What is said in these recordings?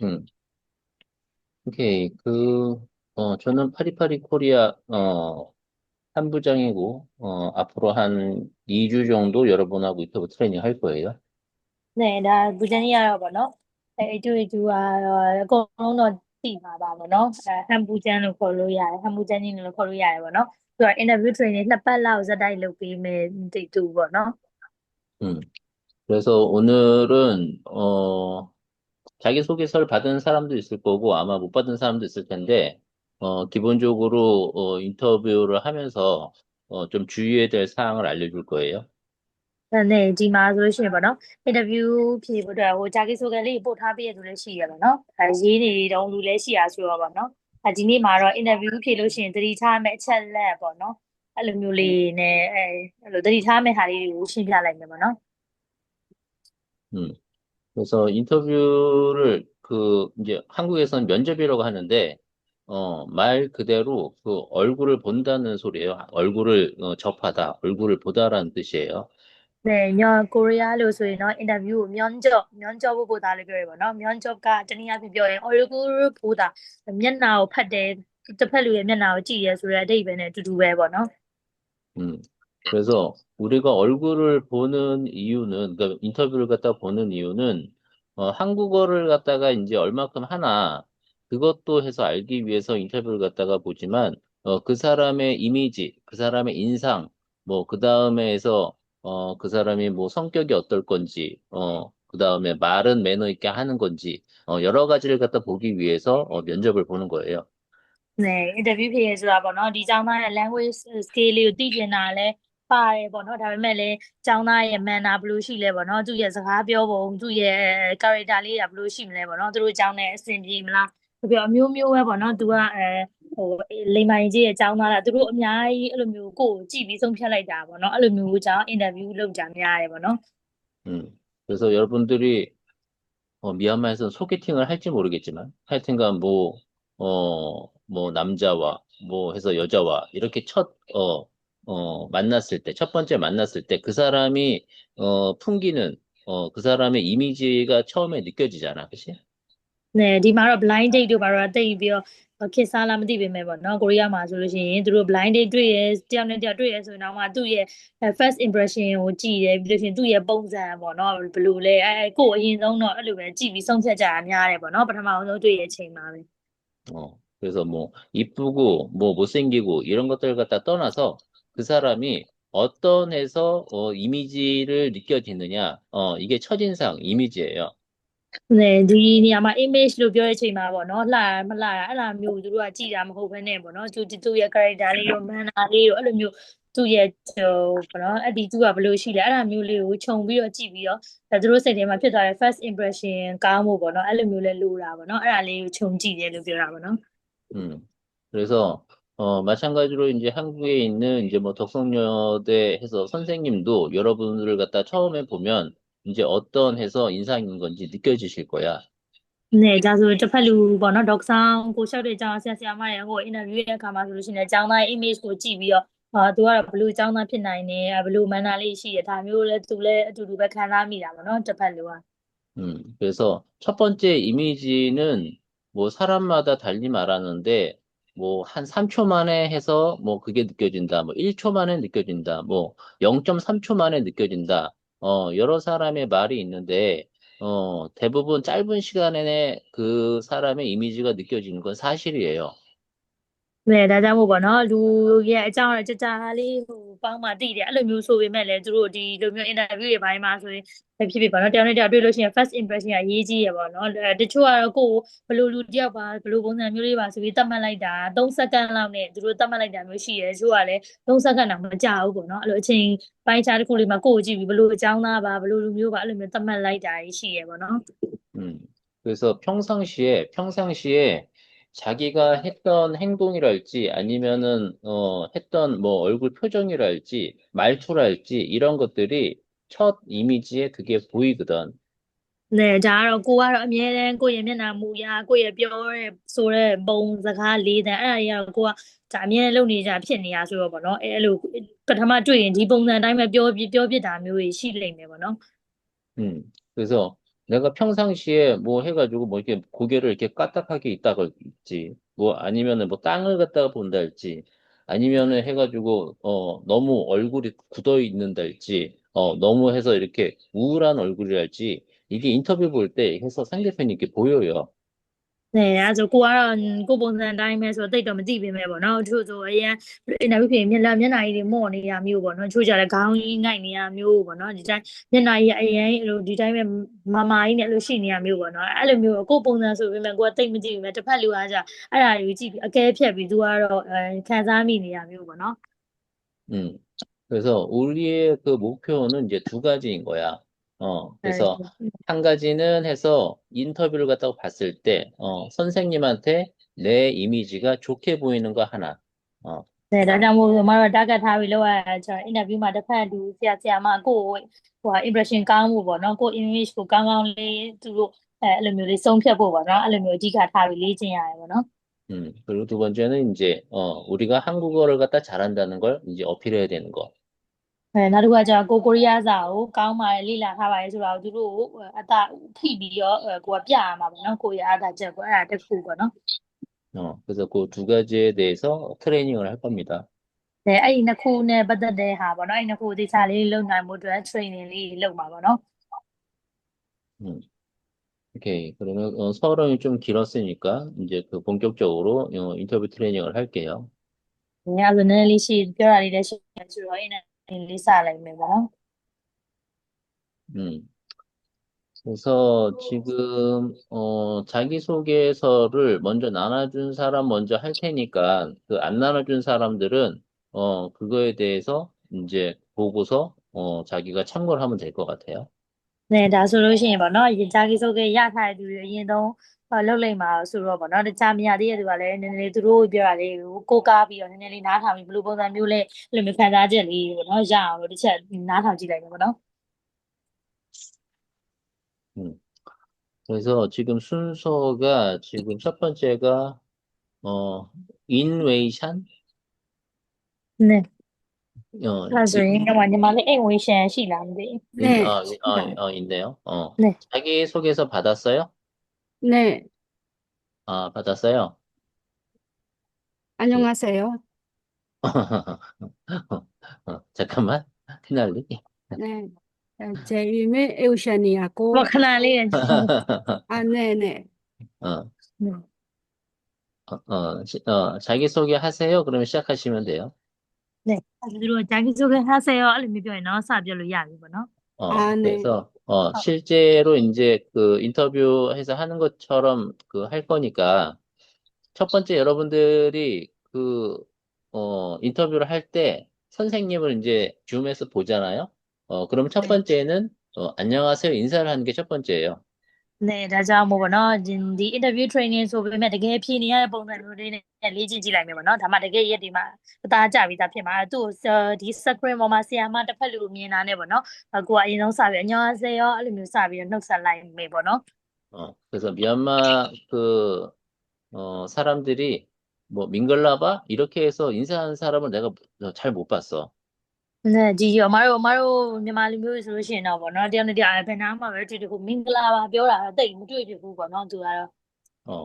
음, 오케이. 저는 파리파리 코리아, 한 부장이고, 앞으로 한 2주 정도 여러분하고 유튜브 트레이닝 할 거예요. 네, 나 부자니야라 보노. 에이투에투아 고노 티마바 보노. 한부잔으로 걸로야, 한부잔이로 걸로야 보노. 그 인터뷰 트레이닝 2달 자다이လုပ်ပေးမယ် တိတူ 보노. 음, 그래서 오늘은, 자기소개서를 받은 사람도 있을 거고, 아마 못 받은 사람도 있을 텐데, 기본적으로, 인터뷰를 하면서, 좀 주의해야 될 사항을 알려줄 거예요. 네, ဒီမှာဆိုလို့ရှိရင်ပေါ့နော် interview ဖြေဖို့အတွက်ဟို 자기소개လေးပို့ထားပေးရသူလည်းရှိရပါတော့။ရေးနေတုံးလူလည်းရှိရဆိုတော့ပေါ့နော် ဒီနေ့မှာတော့ interview ဖြေလို့ရှိရင်သတိထားမယ့်အချက်လက်ပေါ့နော်အဲ့လိုမျိုးလေးနဲ့အဲ့လိုသတိထားမယ့်ဟာလေးတွေကိုရှင်းပြလိုက်မယ်ပေါ့နော် 음, 그래서 인터뷰를 이제 한국에서는 면접이라고 하는데, 말 그대로 그 얼굴을 본다는 소리예요. 얼굴을 접하다, 얼굴을 보다라는 뜻이에요. 네, 코리아로ဆိုရင်တော့ interview ကို면접ဖို့ပို့တာလို့ပြောရပါတော့면접ကတနည်းအားဖြင့်ပြောရင် 얼굴을 보다မျက်နှာကို ဖတ်တယ်တစ်ဖက်လူရဲ့ မျက်နှာကိုကြည့်ရဲဆိုတဲ့အဓိပ္ပာယ်နဲ့အတူတူပဲပေါ့နော် 음, 그래서 우리가 얼굴을 보는 이유는, 그러니까 인터뷰를 갖다 보는 이유는, 한국어를 갖다가 이제 얼마큼 하나, 그것도 해서 알기 위해서 인터뷰를 갖다가 보지만, 그 사람의 이미지, 그 사람의 인상, 뭐, 그 다음에 해서, 그 사람이 뭐 성격이 어떨 건지, 그 다음에 말은 매너 있게 하는 건지, 여러 가지를 갖다 보기 위해서, 면접을 보는 거예요. 네, interview ဖြေရဆိုတာပေါ့နော်ဒီကျောင်းသားရဲ့ language skill လေးကိုသိကျင်တာလဲပါတယ်ပေါ့နော်ဒါပေမဲ့လည်းကျောင်းသားရဲ့ manner ဘယ်လိုရှိလဲပေါ့နော်သူ့ရဲ့စကားပြောပုံသူ့ရဲ့ character လေးကဘယ်လိုရှိမလဲပေါ့နော်သူတို့ကျောင်းနဲ့အဆင်ပြေမလားပြီးတော့အမျိုးမျိုးပဲပေါ့နော်သူကဟိုလိမ္မာရင်ကြီးရဲ့ကျောင်းသားလားသူတို့အများကြီးအဲ့လိုမျိုးကိုယ့်ကိုကြည့်ပြီးဆုံးဖြတ်လိုက်တာပေါ့နော်အဲ့လိုမျိုးကြောင့် interview လုပ်ကြများတယ်ပေါ့နော် 그래서 여러분들이 미얀마에서는 소개팅을 할지 모르겠지만, 하여튼간 뭐, 남자와, 뭐 해서 여자와, 이렇게 만났을 때, 첫 번째 만났을 때, 그 사람이, 풍기는, 그 사람의 이미지가 처음에 느껴지잖아. 그치? 네,ဒီမှာတော့ blind date တို့ဘာလို့တိတ်ပြီးတော့ခေတ်စားလာမသိပေမဲ့ပေါ့နော်ကိုရီးယားမှာဆိုလို့ရှိရင်သူတို့ blind date တွေ့ရတယောက်နဲ့တယောက်တွေ့ရဆိုရင်တော့မှသူ့ရဲ့ first impression ကိုကြည့်တယ်ပြီးလို့ရှိရင်သူ့ရဲ့ပုံစံပေါ့နော်ဘယ်လိုလဲကိုယ့်အရင်ဆုံးတော့အဲ့လိုပဲကြည့်ပြီးဆုံးဖြတ်ကြတာများတယ်ပေါ့နော်ပထမအောင်ဆုံးတွေ့ရတဲ့အချိန်မှာပဲ 그래서 뭐, 이쁘고, 뭐, 못생기고, 이런 것들 갖다 떠나서 그 사람이 어떤 해서, 이미지를 느껴지느냐, 이게 첫인상, 이미지예요. 네,ဒီနေရာမှာ image လို့ပြောတဲ့အချိန်မှာပေါ့နော်လှမလှတာအဲ့လိုမျိုးသူတို့ကကြည်တာမဟုတ်ဘဲနဲ့ပေါ့နော်သူရဲ့ character လေးတို့ manner လေးတို့အဲ့လိုမျိုးသူ့ရဲ့ဟိုပေါ့နော် attitude ကဘယ်လိုရှိလဲအဲ့ဒါမျိုးလေးကိုခြုံပြီးတော့ကြည့်ပြီးတော့ဒါသူတို့စိတ်ထဲမှာဖြစ်သွားတဲ့ first impression ကောင်းဖို့ပေါ့နော်အဲ့လိုမျိုးလဲလိုတာပေါ့နော်အဲ့ဒါလေးကိုခြုံကြည့်တယ်လို့ပြောတာပေါ့နော် 음. 그래서, 마찬가지로 이제 한국에 있는 이제 뭐 덕성여대 해서 선생님도 여러분들을 갖다 처음에 보면 이제 어떤 해서 인상인 건지 느껴지실 거야. 네,ဒါဆိုတစ်ဖက်လူပေါ့နော်ဒေါက်ဆောင်ကိုလျှောက်တဲ့အကြောင်းဆရာမတွေဟို interview ရဲ့အခါမှာဆိုလို့ရှိရင်လည်းကျောင်းသားရဲ့ image ကိုကြည့်ပြီးတော့သူကတော့ဘယ်လိုကျောင်းသားဖြစ်နိုင်လဲဘယ်လို manner လေးရှိတယ်ဒါမျိုးလဲသူလဲအတူတူပဲခံစားမိတာပေါ့နော်တစ်ဖက်လူက 그래서 첫 번째 이미지는 뭐 사람마다 달리 말하는데 뭐 한 3초 만에 해서 뭐 그게 느껴진다. 뭐 1초 만에 느껴진다. 뭐 0.3초 만에 느껴진다. 여러 사람의 말이 있는데 대부분 짧은 시간에 그 사람의 이미지가 느껴지는 건 사실이에요. 네ဒါကြောင့်မို့ပေါ့နော်လူရဲ့အကြောင်းအရာကြကြလေးဟိုပေါင်းမှသိတယ်အဲ့လိုမျိုးဆိုပေမဲ့လည်းသူတို့ဒီလိုမျိုး interview တွေပိုင်းမှာဆိုရင်ဖြစ်ဖြစ်ပေါ့နော်တယောက်နဲ့တယောက်တွေ့လို့ရှိရင် first impression ကရေးကြီးရပေါ့နော်တချို့ကတော့ကိုယ်ဘယ်လိုလူတစ်ယောက်ပါဘယ်လိုပုံစံမျိုးလေးပါဆိုပြီးသတ်မှတ်လိုက်တာ3 စက္ကန့်လောက်နဲ့သူတို့သတ်မှတ်လိုက်တာမျိုးရှိတယ်တချို့ကလည်း3 စက္ကန့်တောင်မကြာဘူးပေါ့နော်အဲ့လိုအချိန်ပိုင်းခြားတစ်ခုလေးမှာကိုယ်ကိုကြည့်ပြီးဘယ်လိုအကြောင်းသားပါဘယ်လိုလူမျိုးပါအဲ့လိုမျိုးသတ်မှတ်လိုက်တာရှိရပေါ့နော် 음. 그래서 평상시에 자기가 했던 행동이랄지 아니면은, 했던 뭐 얼굴 표정이랄지 말투랄지 이런 것들이 첫 이미지에 그게 보이거든. 네ဒါကတော့ကိုကတော့အမြဲတမ်းကိုယ့်ရဲ့မျက်နှာမူရာကိုယ့်ရဲ့ပြောတဲ့ဆိုတဲ့ပုံစကားလေးတဲ့အဲ့ဒါကြီးကကိုကဒါအမြဲတမ်းလုပ်နေကြဖြစ်နေရဆိုတော့ဗောနော်အဲ့လိုပထမတွေ့ရင်ဒီပုံစံအတိုင်းပဲပြောဖြစ်တာမျိုးတွေရှိလိမ့်မယ်ဗောနော် 그래서 내가 평상시에 뭐 해가지고 뭐 이렇게 고개를 이렇게 까딱하게 있다가 있지. 뭐 아니면은 뭐 땅을 갖다가 본다 할지, 아니면은 해가지고, 너무 얼굴이 굳어 있는다 할지, 너무 해서 이렇게 우울한 얼굴이랄지, 이게 인터뷰 볼 때 해서 상대편이 이렇게 보여요. အဲဒါဆိုကိုကတော့ကိုယ်ပုံစံတိုင်းပဲပေါ့နော်တချို့ဆိုအရင်မျက်နှာမျက်နှာကြီးတွေမို့နေရမျိုးပေါ့နော်ဒီတိုင်းမျက်နှာကြီးအရင်လို့ဒီတိုင်းပဲမာမာကြီးနဲ့လို့ရှိနေရမျိုးပေါ့နော်အဲ့လိုမျိုးကိုယ်ပုံစံဆိုပေမဲ့ကိုယ်ကတိတ်မကြည့်ဘူးတပတ်လူအားကြအဲ့ဒါယူကြည့်အကဲဖြတ်ပြီးသူကတော့ခံစားမိနေရမျိုးပေါ့နော် 그래서 한 가지는 해서 인터뷰를 갖다가 봤을 때, 선생님한테 내 이미지가 좋게 보이는 거 하나. 어, ဒါကြောင့်မို့မတော် target ထားပြီးလောက်ရတာကျွန်တော် interview မှာတစ်ဖက်သူဆရာမကိုဟို impression ကောင်းမှုပေါ့နော်ကို image ကိုကောင်းကောင်းလေးသူတို့အဲ့လိုမျိုးလေးဆုံးဖြတ်ဖို့ပေါ့နော်အဲ့လိုမျိုးအဓိကထားပြီးလေ့ကျင့်ရတယ်ပေါ့နော် 그리고 두 번째는 이제, 우리가 한국어를 갖다 잘한다는 걸 이제 어필해야 되는 거. နောက်တစ်ခုကကျွန်တော်ကိုရီးယားစာကိုကောင်းပါတယ်လေ့လာထားပါတယ်ဆိုတာကိုသူတို့အတထိပြီးတော့ကိုယ်ကပြရမှာပေါ့နော်ကိုယ့်ရဲ့အားသာချက်ကိုအဲ့ဒါတစ်ခုပေါ့နော် 그래서 그 두 가지에 대해서 트레이닝을 할 겁니다. အဲ့ဒီနှစ်ခုနဲ့ပတ်သက်တဲ့ဟာပေါ့နော်အဲ့ဒီနှစ်ခုကိုသေချာလေးလုပ်နိုင်ဖို့အတွက် training လေးလုပ်မှာပေါ့နော် 음, 오케이. 그러면, 서론이 좀 길었으니까 이제 그 본격적으로 인터뷰 트레이닝을 할게요. အဲ့ဒါဆိုနည်းနည်းလေးရှိပြောရလေးတဲ့ရှိဆိုတော့အဲ့ဒါလေးစလိုက်မယ်ပေါ့နော် 음. 그래서 지금 자기소개서를 먼저 나눠준 사람 먼저 할 테니까 그 안 나눠준 사람들은 그거에 대해서 이제 보고서 자기가 참고를 하면 될 것 같아요. နဲ့ဒါဆိုလို့ရှိရင်ပေါ့နော်ဒီ자기소개ရထားတဲ့သူတွေအရင်ဆုံးလုပ်လိုက်မှာဆိုတော့ပေါ့နော်တခြားမရသေးတဲ့သူကလည်းနည်းနည်းသူတို့ပြောတာလေးကိုကိုးကားပြီးတော့နည်းနည်းလေးနားထောင်ပြီးဘယ်လိုပုံစံမျိုးလဲအဲ့လိုမျိုးခံစားချက်လေးပေါ့နော်ရအောင်လို့တစ်ချက်နားထောင်ကြည့်လိုက်မယ်ပေါ့နော် 그래서 지금 첫 번째가 인웨이샨. 네. 어, 이- အဲ့ဒါဆိုရင်ညီမလေးအိမ်ဝင်ရှန်ရှိလားမသိဘူး 네, 시간. 있네요. 네. 자기소개서 받았어요? 네, 아, 받았어요? 예. 안녕하세요. 잠깐만. 티날리. 네, 제 이름은 에우샤니아고, ခဏလေးရညီမလေး 네네. 어, 네. 자기소개 하세요. 그러면 시작하시면 돼요. 네.အဲ့ဒါသူတို့자기소개하세요အဲ့လိုမျိုးပြောရင်တော့စပြောလို့ရပြီပေါ့နော် 네. 그래서, 실제로 이제 그 인터뷰해서 하는 것처럼 그 할 거니까, 첫 번째 여러분들이 그, 인터뷰를 할 때 선생님을 이제 줌에서 보잖아요. 그럼 첫 네. 번째는, 안녕하세요. 인사를 하는 게 첫 번째예요. 네,ဒါကြောင့်မို့ပေါ့နော်ဒီ interview training ဆိုပေမဲ့တကယ်ဖြေနေရတဲ့ပုံစံမျိုးလေးနဲ့လေ့ကျင့်ကြည့်လိုက်မယ်ပေါ့နော်ဒါမှတကယ်ရက်ဒီမှာအသားကျပြီးသားဖြစ်မှာသူ့ဒီ screen ပေါ်မှာဆရာမတစ်ဖက်လူမြင်တာနဲ့ပေါ့နော်ကိုကအဲ့ဆုံးစပြီး안녕하세요အဲ့လိုမျိုးစပြီးတော့နှုတ်ဆက်လိုက်မယ်ပေါ့နော် 그래서 미얀마 사람들이 뭐 밍글라바 이렇게 해서 인사하는 사람을 내가 잘 못 봤어. 네,ဒီအမတို့မြန်မာလူမျိုးဆိုလို့ရှိရင်တော့ဗောနော်တယောက်နဲ့တယောက်ဘယ်နားမှာပဲတွေ့တွေ့ခုမင်္ဂလာပါပြောတာတော့တိတ်မတွေ့ဖြစ်ဘူးဗောနော်သူကတော့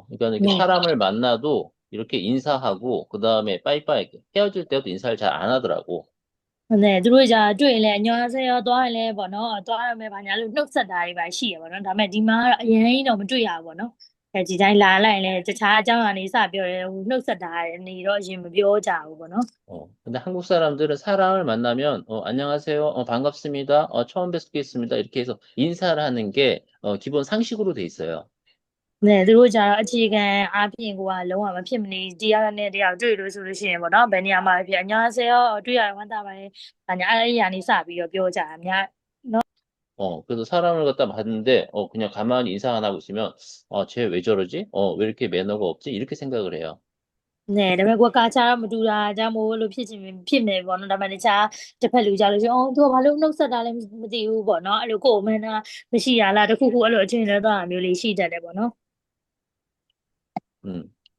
그러니까 이렇게 네. 사람을 만나도 이렇게 인사하고 그 다음에 빠이빠이 헤어질 때도 인사를 잘 안 하더라고. 네,သူတို့じတွေ့ရင်လည်း안녕하세요သွားရင်လည်းဗောနော်သွားရမယ်ဘာညာလို့နှုတ်ဆက်တာတွေပါရှိရဗောနော်ဒါပေမဲ့ဒီမှာအရင်တော့မတွေ့ရဘူးဗောနော်အဲဒီတိုင်းလာလိုက်ရင်တခြားအကြောင်းအရာတွေစပြောတယ်နှုတ်ဆက်တာနေတော့အရင်မပြောကြဘူးဗောနော် 근데 한국 사람들은 사람을 만나면 안녕하세요, 반갑습니다, 처음 뵙겠습니다 이렇게 해서 인사를 하는 게 기본 상식으로 돼 있어요. 네, 들어오자အခြေခံအားဖြင့်ကိုကလုံးဝမဖြစ်မနေတရားနဲ့တရားတွေ့လို့ဆိုလို့ရှိရင်ပေါ့နော်ဘယ်နေရာမှာဖြစ်안녕하세요တွေ့ရတဲ့ဝန်တာပဲ아니 아니 아니 사비요ပြောကြအများ 그래서 사람을 갖다 봤는데 그냥 가만히 인사 안 하고 있으면 쟤 왜 저러지? 왜 이렇게 매너가 없지? 이렇게 생각을 해요. 네, 다음에ကွာခြားမတူတာဒါမှမဟုတ်လို့ဖြစ်ချင်ဖြစ်မယ်ပေါ့နော်ဒါပေမဲ့တခြားတစ်ဖက်လူကြလို့ရှိရင်သူကဘာလို့နှုတ်ဆက်တာလဲမသိဘူးပေါ့နော်အဲ့လိုကိုယ်မှန်းတာမရှိရလားတခုခုအဲ့လိုအချင်းတွေတော့မျိုးလေးရှိတတ်တယ်ပေါ့နော်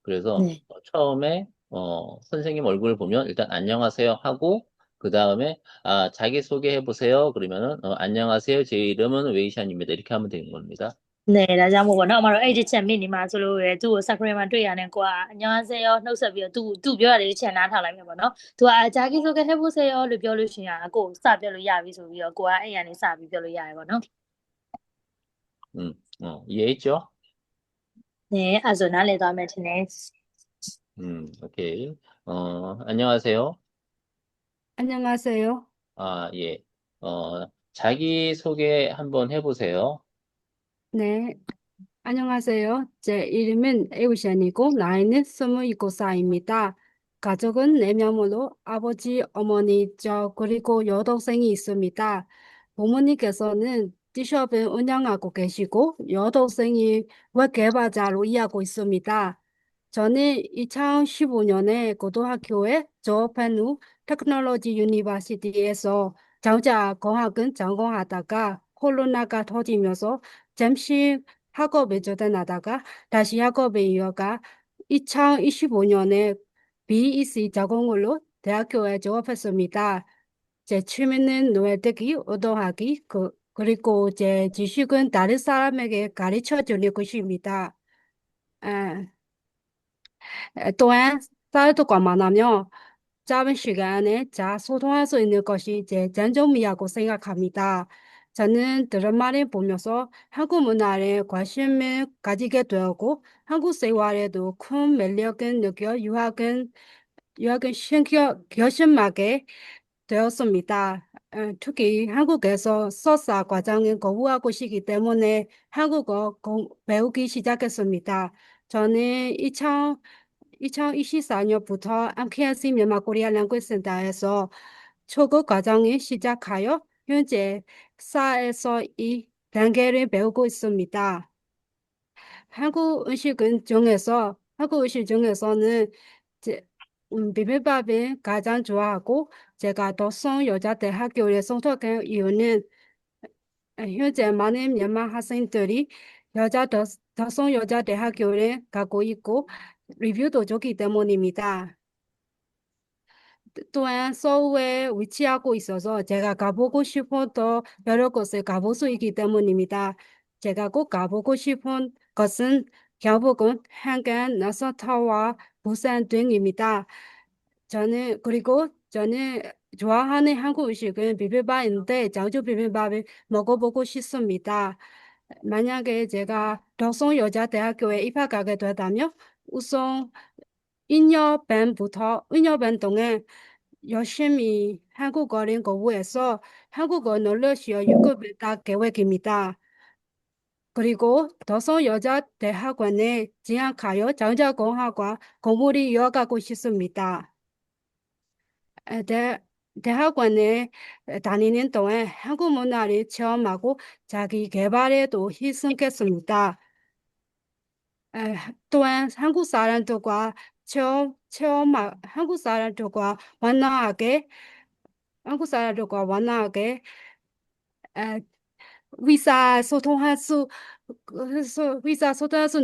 그래서 네. 처음에 선생님 얼굴을 보면 일단 안녕하세요 하고 그 다음에, 자기소개해 보세요. 그러면은, 안녕하세요. 제 이름은 웨이샨입니다. 이렇게 하면 되는 겁니다. 네,ဒါကြောင့်မို့ပေါ့နော်အမတို့အဲ့ဒီချက်မိနေမှာဆိုလို့ရယ်သူ့ကို screen မှာတွေ့ရတယ်ကိုကအညောင်းစေရောနှုတ်ဆက်ပြီးတော့သူပြောရတယ်ချက်နားထောင်လိုက်မယ်ပေါ့နော်သူကအဂျာကီဆိုကဟဲဖို့စေရောလို့ပြောလို့ရှိရင်ကိုစပြောလို့ရပြီဆိုပြီးတော့ကိုကအဲ့ရနေစပြီးပြောလို့ရတယ်ပေါ့နော် 이해했죠? 네,အဲ့ဆိုနားလည်သွားမယ်ထင်တယ် 오케이. 안녕하세요. 안녕하세요. 예. 자기소개 한번 해보세요. 네. 안녕하세요. 제 이름은 에우션이고 나이는 27살입니다. 가족은 4명으로 아버지, 어머니, 저 그리고 여동생이 있습니다. 부모님께서는 티숍을 운영하고 계시고 여동생이 웹개발자로 일하고 있습니다. 저는 2015년에 고등학교에 졸업한 후 테크놀로지 유니버시티에서 정자공학을 전공하다가 코로나가 터지면서 잠시 학업에 중단하다가 다시 학업에 이어가 2025년에 BEC 전공으로 대학교에 졸업했습니다. 제 취미는 노예되기, 운동하기, 그리고 제 지식은 다른 사람에게 가르쳐 주는 것입니다. 아, 또한 사회도가 많으며 짧은 시간에 잘 소통할 수 있는 것이 제 장점이라고 생각합니다. 저는 드라마를 보면서 한국 문화에 관심을 가지게 되었고 한국 생활에도 큰 매력을 느껴 유학은 결심하게 되었습니다. 특히 한국에서 석사 과정을 공부하고 싶기 때문에 한국어 배우기 시작했습니다. 저는 2024년부터 암케아시မြန်မာ코리아 랭귀지 센터에서 초급 과정을 시작하여 현재 4에서 2 단계를 배우고 있습니다. 한국 음식 중에서는 비빔밥을 가장 좋아하고 제가 도성 여자대학교에 선택한 이유는 현재 많은မြန်မာ학생들이 도성 여자대학교에 가고 있고 리뷰도 좋기 때문입니다. 또한 서울에 위치하고 있어서 제가 가보고 싶어도 여러 곳에 가볼 수 있기 때문입니다. 제가 꼭 가보고 싶은 것은 경북은 한강, 나서타와 부산 등입니다. 저는 좋아하는 한국 음식은 비빔밥인데 장주 비빔밥을 먹어보고 싶습니다. 만약에 제가 도성여자대학교에 입학하게 되다면 우선 1년 반 동안 열심히 한국어를 공부해서 한국어 능력시험 6급을 딸 계획입니다. 그리고 도서여자대학원에 진학하여 장자공학과 공부를 이어가고 싶습니다. 대, 대학원에 다니는 동안 한국 문화를 체험하고 자기 개발에도 희생했습니다. 또한 한국 사람들과 완화하게 에, 의사소통할 수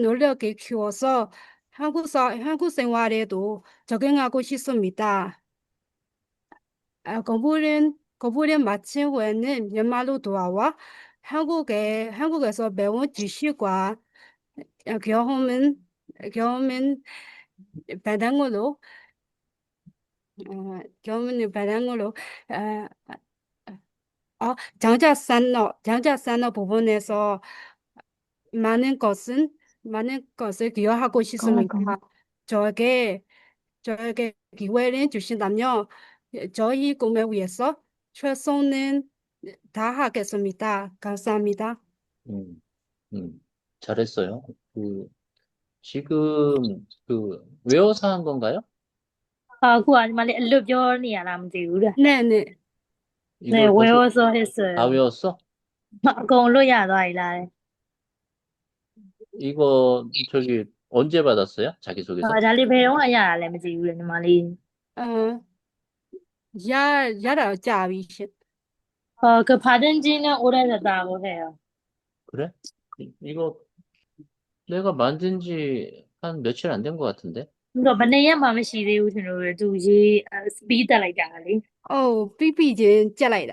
노력을 키워서 한국 생활에도 적응하고 싶습니다. 공부를 마친 후에는 연말로 돌아와 한국에서 배운 지식과 경험은 바탕으로 경험을 바탕으로 어, 장자산업 부분에서 많은 것을 기여하고 싶습니다. 저에게 저에게 기회를 주신다면 저희 꿈을 위해서 최선을 다하겠습니다. 감사합니다. 음, 잘했어요. 지금, 외워서 한 건가요? အခုကဒီမှာလေအလွတ်ပြောနေရလားမသိဘူးတဲ့ 네네. 네 이걸 벌써 외워서 다 했어요 외웠어? အကုန်လွတ်ရသွားပြီလားတဲ့ 이거, 언제 받았어요? အာ 자기소개서? ဒါလေးဘယ်တော့မှရတာလဲမသိဘူးလေညီမလေး 어, 야라 짜비시. 그 받은 지는 오래됐다고 해요. 그래? 이거 내가 만든 지 한 며칠 안 된 것 같은데? တော့ဘယ်နှစ်ရက်မှမရှိသေးဘူးကျွန်တော်တို့သူရေးစပီးတက်လိုက်တာလေ 삐삐진 잘라이다.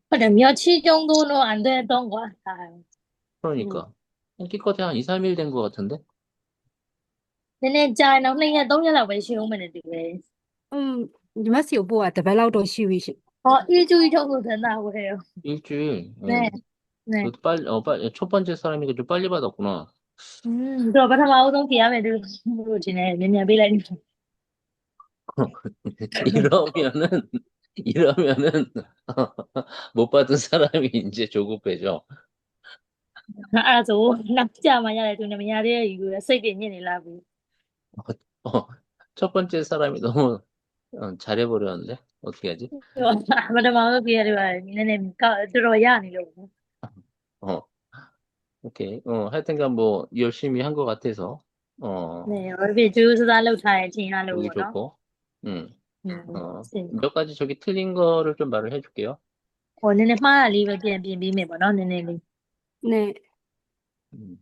ဟုတ်တယ်며칠 정도는 안 됐던 것 같아요. 그러니까. 기껏해 한 2, 3일 된 것 같은데? နည်းနည်းကြာရင်တော့2ရက်3ရက်လောက်ပဲရှိဦးမယ်နဲ့တူတယ် 이마시 오보아 더벨라우도 시위시. 일주일 정도 된다고 해요. 일주일. 네, 네. 첫 번째 사람이니까 좀 빨리 받았구나. 그럼 ပထမဦးဆုံးဖြေရမယ်သူလို့ဒီနေ့မြန်မြန်ပေးလိုက် 이러면은, 못 받은 사람이 이제 조급해져. အဲ့ဒါဆိုနောက်ကြမှာရတယ်သူနဲ့မရသေးတဲ့ယူစိတ်တွေညစ်နေလားဘူး 어, 첫 번째 사람이 너무 잘해버렸는데? 어떻게 하지? ပထမဦးဆုံးဖြေရတယ်နည်းနည်းတော်တော်ရနေလို့ 어, 오케이. 하여튼간 뭐, 열심히 한 것 같아서, 네, 얼핏 주스달로 잘 보기 지나려고, 좋고, 음, 네. 몇 가지 저기 틀린 거를 좀 말을 해줄게요. နည်းနည်းမှားတာလေးပဲပြန်ပြင်ပြီးမယ်ပေါ့နော်နည်းနည်းလေး 네. 음,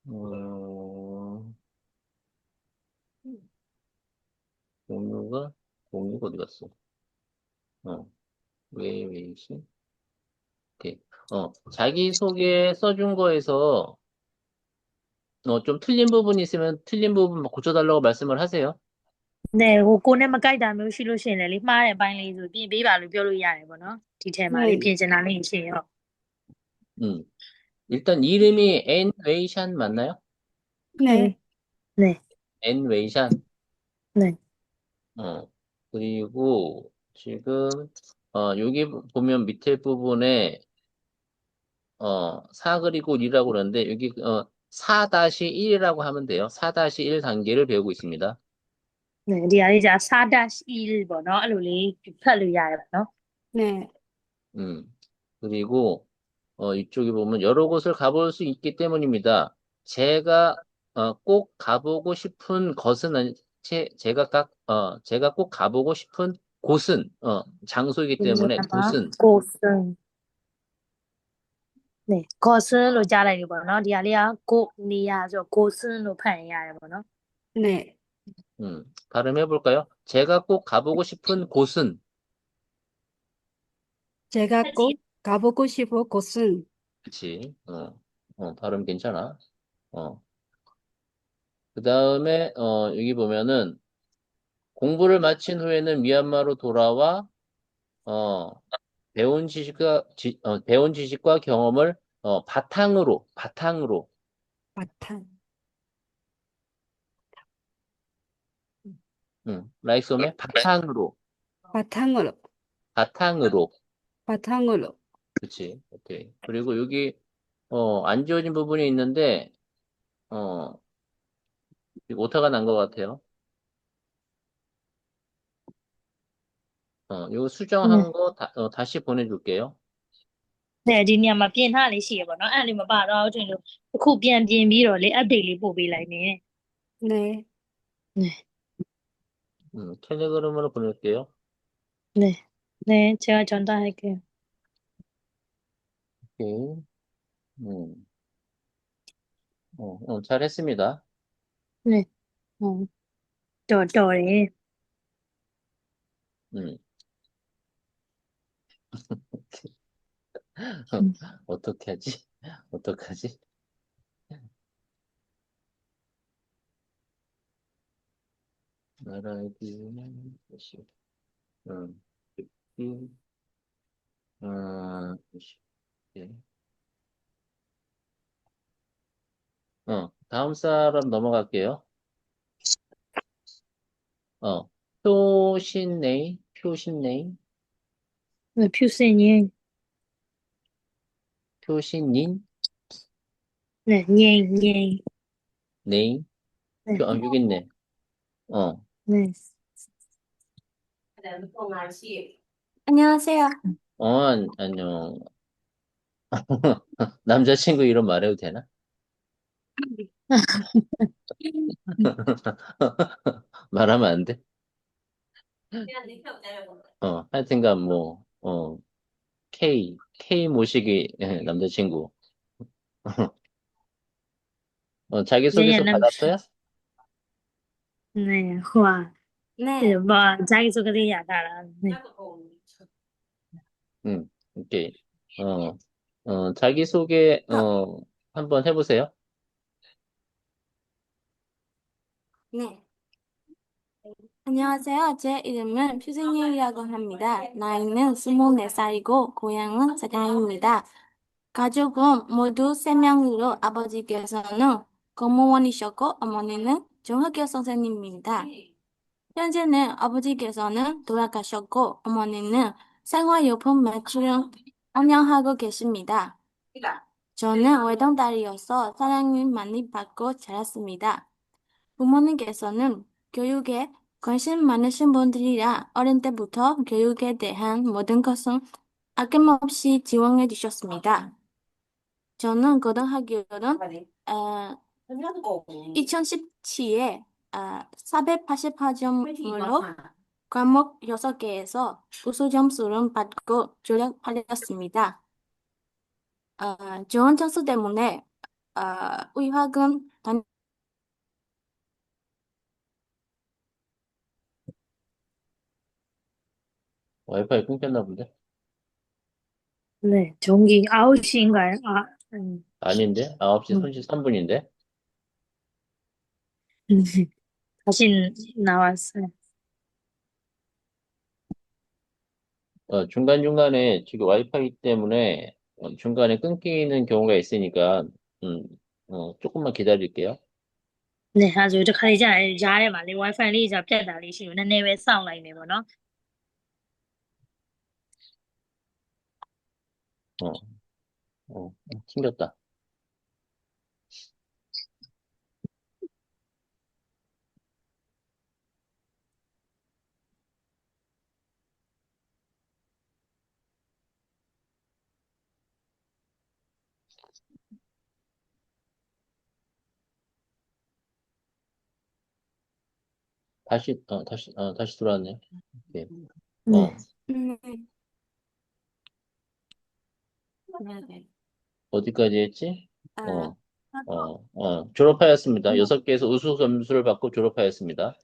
어, 공유가 어디 갔어? 웨이시? 오케이. 자기소개 써준 거에서, 좀 틀린 부분이 있으면 틀린 부분 고쳐달라고 말씀을 하세요. 네,ကိုကိုနဲ့မကြိုက်တာမျိုးရှိလို့ရှိရင်လေမှားတဲ့ပိုင်းလေးဆိုပြင်ပေးပါလို့ပြောလို့ရတယ်ပေါ့နော်ဒီထဲမှာလေးပြင်ချင်တာလေးရှိရင်ဟုတ် 음, 일단 이름이 앤 웨이샨 맞나요? 네. 네, 앤 웨이샨. 네, 그리고 지금, 여기 보면 밑에 부분에, 4 그리고 1이라고 그러는데, 여기, 4-1이라고 하면 돼요. 4-1 단계를 배우고 있습니다. 네, 디아리자 4-1 ပေါ့နော်အဲ့လိုလေးဖတ်လို့ရတယ်ပေါ့နော် 네. 그리고, 이쪽에 보면 여러 곳을 가볼 수 있기 때문입니다. 제가, 꼭 가보고 싶은 것은, 제가 꼭 가보고 싶은 곳은, 장소이기 때문에 디아마 곳은, 고슨 네, 고슨로ကြားလိုက်ပြီပေါ့နော်ဒီဟာလေးက 고니야죠 고슨로 ဖတ်ရင်ရတယ်ပေါ့နော် 네. 발음해볼까요? 제가 꼭 가보고 싶은 곳은, 제가 꼭 가보고 싶은 곳은 그치, 발음 괜찮아. 그 다음에, 여기 보면은, 공부를 마친 후에는 미얀마로 돌아와, 어, 배운 지식과 경험을, 바탕으로, 바탕. 라이솜의 바탕으로. 바탕으로, 바탕으로. 그치, 오케이. 그리고 여기, 안 지워진 부분이 있는데, 어, 이거 오타가 난 것 같아요. 이거 네, 수정한 거 다시 보내줄게요. 네, ဒီနေရာမှာပြင်ထားလေးရှိရပေါ့နော်အဲ့ဒါလေးမပါတော့ဘူးထင်လို့အခုပြန်ပြင်ပြီးတော့လေ update လေးပို့ပေးလိုက်မယ် 네. 네, 텔레그램으로 보낼게요. 네, 네, 제가 전달할게요. 오케이. 잘했습니다. 네, 어,တော်တယ် 음, 어떻게 하지? 어떡하지? 말하기, 다시, 음, 듣기, 다시, 예. 다음 사람 넘어갈게요. 표신네이, 네, 표세님 표신닌, 네, 녜 네이, 네, 여기 있네. 네. 안녕하세요. 안녕. 남자친구 이름 말해도 되나? 말하면 안 돼? 하여튼간 뭐, K 모시기 남자친구. 자기소개서 얘는 받았어요? 네, 와, 네. 뭐 자기소개를 야다라. 네. 오케이. 어, 자기소개, 어, 한번 해보세요. 네. 안녕하세요. 제 이름은 표승일이라고 합니다. 나이는 24살이고, 고향은 사장입니다. 가족은 모두 3명으로 아버지께서는 공무원이셨고, 어머니는 중학교 선생님입니다. 현재는 아버지께서는 돌아가셨고, 어머니는 생활용품 매출을 운영하고 계십니다. 저는 외동딸이어서 사랑을 많이 받고 자랐습니다. 부모님께서는 교육에 관심 많으신 분들이라 어린 때부터 교육에 대한 모든 것을 아낌없이 지원해 주셨습니다. 저는 고등학교는 2017에 488점으로 과목 6개에서 우수 점수를 받고 졸업하였습니다. 좋은 점수 때문에 의학은 와이파이 끊겼나 본데? 네, 전기 9시인가요? 아, 아닌데? 9시 음, 33분인데? 음, 다시 나왔어요. 중간중간에 지금 와이파이 때문에 중간에 끊기는 경우가 있으니까, 음, 조금만 기다릴게요. 네, အဲဒါဆိုဒီခါလေးကြာကြားထဲမှာလေ wifi လေးကြာပြတ်တာလေးရှိလို့နည်းနည်းပဲစောင့်လိုက်နေပေါ့နော် 어, 튕겼다. 다시 들어왔네. 오케이. 네. 어, 네. 네. 어디까지 했지? 아, 어, 졸업하였습니다. 6개에서 우수 점수를 받고 졸업하였습니다.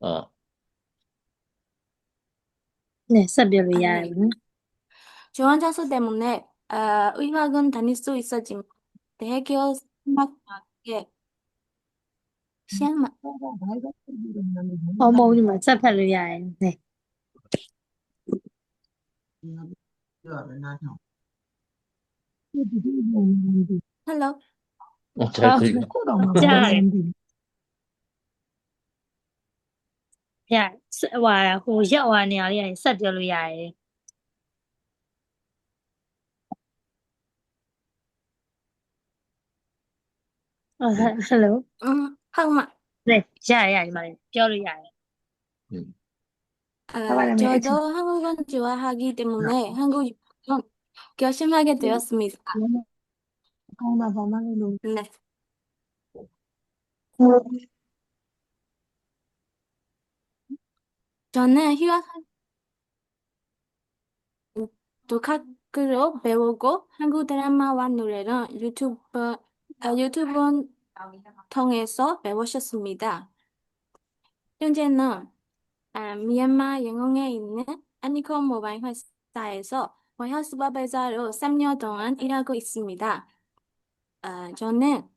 어, 네, ဆက်ပြောလို့ 네.ရတယ် 좋은 점수 때문에 의학은 다닐 수 있었지만 대학교 스마트하게 시험만 ဟောမဟုတ်ဒီမှာဆက်ဖတ်လို့ရတယ် 네. 헬로 잘 아, 들려.ကြားတယ် 야, 와, ဟိုရောက်သွားနေရလေးဆက်ပြောလို့ရတယ် hello 한국말 네, 야야 이말에ပြောလို့ရတယ် 음, 저도 한국은 좋아하기 때문에 한국 유학은 결심하게 되었습니다. 네. 저는 휴학 독학으로 배우고 한국 드라마와 노래를 유튜브 통해서 배우셨습니다. 현재는 미얀마 영흥에 있는 아니콘 모바일 회사에서 와이어 슈퍼바이저로 3년 동안 일하고 있습니다. 저는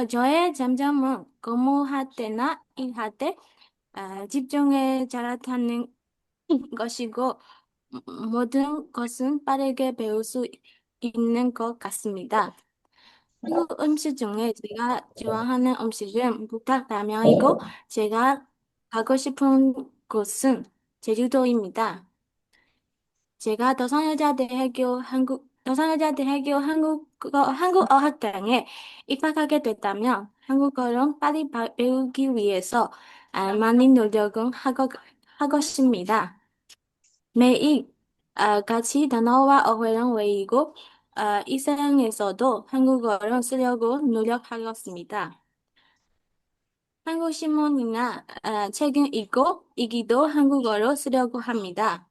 저의 장점은 근무할 때나 일할 때 집중에 잘하는 것이고 모든 것은 빠르게 배울 수 있는 것 같습니다. 한국 음식 중에 제가 좋아하는 음식은 북닭라면이고 제가 가고 싶은 곳은 제주도입니다. 제가 도산여자대학교 한국어학당에 입학하게 됐다면 한국어를 빨리 배우기 위해서 많은 노력을 하겠습니다. 매일 같이 단어와 어휘를 외우고 일상에서도 한국어를 쓰려고 노력하겠습니다. 한국 신문이나 책을 읽기도 한국어로 쓰려고 합니다.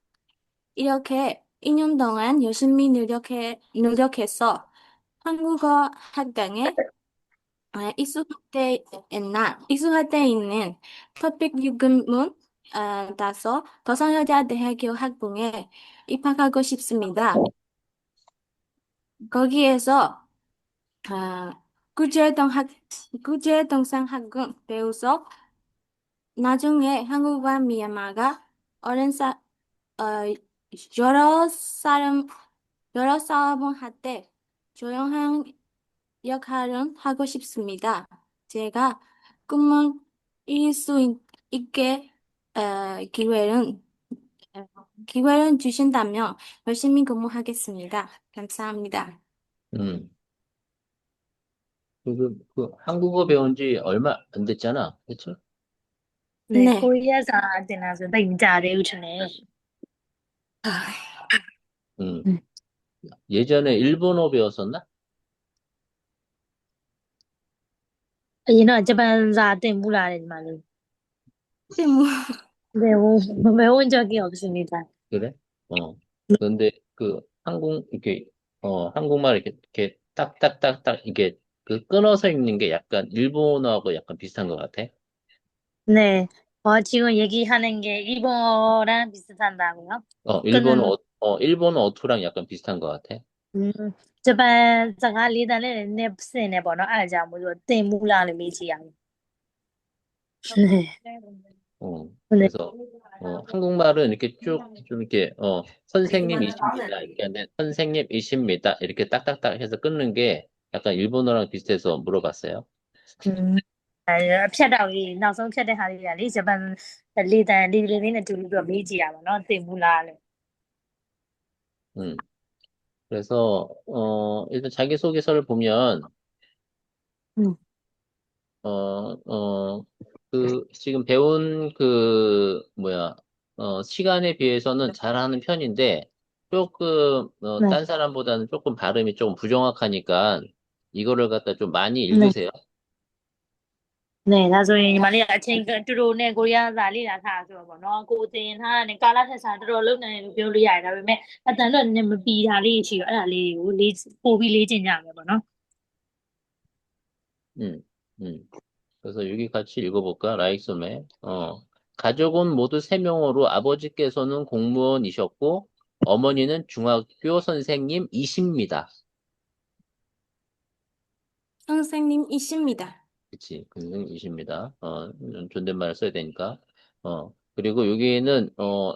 이렇게 2년 동안 열심히 노력해서 한국어 학당에 익숙할 때 있는 토픽 유급문 따서 도성여자대학교 학부에 입학하고 싶습니다. 거기에서 아, 구제동상학군 배워서 나중에 한국과 미얀마가 어른 어, 여러 사람, 여러 싸움을 할 때 조용한 역할은 하고 싶습니다. 제가 꿈을 이룰 수 있게 기회는 기회를 주신다면 열심히 근무하겠습니다. 감사합니다. 음. 그 한국어 배운 지 얼마 안 됐잖아. 그치? 네, 네. 코리아 사တင်တာဆိုတိတ်မကြသေးဘူးထင်တယ် 음. 음. 예전에 일본어 배웠었나? အရင်တော့ဂျပန်စာတင်ဘူးလားတဲ့ညီမလေး 네, 뭐, 네, 배운 적이 없습니다. 그래? 어. 근데 그 한국말 이렇게 딱딱딱딱 이게 그 끊어서 읽는 게 약간 일본어하고 약간 비슷한 것 같아. 네, 지금 얘기하는 게 일본어랑 비슷한다고요? 끊는 일본어 어투랑 약간 비슷한 것 같아. 음,ဂျပန်စကားလေးတန်းနဲ့ဆင်နေပေါ့နော်အဲ့ဒါကြောင့်မို့လို့တင်ဘူးလားလို့မေးကြည့်ရအောင် 네. 네. 그래서 한국말은 이렇게 쭉 좀 이렇게 선생님이십니다. 이렇게 하는데 선생님이십니다. 이렇게 딱딱딱 해서 끊는 게 약간 일본어랑 비슷해서 물어봤어요. ဖြတ်တော့ဒီနောက်ဆုံးဖြတ်တဲ့ဟာလေးကလေဂျပန်လေတန်လေးလေးနဲ့တူတူပြီးတော့မေးကြည့်ရပါတော့တင်ဘူးလားလို့ 음. 그래서 일단 자기소개서를 보면 음, 어, 지금 배운 시간에 비해서는 잘하는 편인데, 조금, 네. 딴 사람보다는 조금 발음이 조금 부정확하니까, 이거를 갖다 좀 많이 네. 읽으세요. 네, 다소ညီမလေးကအချိန်တူတူနဲ့ကိုရီးယားစာလေးလာထားဆိုတော့ပေါ့နော်ကိုယ်သင်ထားတဲ့ကာလထက်စာတော်တော်လုံနိုင်လို့ပြောလို့ရတယ်ဒါပေမဲ့အတန်တော့နည်းမပြီးတာလေးရှိတော့အဲ့ဒါလေးကိုလေးပို့ပြီးလေ့ကျင့်ကြမယ်ပေါ့နော် 그래서 여기 같이 읽어볼까? 라이소매. 가족은 모두 세 명으로 아버지께서는 공무원이셨고, 어머니는 중학교 선생님이십니다. 선생님이십니다. 그치, 선생님이십니다. 존댓말을 써야 되니까. 그리고 여기는,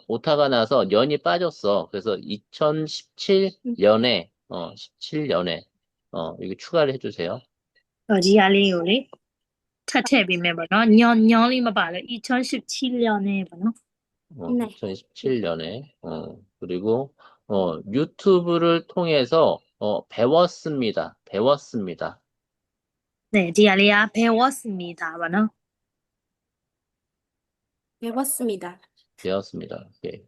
오타가 나서 년이 빠졌어. 그래서 2017년에, 17년에, 여기 추가를 해주세요. ဒီဟာလေးကိုလေထပ်ထည့်ပေးမယ်ပေါ့နော်ညောင်းလေးမပါလို့ 2017년에ပေါ့နော် 네. 2017년에, 그리고, 유튜브를 통해서, 배웠습니다. 배웠습니다. 네, 디알리아 배웠습니다.ပေါ့နော် 배웠습니다. 배웠습니다. 오케이.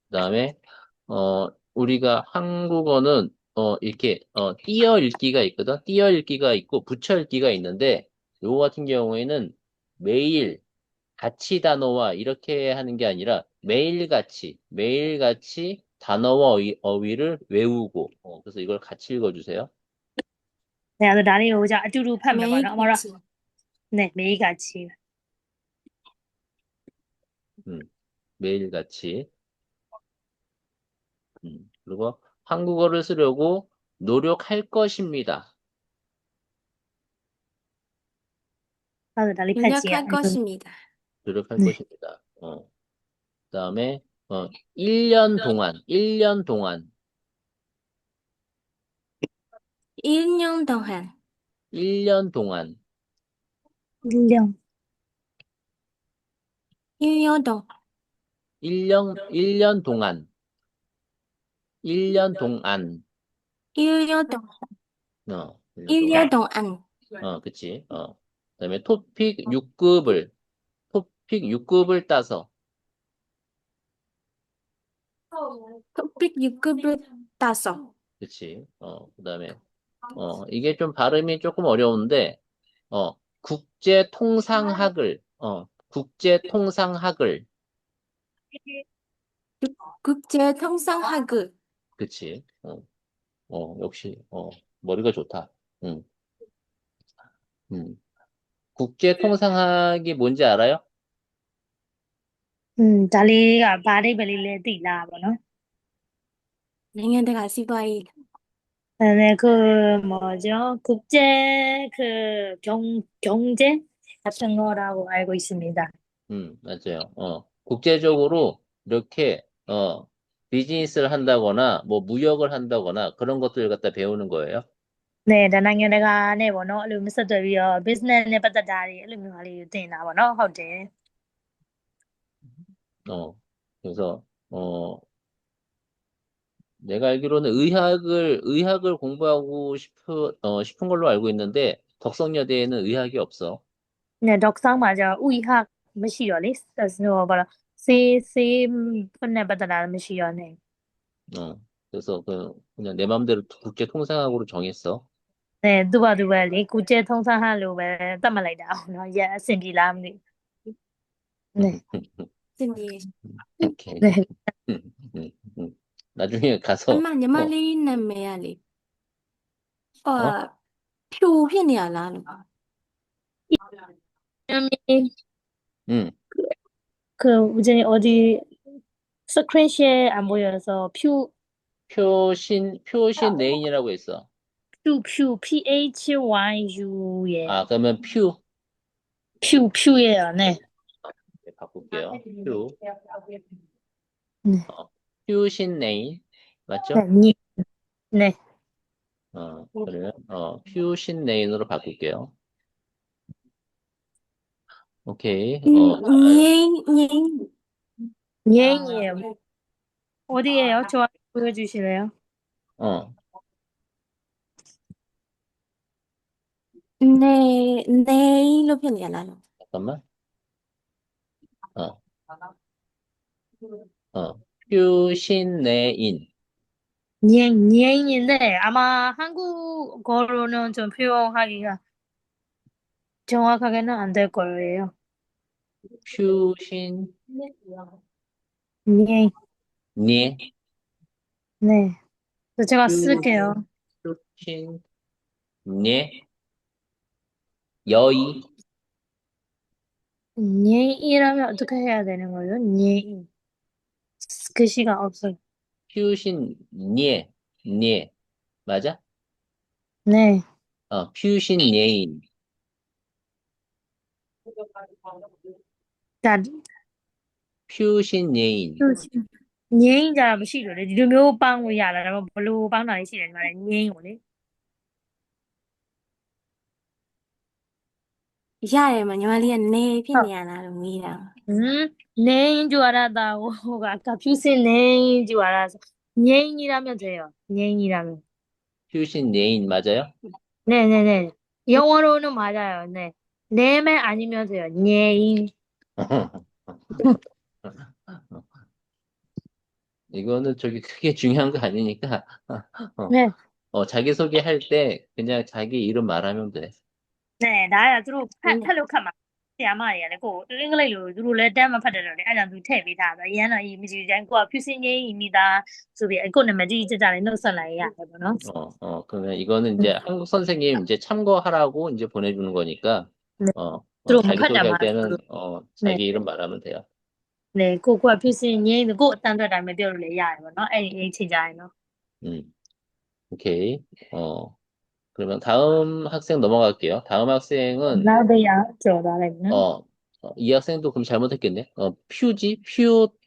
그다음에 우리가 한국어는 이렇게 띄어 읽기가 있거든. 띄어 읽기가 있고 붙여 읽기가 있는데 요거 같은 경우에는 매일 같이 단어와 이렇게 하는 게 아니라 매일같이 단어와 어휘를 외우고 그래서 이걸 같이 읽어주세요. 네, 그래서 다리 오자အတူတူဖတ်မယ်ပေါ့နော် 매일같이. 네, 매일같이 매일같이. 그리고 한국어를 쓰려고 노력할 것입니다. 그래서 다리 노력할 펼치야 것입니다. 노력할 네. 것입니다. 그다음에 1년 동안 1년 동안 1년 동안. 1년 동안 1년 1년 동안. 1년 동안 1년 동안 1년 동안. 1년 1년 동안. 그치. 그다음에 토픽 6급을 따서 토픽 6급을 따서. 그치. 그다음에 이게 좀 발음이 조금 어려운데 국제통상학을 국제통상학을 국제통상학을. 그치. 역시 머리가 좋다. 응. 음. 국제 통상학이 뭔지 알아요? ဒါလေးကဘာအိဗယ်လေးလဲသိလားပေါ့နော် နိုင်ငံတကာစီးပွားရေး 네, 뭐죠? 경제 같은 거라고 알고 있습니다. 맞아요. 국제적으로 이렇게, 비즈니스를 한다거나, 뭐, 무역을 한다거나, 그런 것들을 갖다 배우는 거예요. 네, 다낭에 내가 네, 뭐노, 루미스터비어, 비즈니스 받다다리, 루미하리, 되나, 뭐노, 호텔. 어, 그래서, 내가 알기로는 의학을 공부하고 싶은 걸로 알고 있는데, 덕성여대에는 의학이 없어. 네, 덕상 맞아. 우이학, 뭐시요, 리스, 뭐라, 분내 받다다, 뭐시요, 네. 그래서 그냥 내 마음대로 국제 통상학으로 정했어. 네, 두바두바리, 국제 통상하로 왜 담말라이다, 예, 신기람니. 네, စင်ပြေ 오케이. 네. 음, 음. 나중에 အ 가서, မညီမလေးနာမည်ကလေဟို 어? ဖြိုဖြစ်နေရလားလို့ 이름이 음, 우진이 어디 스크린시에 안 보여서 표신 레인이라고 있어. PHYU에 그러면 퓨예요. 네. 네, 바꿀게요. 네. 표신 레인. 네. 맞죠? 네. 그러면, 표신 레인으로 바꿀게요. 오케이. ငင်း 예인이에요. 어디에요? 저 보여주실래요? 어, နေလို့ဖြစ်နေရလားလို့ 잠깐만. 어, 표신 레인. 예인인데 아마 한국어로는 좀 표현하기가 정확하게는 안 될 거예요. 표신 예인. 네. 네. 그래서 제가 쓸게요. 표신 네. 여의. 예인이라면 어떻게 해야 되는 거예요? 예인. 글씨가 없어요. 표신 네. 맞아? 네. 표신 예인. 자, 표신 예인. ငိမ့်ကြတာမရှိလို့လေဒီလိုမျိုးပေါင်းလို့ရတာဒါပေမဲ့ဘယ်လိုပေါင်းတာလေးရှိတယ်ဒီမှာလေငိမ့်ကိုလေ ရတယ်မညီမလေးကနေဖြစ် ဟုတ် နေရလားလို့မေးတာ နင်းကြွာရတာဟိုက confusing နင်းကြွာရ ငိမ့်ကြီး라면 돼요ငိမ့်ကြီး라면 표신 예인 맞아요? 네네네 영어로는 맞아요 네 네면 아니면 돼요 녜인 이거는 저기 크게 중요한 거 아니니까, 네 자기소개할 때 그냥 자기 이름 말하면 돼. 네, 나야 두루 팔로 카마. 야마야 레고 잉글리로 두루 레 담마 파데로네. 아장 두 태비 다다. 얘는 이 미지장 거 퓨신예입니다. 소비 에코노미지 이제자네 노선라야 해보노. 그러면 이거는 이제 한국 선생님 이제 참고하라고 이제 보내주는 거니까, 네. 두루 못 자기소개할 파다마. 때는, 네. 자기 이름 말하면 돼요. 네, 고고 퓨신예 고 딴데다메 뼈를 야 해보노. 에이 치자이노. 오케이. 그러면 다음 학생 넘어갈게요. 다음 학생은, 나도야 저다래는. 이 학생도 그럼 잘못했겠네.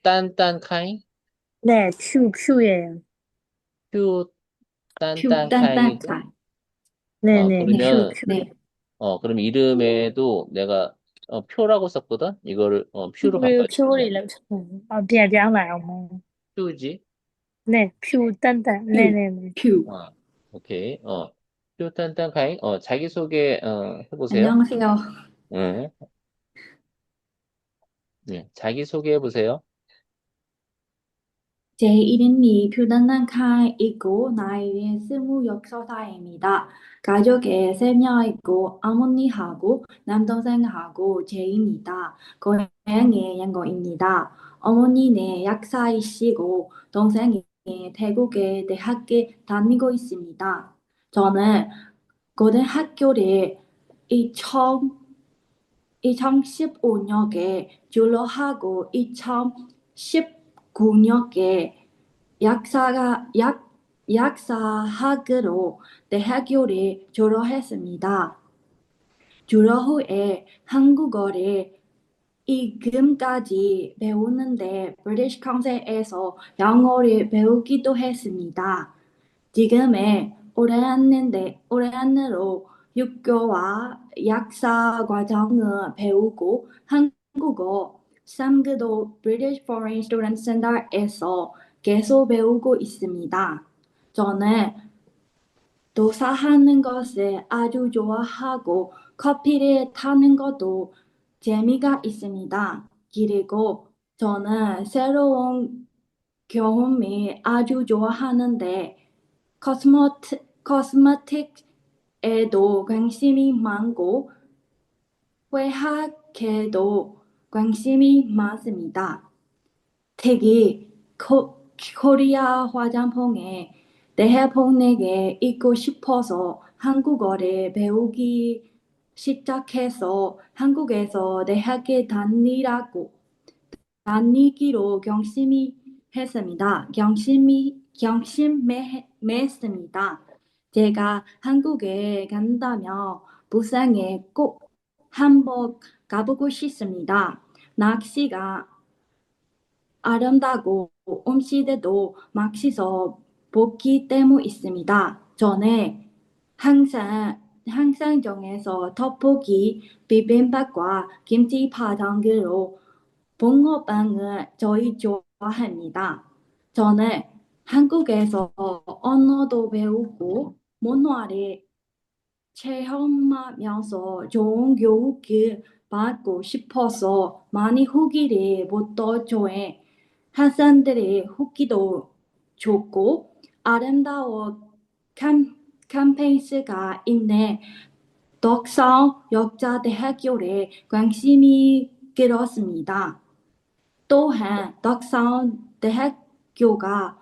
딴딴카이? 네, 퓨예요. 딴딴카이고, 네네, 그러면, 네. 그럼 이름에도 내가, 표라고 썼거든? 이거를, 퓨로 바꿔야 퓨를 비아비앙나요. 퓨지? 네, 퓨 딴딴. 네네네. 오케이. 퓨 딴딴카이? 자기소개, 해보세요. 안녕하세요. 네. 네, 자기소개 해보세요. 제 이름이 표단단카이고 나이는 26살입니다. 가족에 3명이고 어머니하고 남동생하고 제입니다. 고향이 양고입니다. 어머니는 약사이시고 동생이 태국의 대학에 다니고 있습니다. 저는 고등학교를 2015년에 졸업하고 2019년에 약사학으로 대학교를 졸업했습니다. 졸업 후에 한국어를 지금까지 배우는데 브리티시 카운슬에서 영어를 배우기도 했습니다. 지금은 올해 안으로 육교와 약사 과정을 배우고 한국어 3기도 British Foreign Student Center에서 계속 배우고 있습니다. 저는 도사하는 것을 아주 좋아하고 커피를 타는 것도 재미가 있습니다. 그리고 저는 새로운 경험을 아주 좋아하는데 코스메틱에도 관심이 많고 회화에도 관심이 많습니다. 특히 코리아 화장품에 대해 보내게 있고 싶어서 한국어를 배우기 시작해서 한국에서 대학에 다니기로 결심했습니다. 제가 한국에 간다면 부산에 꼭 한번 가보고 싶습니다. 날씨가 아름다고 음식도 맛있어 보기 때문입니다. 저는 항상 정해서 떡볶이, 비빔밥과 김치파전 그리고 붕어빵을 저희 좋아합니다. 저는 한국에서 언어도 배우고 문화를 체험하면서 좋은 교육을 받고 싶어서 많이 후기를 보도조에 학생들의 후기도 좋고 아름다운 캠페인스가 있는 덕성역자대학교에 관심이 길었습니다. 또한 덕성대학교가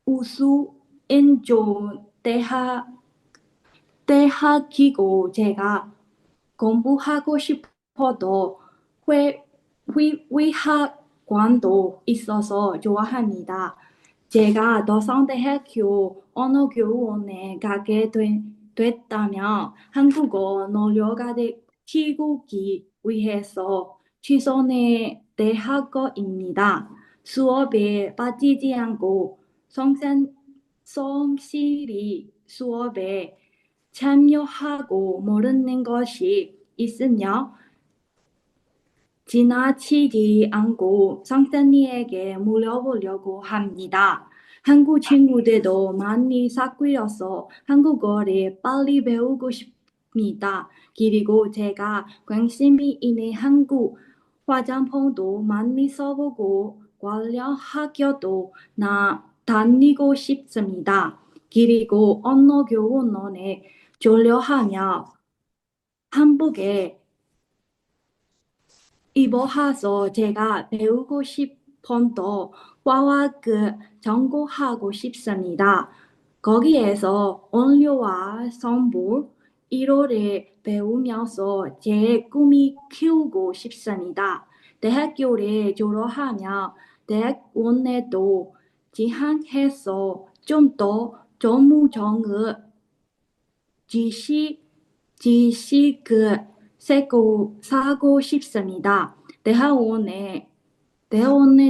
우수인 좋은 대학이고 제가 공부하고 싶어도 위학관도 있어서 좋아합니다. 제가 덕성대학교 언어교원에 가게 됐다면 한국어 능력을 키우기 위해서 최선의 대학교입니다. 수업에 빠지지 않고 성실히 수업에 참여하고 모르는 것이 있으면 지나치지 않고 선생님에게 물어보려고 합니다. 한국 친구들도 많이 사귀어서 한국어를 빨리 배우고 싶습니다. 그리고 제가 관심이 있는 한국 화장품도 많이 써보고 관련 학교도 다니고 싶습니다. 그리고 언어교원에 졸업하며 한국에 입어와서 제가 배우고 싶은 더 과학을 전공하고 싶습니다. 거기에서 원료와 성분, 이론을 배우면서 제 꿈이 키우고 싶습니다. 대학교를 졸업하면 대학원에도 진학해서 좀 더 전문적인 지식을 쌓고 싶습니다. 대학원을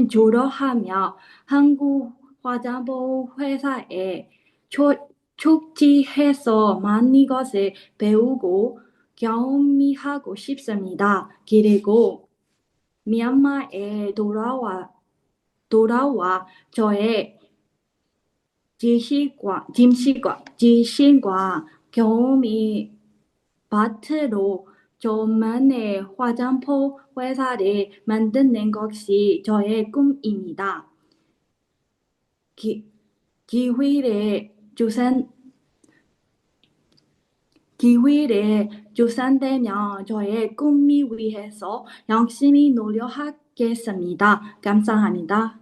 졸업하며 한국 화장품 회사에 축지해서 많은 것을 배우고 경험하고 싶습니다. 그리고 미얀마에 돌아와 저의 지식과 경험이 바트로 저만의 화장품 회사를 만드는 것이 저의 꿈입니다. 기회를 주신다면 저의 꿈을 위해서 열심히 노력하겠습니다. 감사합니다.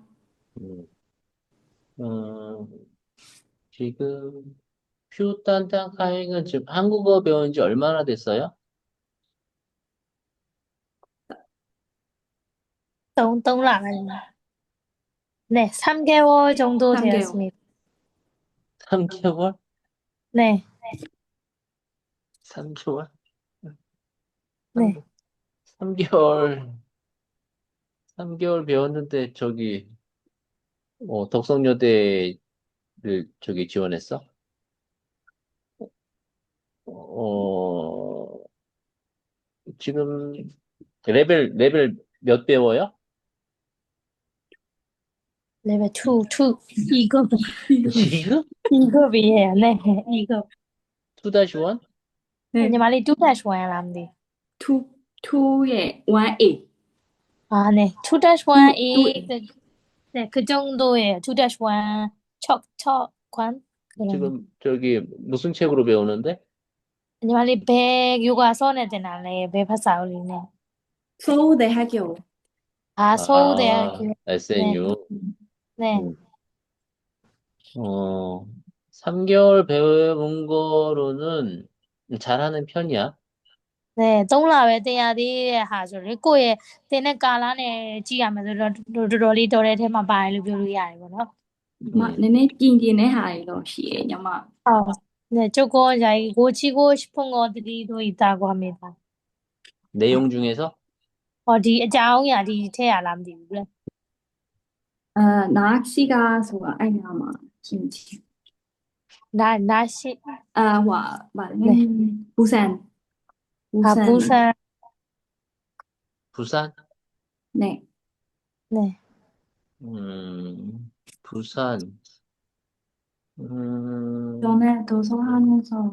지금 퓨딴딴카잉은 지금 한국어 배운 지 얼마나 됐어요? 똥 나가니까. 네, 3개월 정도 3개월. 되었습니다. 3개월? 네, 3개월? 네. 3개월, 3개월 배웠는데, 저기, 덕성여대를 저기 지원했어? 어, 지금, 레벨 몇 배워요? 레벨 2. 2급. 지금? 2급이에요. 네, 2급. 2-1? 네.ညီမလေး 2-1 လားမသိ 2의 1A. 아, 네. 2-1A. 2A. 네, 그 정도예요. 2-1 척관 그런 거. 지금, 저기, 무슨 책으로 배우는데? ညီမလေးဘယ်요가 선에 되나 လဲဘယ်ภาษาလေးနဲ့ 서울대학교. 아, 서울대학교. 네. SNU. 네. 3개월 배워본 거로는 잘하는 편이야. 네, 3လပဲတင်ရသေးတဲ့ဟာဆိုတော့ကိုယ့်ရဲ့တင်တဲ့ကာလနဲ့ကြည့်ရမယ်ဆိုတော့တော်တော်လေးတော်တဲ့ထဲမှာပါတယ်လို့ပြောလို့ရတယ်ပေါ့နော် 내내 찐찐의 하이도 시에 냐마. 네, 조금 자기 고치고 싶은 것들도 있다고 합니다. 내용 중에서? 어디 아자오야ထဲရလားမသိဘူးလေ 낚시가 소가 아니야마 김치. 날씨 와 네. 부산. 아, 부산. 부산? 네. 네. 부산. 전에 도서하면서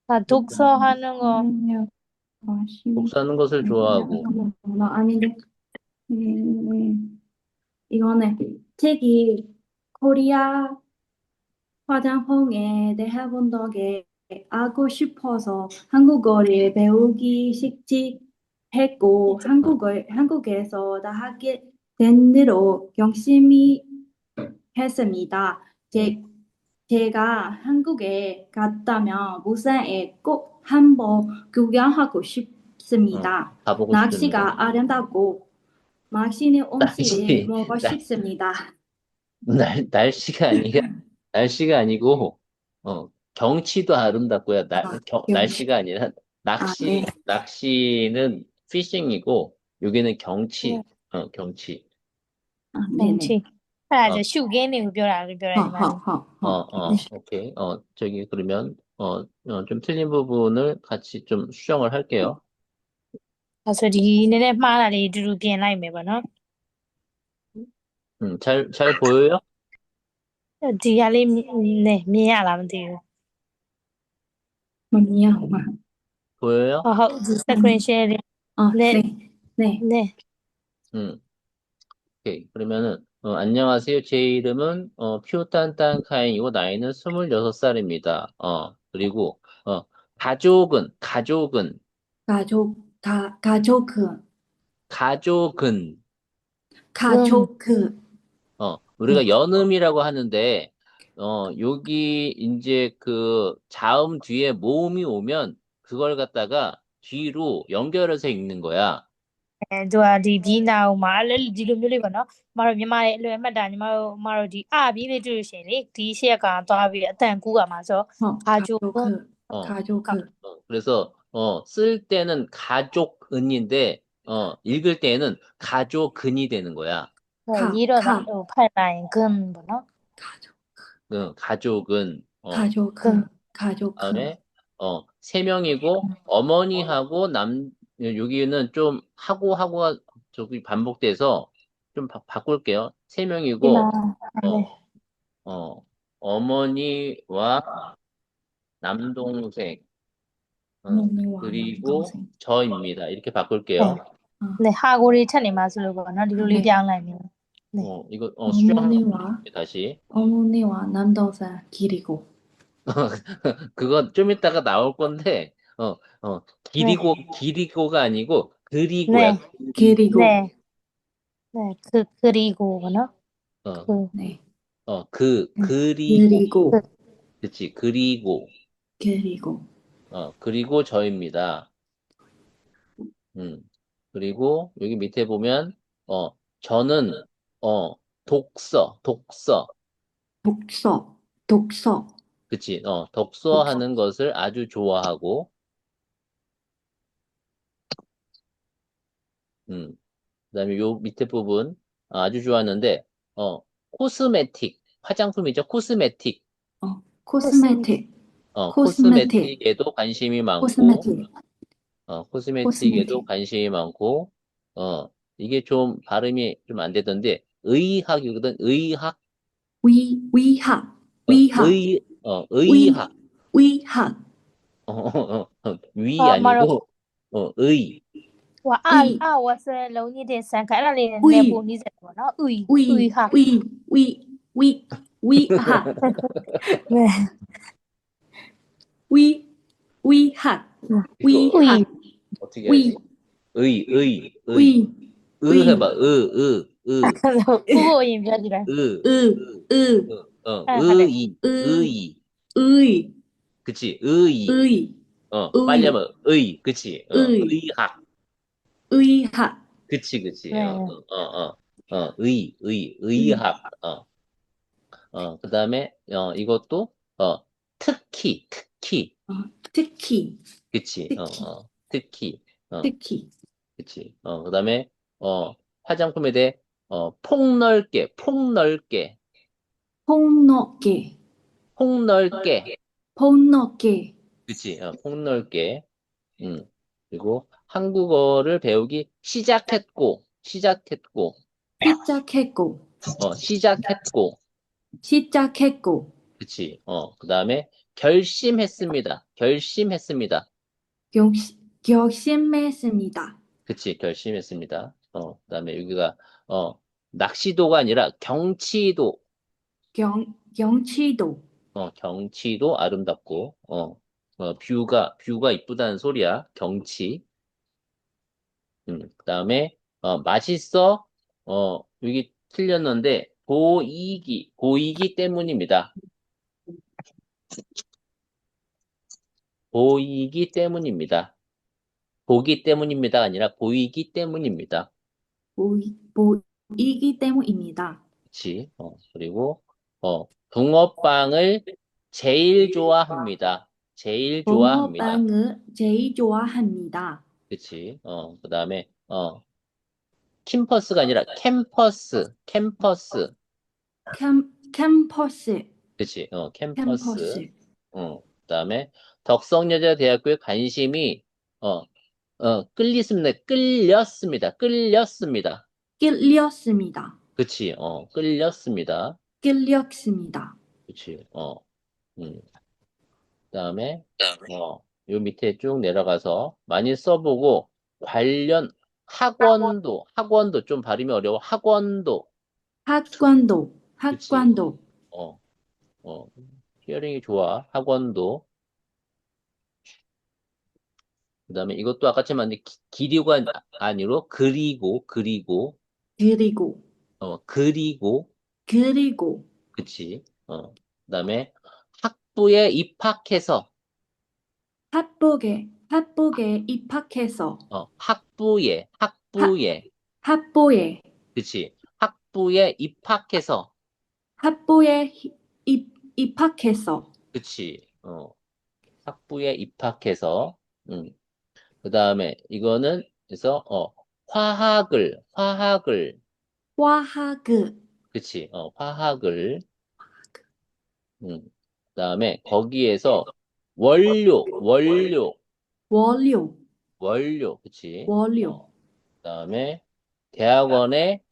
아, 독서하는 거. 독서하는 것을 좋아하고. 아닌데. 이거는 책이 코리아 화장품에 대해 본 덕에 알고 싶어서 한국어를 배우기 쉽지 했고 한국에서 다 하게 된 대로 열심히 했습니다. 제가 한국에 갔다면 부산에 꼭 한번 구경하고 싶습니다. 가보고 날씨가 싶은데. 아름답고 맛있는 음식을 날씨, 먹고 싶습니다. 날씨가 아니고, 경치도 아름답고요. 경치. 날씨가 아니라, 네. 낚시는 피싱이고, 여기는 경치, 네. 경치. 네네. 경치.အဲ့ဒါကျရှုခင်းတွေကိုပြောတာလို့ပြောတယ်ညီမလေး 오케이. 저기, 그러면, 좀 틀린 부분을 같이 좀 수정을 할게요. အဲ့ဆိုဒီနည်းနည်းမှားတာလေးအတူတူပြင်လိုက်မယ်ပေါ့နော် 잘 보여요? ဒီဟာလေးနဲ့မြင်ရလားမသိဘူး 뭐냐? 보여요? ဟုတ်ဒီ screen share လေး 네. 네. 네. 오케이. 그러면은, 안녕하세요. 제 이름은, 퓨딴딴카인이고, 나이는 26살입니다. 그리고, 가족은, 우리가 연음이라고 하는데, 여기 이제 그 자음 뒤에 모음이 오면, 그걸 갖다가 뒤로 연결해서 읽는 거야. သူကဒီဘီနာဟိုမှာဒီလိုမျိုးလေးပေါ့နော်မတို့မြန်မာရဲ့အလွယ်အမှတ်တာညီမတို့ဒီအပြီးလေးတွေ့လို့ရှိရင်လေဒီရှက်ကသွားပြီးအတန်ကူးကမှာဆို가족 그래서 쓸 때는 가족은인데 읽을 때는 가족은이 되는 거야. ရေးတော့ဖတ်လိုက်ရင်근ပေါ့နော် 가족은 가족. 다음에 세 명이고 어머니하고 여기는 좀 하고가 저기 반복돼서 좀 바꿀게요. 세 명이고 어머니와 남동생 그리고 저입니다. 이렇게 바꿀게요. 네, 하고를 찾니 마술로 보나 리롤리 병라면. 네. 이거 수정하는 다시. 어머니와 남동생 기리고. 그건 좀 이따가 나올 건데 기리고가 아니고 그리고야. 네. 기리고. 네. 그리고 뭐나? 네. 그리고. 그치. 그리고, 그리고 그리고 저입니다. 그리고 여기 밑에 보면, 저는, 어, 독서. 독서 그치. 독서 독서하는 것을 아주 좋아하고, 그다음에 요 밑에 부분, 아주 좋아하는데, 코스메틱, 화장품이죠. 코스메틱. 코스메틱 코스메틱 코스메틱에도 관심이 많고, 코스메틱 코스메틱에도 코스메틱 관심이 많고, 이게 좀 발음이 좀 안 되던데, 의학이거든, 의학, 위학 어, 위학 의학, 위학 위 အမတော့ 아니고, 의, ဟိုအာ 위 အာဝါဆဲလုံးကြီးတင်ဆန်ခါအဲ့ဒါလေးနဲ့ 위 ပုံနီးစက်ပေါ့နော်ဦ 위 ဦဟာ 위 위 위 위학 နဲ 위 위학 이거, 위학 어떻게 위 해야지? 의, 위 해봐, 의, ကိုကိုအရင်ပြောကြည့်လိုက် 의, 으 하네. 의의. 의 그치, 의의. 의 빨리 의 하면 의, 그치, 의 의학. 의학 그치, 네. 의학. 그 다음에, 이것도, 특히. 특히 그치, 특히. 특히 그치. 그 다음에, 화장품에 대해, 폭넓게. 폭넓게 폭넓게. 폭넓게 그치, 폭넓게. 그리고 한국어를 배우기 시작했고. 시작했고 시작했고. 시작했고 그치. 그 다음에 결심했습니다. 결심했습니다. 그치. 결심했습니다. 그 다음에 여기가, 낚시도가 아니라 경치도. 경치도 경치도 아름답고, 뷰가 이쁘다는 소리야. 경치. 그 다음에, 맛있어. 여기 틀렸는데, 보이기 때문입니다. 보이기 때문입니다. 보기 때문입니다. 아니라 보이기 때문입니다. 보이기 때문입니다. 그치? 그리고, 붕어빵을 제일 좋아합니다. 붕어빵을 제일 좋아합니다. 그치? 그 다음에, 캠퍼스가 아니라 캠퍼스. 캠퍼스 그치? 캠퍼스. 캠퍼스 그 다음에, 덕성여자대학교에 관심이, 끌렸습니다. 끌렸습니다. 그치? 끌렸습니다. 끌렸습니다. 그치? 그다음에 요 밑에 쭉 내려가서 많이 써보고 관련 학원도 좀 발음이 어려워. 학원도. 그치? 학원도 히어링이 좋아. 학원도. 그다음에 이것도 아까처럼 기류가 아니로 그리고 그리고 그치? 그다음에 학부에 입학해서 학부에 입학해서 학부에 학부에 그치? 학부에 입학해서 학부에 입학해서 그치? 학부에 입학해서 그 다음에 이거는 그래서 화학을 화학 그치? 화학을 그 다음에 거기에서 원료 그치? 원료 그 다음에 대학원에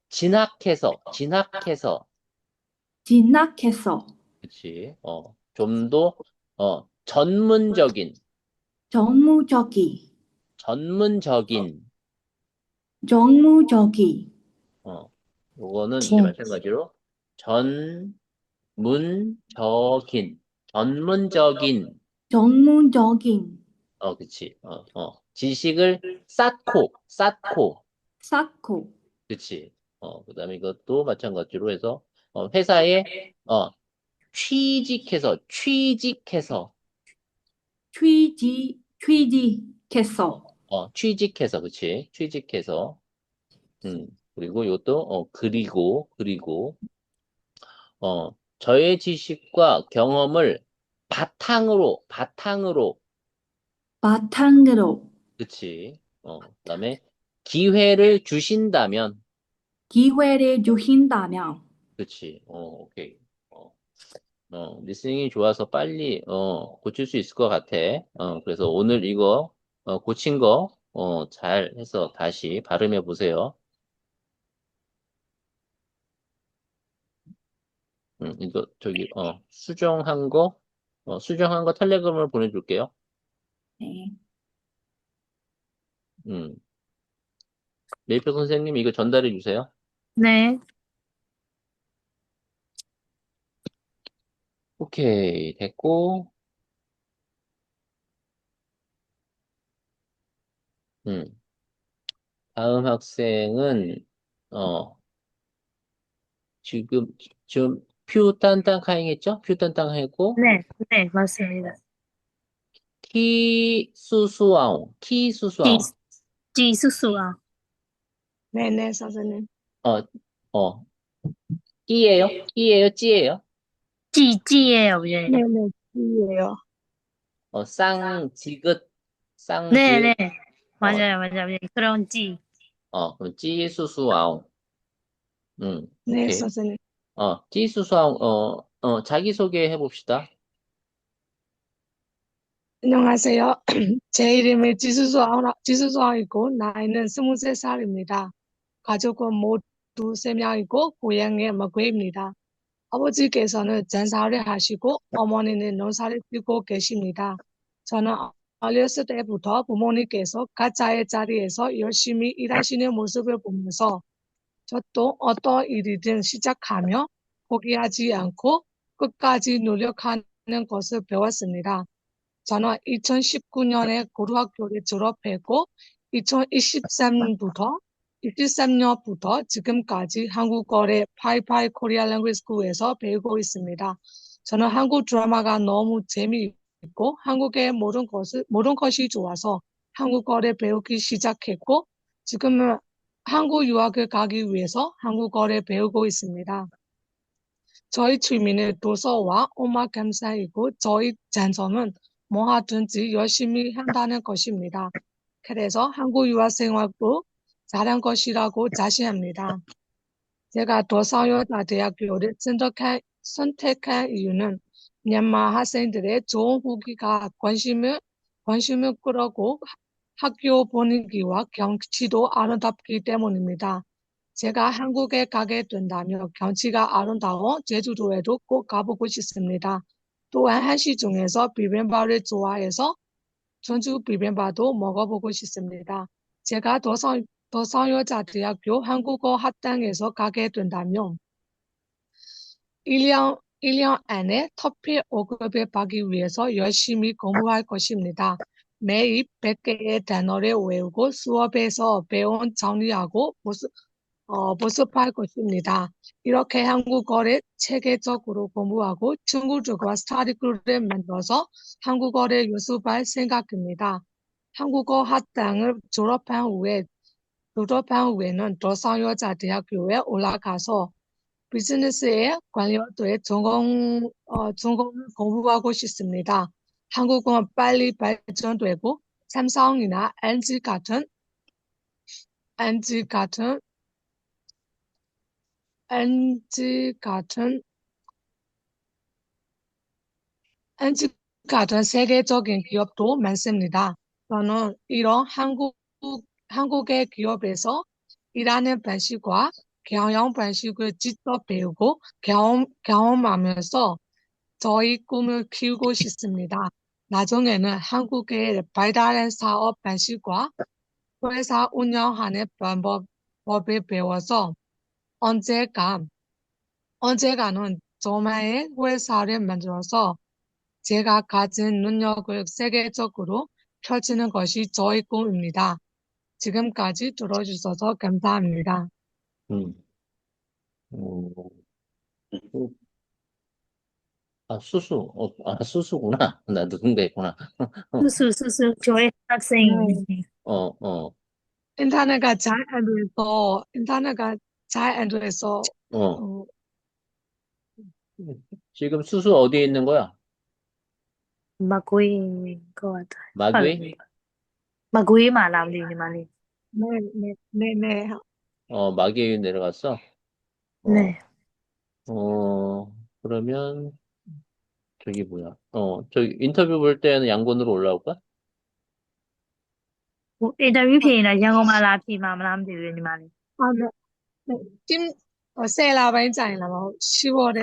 진학해서 그치? 좀 더 전문적인 전문적인 요거는 이제 마찬가지로 전문적인 그치? 지식을 쌓고 그치? 그 다음에 이것도 마찬가지로 해서 회사에 취직해서, 취직했어. 취직해서, 그치? 취직해서. 그리고 요것도, 저의 지식과 경험을 바탕으로, 바탕으로 그치? 그다음에 기회를 주신다면, 기회를 주신다면 그치? 오케이. 어, 리스닝이 좋아서 빨리, 고칠 수 있을 것 같아. 그래서 오늘 이거, 고친 거, 잘 해서 다시 발음해 보세요. 이거, 저기, 수정한 거 텔레그램을 보내줄게요. 네. 음, 메이플 선생님 이거 전달해 주세요. 네. 오케이, 됐고, 음, 다음 학생은, 어, 지금, 지금, 퓨딴땅카잉 했죠? 퓨딴땅 했고, 네. 네, 맞습니다. 키수수아옹, 지, 지수수아. 네네, 선생님. 어, 끼예요, 찌예요? 지지예요, 예. 네네, 이에요. 쌍지긋, 네, 네. 쌍지긋, 어, 맞아요. 예, 그런 지. 그럼 찌수수아옹, 네, 오케이. 선생님. 찌수수아옹, 자기소개 해봅시다. 안녕하세요. 제 이름이 지수수아이고, 나이는 23살입니다. 가족은 모두 3명이고, 고향의 머구입니다. 아버지께서는 장사를 하시고, 어머니는 농사를 짓고 계십니다. 저는 어렸을 때부터 부모님께서 각자의 자리에서 열심히 일하시는 모습을 보면서 저도 어떤 일이든 시작하며 포기하지 않고 끝까지 노력하는 것을 배웠습니다. 저는 2019년에 고등학교를 졸업했고 2023년부터 23년부터 지금까지 한국어를 파이파이 코리아 랭귀지 스쿨에서 배우고 있습니다. 저는 한국 드라마가 너무 재미있고 한국의 모든 것이 좋아서 한국어를 배우기 시작했고 지금은 한국 유학을 가기 위해서 한국어를 배우고 있습니다. 저희 취미는 도서와 음악 감상이고 저희 장점은 뭐하든지 열심히 한다는 것입니다. 그래서 한국 유학 생활도 잘한 것이라고 자신합니다. 제가 도서여자대학교를 선택한 이유는 미얀마 학생들의 좋은 후기가 관심을 끌었고 학교 분위기와 경치도 아름답기 때문입니다. 제가 한국에 가게 된다면 경치가 아름다워 제주도에도 꼭 가보고 싶습니다. 또한 한식 중에서 비빔밥을 좋아해서 전주 비빔밥도 먹어보고 싶습니다. 제가 도서여자대학교 한국어 학당에서 가게 된다면 1년 안에 터피 5급을 받기 위해서 열심히 공부할 것입니다. 매일 100개의 단어를 외우고 수업에서 배운 정리하고 모습할 것입니다. 이렇게 한국어를 체계적으로 공부하고 친구들과 스터디 그룹을 만들어서 한국어를 연습할 생각입니다. 한국어 학당을 졸업한 후에는 도성여자대학교에 올라가서 비즈니스에 관련된 전공을 공부하고 싶습니다. 한국어는 빨리 발전되고 삼성이나 NG 같은 NG 같은 NG 같은 세계적인 기업도 많습니다. 저는 이런 한국의 기업에서 일하는 방식과 경영 방식을 직접 배우고 경험하면서 저희 꿈을 키우고 싶습니다. 나중에는 한국의 발달한 사업 방식과 회사 운영하는 방법을 배워서 언제가 언젠가는 저만의 회사를 만들어서 제가 가진 능력을 세계적으로 펼치는 것이 저의 꿈입니다. 지금까지 들어주셔서 감사합니다. 음, 음, 수수. 수수구나. 나 누군가 했구나. 수수수수 교회 학생. 네. 어. 인터넷가 잘 안 돼서 인터넷가 잘 안 돼서 어. 어, 지금 수수 어디에 있는 거야? 마구이 것 같아. 마귀? 마구이 말하면 되니 말이. 네. 마귀에 내려갔어? 어, 네. 그러면, 저기 뭐야. 저기 인터뷰 볼 때는 양곤으로 올라올까? 인터뷰ဖြေရင်ရန်ကုန်မှာလာဖြေမှာမလားမသိဘူးညီမလေး 아, 네. 팀 10라ပိုင်းကြာရင်လာတော့10월에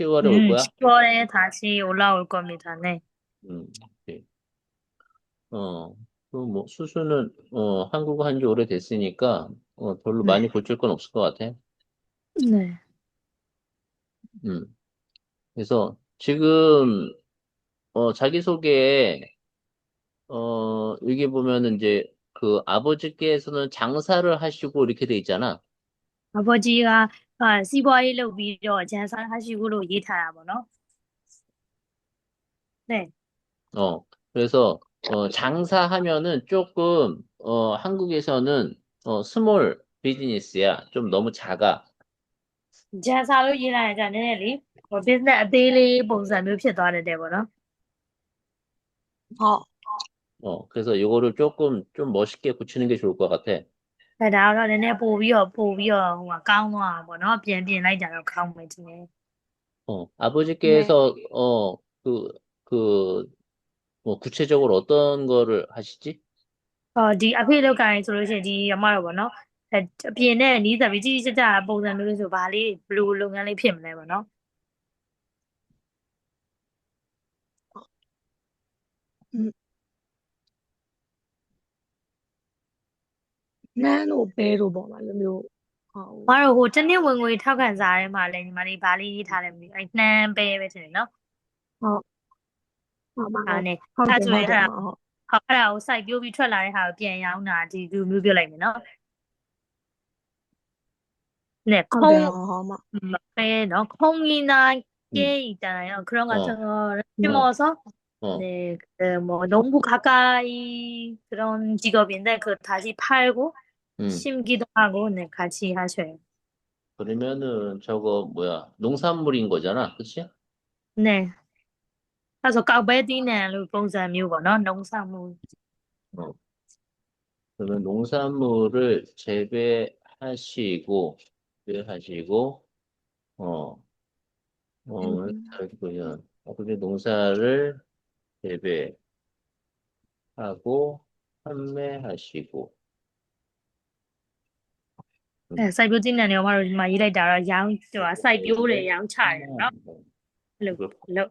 10월에 올 거야? 10월에 다시 올라올 겁니다. 네. 오케이. 뭐, 수수는, 한국어 한지 오래됐으니까, 별로 네. 많이 고칠 건 없을 것 같아. 네. 음. 그래서, 지금, 자기소개에, 여기 보면은 이제, 그 아버지께서는 장사를 하시고 이렇게 돼 있잖아. 아버지가 시바이 လုပ်ပြီးတော့ 장사하시고로 ရေးထားတာ ပေါ့နော် 네. 그래서, 장사하면은 조금, 한국에서는, 스몰 비즈니스야. 좀 너무 작아. 장사로 ရေးလိုက်ရင် နည်းနည်းလေ business အသေးလေးပုံစံမျိုး ဖြစ်သွားတယ်တဲ့ ပေါ့နော် 그래서 이거를 조금, 좀 멋있게 고치는 게 좋을 것 같아. ဒါကတော့ နည်းနည်းပို့ပြီးတော့ကောင်းသွားအောင် ပေါ့နော် ပြင်လိုက်ကြတော့ ကောင်းမယ်ထင်တယ် 네. 아버지께서, 그, 뭐, 구체적으로 어떤 거를 하시지? ဒီအဖေလောက်ကိုင်းဆိုလို့ရှိရင် ဒီအမတော့ပေါ့နော် အပြင်နဲ့နီးစပ်ပြီးကြီးကြီးကျယ်ကျယ်ပုံစံမျိုးလေးဆို ဘယ်လိုလုပ်ငန်းလေးဖြစ်မလဲ ပေါ့နော် 음, 맨တို့ ဘဲတို့ ပေါ့နော် အဲ့လိုမျိုး မတို့တစ်နှစ်ဝင်ငွေထောက်ခံစာထဲမှာလဲ ညီမလေးဘာလေးရေးထားလဲမသိဘူး နှမ်းပဲထင်တယ်နော် ဟုတ်ဟုတ်ပါ 네. ဟုတ်တယ် အဲ့ဒါ ဟုတ် အဲ့ဒါကို စိုက်ပျိုးပြီးထွက်လာတဲ့ဟာကိုပြန်ရောင်းတာ ဒီလိုမျိုးပြောလိုက်မယ်နော် 네. ဟုတ်တယ်ဟုတ်မ 콩, 콩이나 음, 깨 있잖아요. 그런 같은 어, 거를 네. 심어서 어, 네, 뭐 농부 가까이 그런 직업인데 그 다시 팔고 음. 심기도 하고 네, 같이 하셔요. 그러면은 저거 뭐야? 농산물인 거잖아. 그치? 네. 그래서 까베디네로 봉사묘 거너 농산물. 어. 그러면 농산물을 재배하시고, 어, 저기 뭐야? 그게 농사를 재배하고, 판매하시고, 네, 사이버진네 엄마로 막 이래다가 양, 저 사이비오래 양 차예요. 로, 그 로.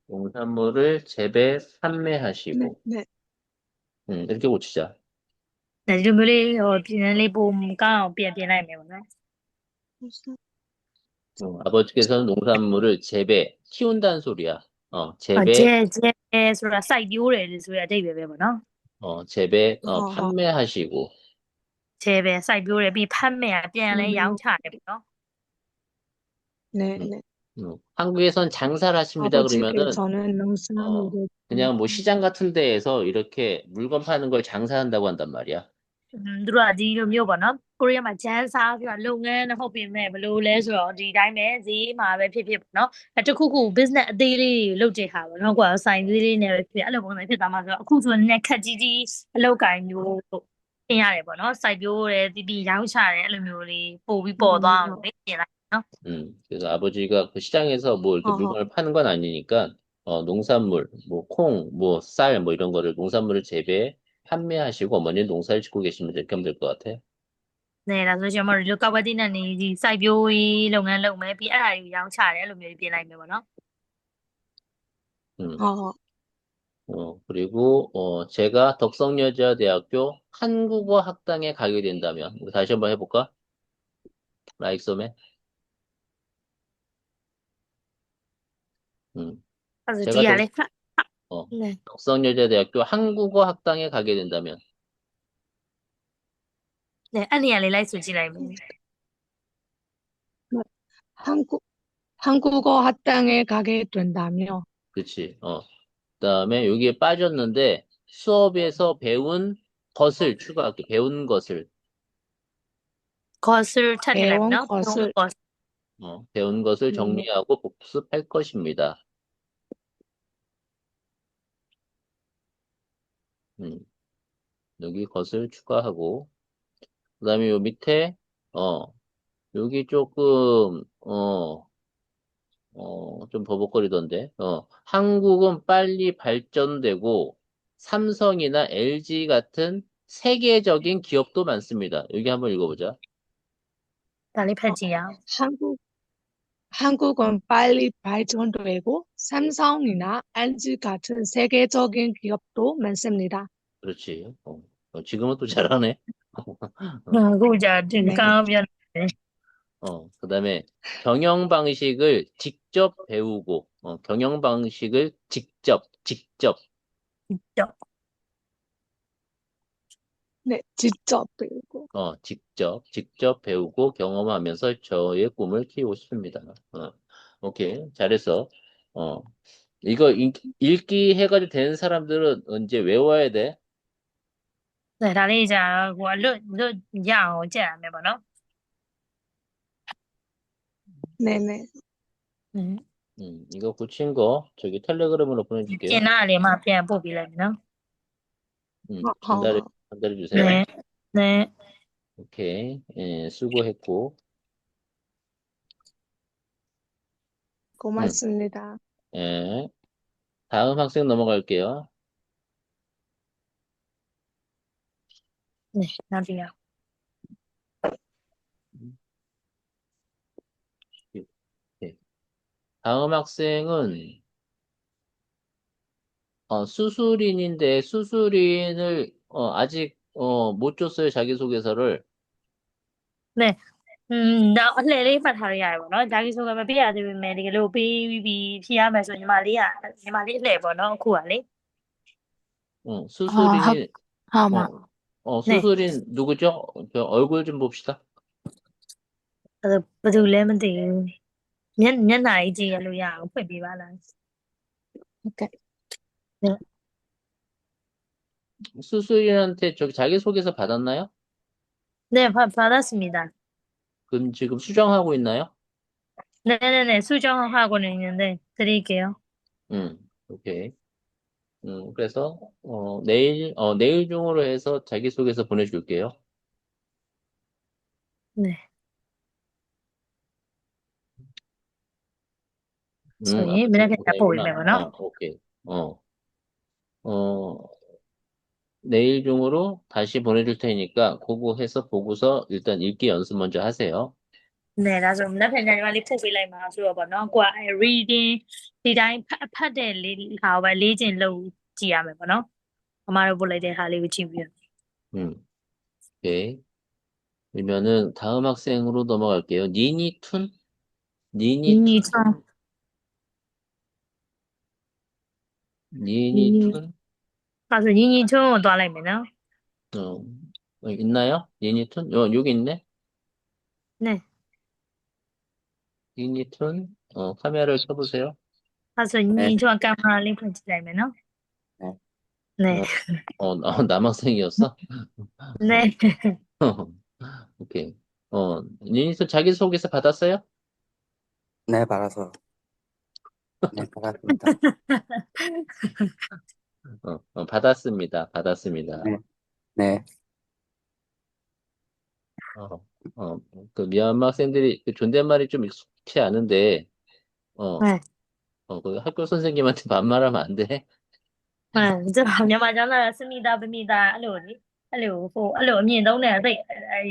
농산물을 재배, 네, 판매하시고, 네. 이렇게 고치자. 네, 이름을 비난리 봄가 비난이네요. 아버지께서는 농산물을 키운다는 소리야. 아, 재배, 제 소라 사이비오래 소리야 되게 뭐너? 재배, 어, 판매하시고, 제배 사이비오래 비 판매야 비난리 양 차예요. 네, 음, 네. 한국에선 장사를 하십니다. 그러면은, 아버지께서는 농산물을 그냥 뭐 시장 같은 데에서 이렇게 물건 파는 걸 장사한다고 한단 말이야. 들어와지 이름이요 뭐너? 코리아 마 장사 그 농은 호비메 블루레 소디တိုင်းပဲဈေးမှာပဲဖြစ်ပေါ့နော်တခုခု business အသေးလေးလုပ်တဲ့ဟာပေါ့နော်ကွာဆိုင်သေးလေးနဲ့ပဲဖြစ်အဲ့လိုပုံစံဖြစ်သွားမှာဆိုတော့အခုဆိုရင်လည်းခက်ကြီးကြီးအလုပ်ကိုင်မျိုးသင်ရတယ်ပေါ့နော်စိုက်ပျိုးတယ်ပြီးရောင်းချတယ်အဲ့လိုမျိုးလေးပို့ပြီးပေါ်သွားအောင်လေပြင်လိုက်နော် 그래서 아버지가 그 시장에서 뭐 이렇게 어허. 물건을 파는 건 아니니까, 농산물, 뭐 콩, 뭐 쌀, 뭐 이런 거를 농산물을 판매하시고 어머니는 농사를 짓고 계시면 이렇게 하면 될 것 같아. 네, ဒါဆိုရှင်မတို့ကောက်ဝက်တိနဲ့နေဒီ စိုက်ပျိုးရေးလုပ်ငန်းလုပ်မယ်ပြီးအဲ့ဒါတွေကိုရောင်းချတယ်အဲ့လိုမျိုးပြင်လိုက်မယ်ပေါ့နော် 음, 어, 그리고, 제가 덕성여자대학교 한국어 학당에 가게 된다면, 우리 다시 한번 해볼까? 라이소매. 음, အဲ့ဒါ 제가 ဒီကလေ 어, 네. 덕성여자대학교 한국어 학당에 가게 된다면, 네, အဲ့နေရာလေးလိုက်ဆိုကြည့်လိုက်မယ် 한국 한국어 학당에 가게 된다며. 그치. 그다음에 여기에 빠졌는데 수업에서 배운 것을 추가할게. 배운 것을. 것을 찾으려면 배운 배운 것을, 것. 배운 것을 네, 정리하고 복습할 것입니다. 음, 여기 것을 추가하고, 그 다음에 요 밑에, 여기 조금, 좀 버벅거리던데, 한국은 빨리 발전되고, 삼성이나 LG 같은 세계적인 기업도 많습니다. 여기 한번 읽어보자. ဒါလေးဖတ်ကြည့်ရအောင် 한국은 빨리 발전되고 삼성이나 LG 같은 세계적인 기업도 많습니다. 그렇지. 지금은 또 잘하네. အခုကြာဒီ 네, ကောင်းပြောနေတယ် 그 다음에 경영 방식을 직접 배우고, 경영 방식을 직접, 네, 직접 배우고. 직접 배우고 경험하면서 저의 꿈을 키우고 싶습니다. 오케이. 잘했어. 어, 이거 읽기 해가지고 되는 사람들은 언제 외워야 돼? ဒါလေးကြာကိုကလွတ်ရအောင်ကြက်ရမယ်ပေါ့နော် 네네. 이거 고친 거 저기 텔레그램으로 ကျ 보내줄게요. င်တာလေးမှပြန်ပို့ပေးလိုက်မယ်နော် 전달해, 어, 전달해 주세요. နဲနဲ 오케이. 예, 수고했고. 고맙습니다. 예. 다음 학생 넘어갈게요. နဲနောက်တစ်ယောက် 예. 다음 학생은 수술인인데 수술인을 아직 못 줬어요. 자기소개서를. နဲနောက်အလှည့်လေးဖတ်ထားရရပေါ့နော်ဂျာကြီးဆိုကမပြရသေးဘူးမယ်ဒီကလေးကိုပေးပြီးဖြေရမယ်ဆိုညီမလေးအလှည့်ပေါ့နော်အခုကလေ 수술인이 ဟုတ်မှာ 수술인 누구죠? 얼굴 좀 봅시다. အဲ့ဒါဘယ်သူလဲမသိဘူးမျက်နှာကြီးကြည့်ရလို့ရအောင်ဖွင့်ပေးပါလား ဟုတ်ကဲ့ 수술인한테 저기 자기소개서 받았나요? 네, 받았습니다. 그럼 지금 수정하고 있나요? 네네네, 수정하고는 있는데 드릴게요. 오케이. 그래서 내일 중으로 해서 자기소개서 보내줄게요. 네. 아까 맨날 그냥 보내구나. 보이면 오케이. 내일 중으로 다시 보내줄 테니까 그거 해서 보고서 일단 읽기 연습 먼저 하세요. 네, 나좀 맨날 그냥 빨리 포기လိုက်မှာဆိုတော့ဗောနော်ကိုက reading ဒီတိုင်းဖတ်တဲ့လေးဟာပဲလေ့ကျင့်လုပ်ကြည့်ရမယ်ဗောနော်အမတို့ပို့လိုက်တဲ့ဟာလေးကိုကြည့်ပြီး 오케이. 그러면은 다음 학생으로 넘어갈게요. 니니툰? 니니툰? 니니툰. 니니툰? 가서 니니툰 또 하려면 있나요? 니니툰? 여기 있네? 네. 니니툰? 카메라를 켜보세요. 가서 니니툰 카메라 링크 찍으려면 네. 남학생이었어? 네. 오케이. 니니툰 자기소개서 받았어요? 네, 받았어요. 네, 받았습니다. 받았습니다. 받았습니다. 네. 네. 그 미얀마 학생들이 그 존댓말이 좀 익숙치 않은데, 네. 그 학교 선생님한테 반말하면 안 돼? 这မြန်မာကျောင်းသားစမိသားပမိသားအဲ့လိုလေအဲ့လိုအမြင်သုံးတယ်သိ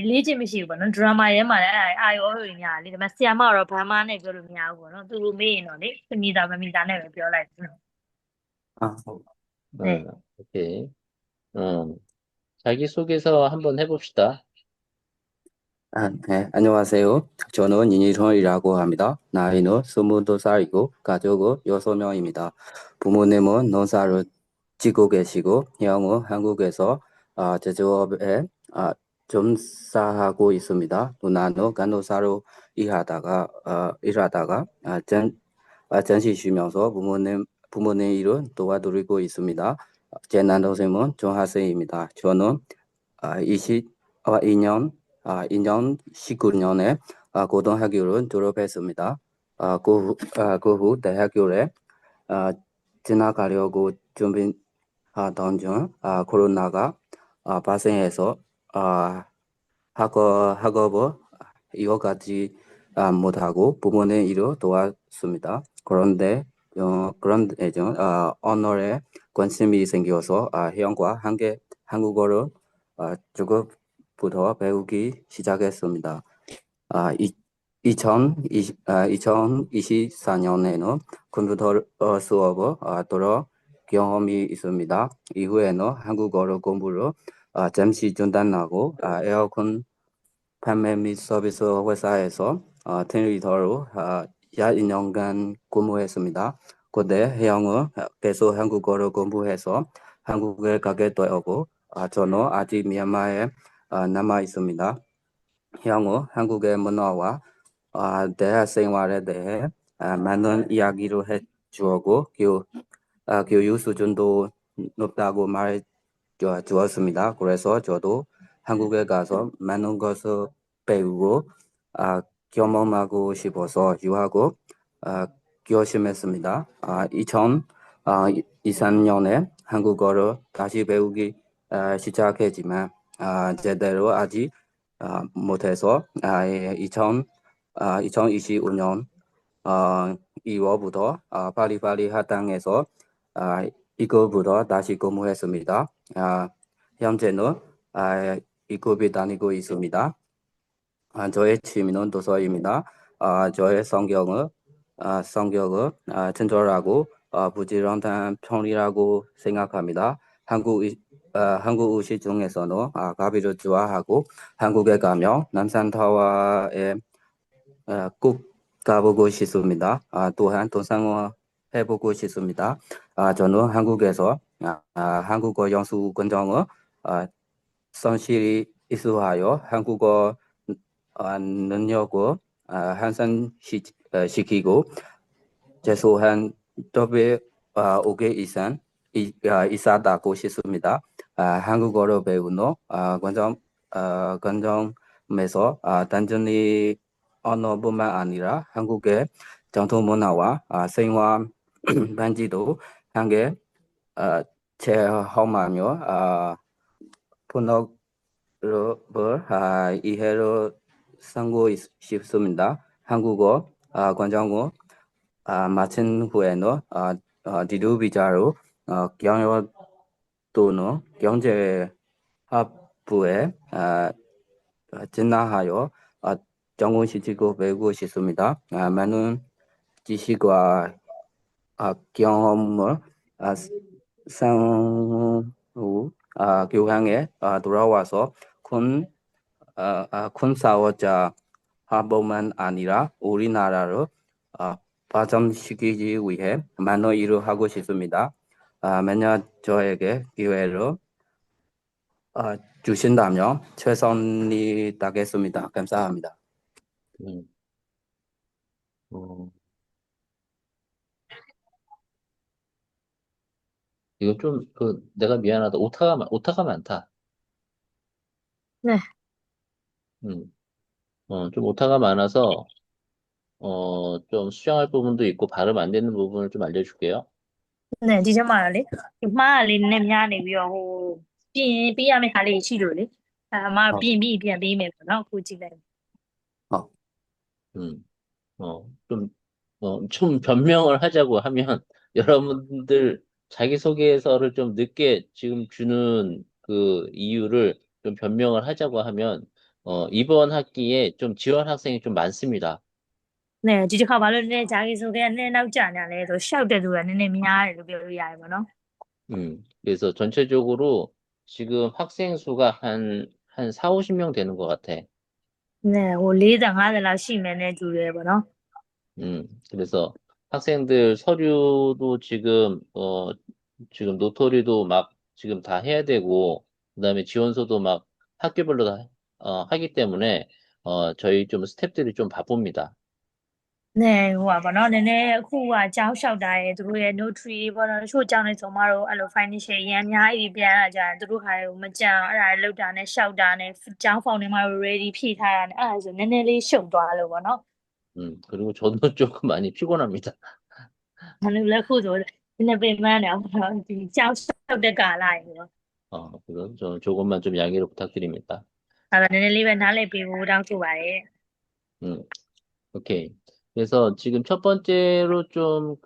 လေ့ကျင့်မရှိဘူးပေါ့နော်ဒရာမာထဲမှာလည်းအဲ့အာယောတွေများလေဒါပေမဲ့ဆီယာမကတော့ဘာမှနဲ့ပြောလို့မရဘူးပေါ့နော်သူတို့မေးရင်တော့လေစမိသားပမိသားနဲ့ပဲပြောလိုက်တယ် 아, 네. 오케이. 자기소개서 한번 해봅시다. 네, 안녕하세요. 저는 이니선이라고 합니다. 나이는 22살이고 가족은 6명입니다. 부모님은 농사를 짓고 계시고 형은 한국에서 제조업에 점사하고 있습니다. 누나는 간호사로 일하다가 잠시 쉬면서 부모님 일을 도와드리고 있습니다. 제 남동생은 중학생입니다. 저는 2년 19년에 고등학교를 졸업했습니다. 그 후 대학교에 지나가려고 준비하던 중 코로나가 발생해서 학업을 이어가지 못하고 부모님 일을 도왔습니다. 그런데 언어에 관심이 생겨서 형과 함께 한국어를 중급부터 배우기 시작했습니다. 2024년에는 컴퓨터 수업을 들어 경험이 있습니다. 이후에는 한국어를 공부를 잠시 중단하고 에어컨 판매 및 서비스 회사에서 팀 리더로 약 2년간 근무했습니다. 그때 형은 계속 한국어를 공부해서 한국에 가게 되었고 저는 아직 미얀마에 남아 있습니다. 형은 한국의 문화와 대학 생활에 대해 많은 이야기를 해주었고 교육 수준도 높다고 말해 주었습니다. 그래서 저도 한국에 가서 많은 것을 배우고 경험하고 싶어서 유학을 결심했습니다. 2023년에 한국어를 다시 배우기 시작했지만 제대로 아직 못해서 2025년 2월부터 파리파리 학당에서 이급부터 다시 근무했습니다. 현재는 2급이 다니고 있습니다. 저의 취미는 도서입니다. 저의 성격은 친절하고 부지런한 편이라고 생각합니다. 한국 음식 중에서는 가비를 좋아하고 한국에 가면 남산타워에 꼭 가보고 싶습니다. 또한 도상을 해보고 싶습니다. 저는 한국에서 한국어 연수 과정을 성실히 이수하여 한국어 능력을 향상시키고 최소한 더블 5개 이상 이사다고 싶습니다. 한국어를 배우는 관점에서 단순히 언어뿐만 아니라 한국의 전통 문화와 생활 반지도 함께 체험하며 본어를 이해를 삼고 싶습니다. 한국어 관장을 마친 후에는 디루비자로 경영 또는 경제학부에 진학하여 전공시키고 배우고 싶습니다. 많은 지식과 경험을 쌓은 후 교양에 돌아와서 큰 사업자 뿐만 아니라 우리나라를 발전시키기 위해 많은 일을 하고 싶습니다. 만약 저에게 기회를 주신다면 최선이 다하겠습니다. 감사합니다. 이거 좀, 내가 미안하다. 오타가 많다. 네. 좀 오타가 많아서, 좀 수정할 부분도 있고, 발음 안 되는 부분을 좀 알려줄게요. 네, ဒီကျမကလေဒီမှားကလေးနည်းနည်းများနေပြီးတော့ပြင်ပေးရမယ့်ဟာလေးရှိလို့လေအမပြင်ပြီးပြန်ပေးမယ်ပေါ့နော်အခုကြည့်လိုက် 음, 좀 변명을 하자고 하면, 여러분들 자기소개서를 좀 늦게 지금 주는 그 이유를 좀 변명을 하자고 하면, 이번 학기에 좀 지원 학생이 좀 많습니다. 네,ဒီတစ်ခါဘာလို့နည်းနည်း자기소개နည်းနောက်ကျနေလဲဆိုရှောက်တဲ့သူကနည်းနည်းများတယ်လို့ပြောလို့ရတယ်ပေါ့နော် 그래서 전체적으로 지금 학생 수가 한 4, 50명 되는 것 같아. 네, 뭐 40, 50လောက်ရှိမယ်နဲ့တူတယ်ပေါ့နော် 그래서 학생들 서류도 지금 노토리도 막 지금 다 해야 되고, 그다음에 지원서도 막 학교별로 다 하기 때문에, 저희 좀 스태프들이 좀 바쁩니다. နဲဟိုပါဗောနော်နည်းနည်းအခုကြောင်းလျှောက်တာရယ်သူတို့ရဲ့ notary ဘောနော်တချို့ကြောင်းနေဆိုမှတော့အဲ့လို financial ရန်အများကြီးပြန်လာကြတယ်သူတို့ဟာတွေကိုမကြံအဲ့ဒါတွေလောက်တာနဲ့လျှောက်တာနဲ့ကြောင်းဖောင်တွေမှာ ready ဖြည့်ထားတာနဲ့အဲ့ဒါဆိုနည်းနည်းလေးရှုပ်သွားလို့ဗောနော် 그리고 저도 조금 많이 피곤합니다. ဘာလို့လဲခုဆိုနည်းနည်းပင်ပန်းနေအောင်ဗောနော်ဒီကြောင်းလျှောက်တဲ့ကာလရေဗော 그래서 조금만 좀 양해를 부탁드립니다. အဲ့ဒါနည်းနည်းလေးပဲနားလည်ပေးဖို့တောင်းဆိုပါရဲ့ 음, 오케이. 그래서 지금 첫 번째로 좀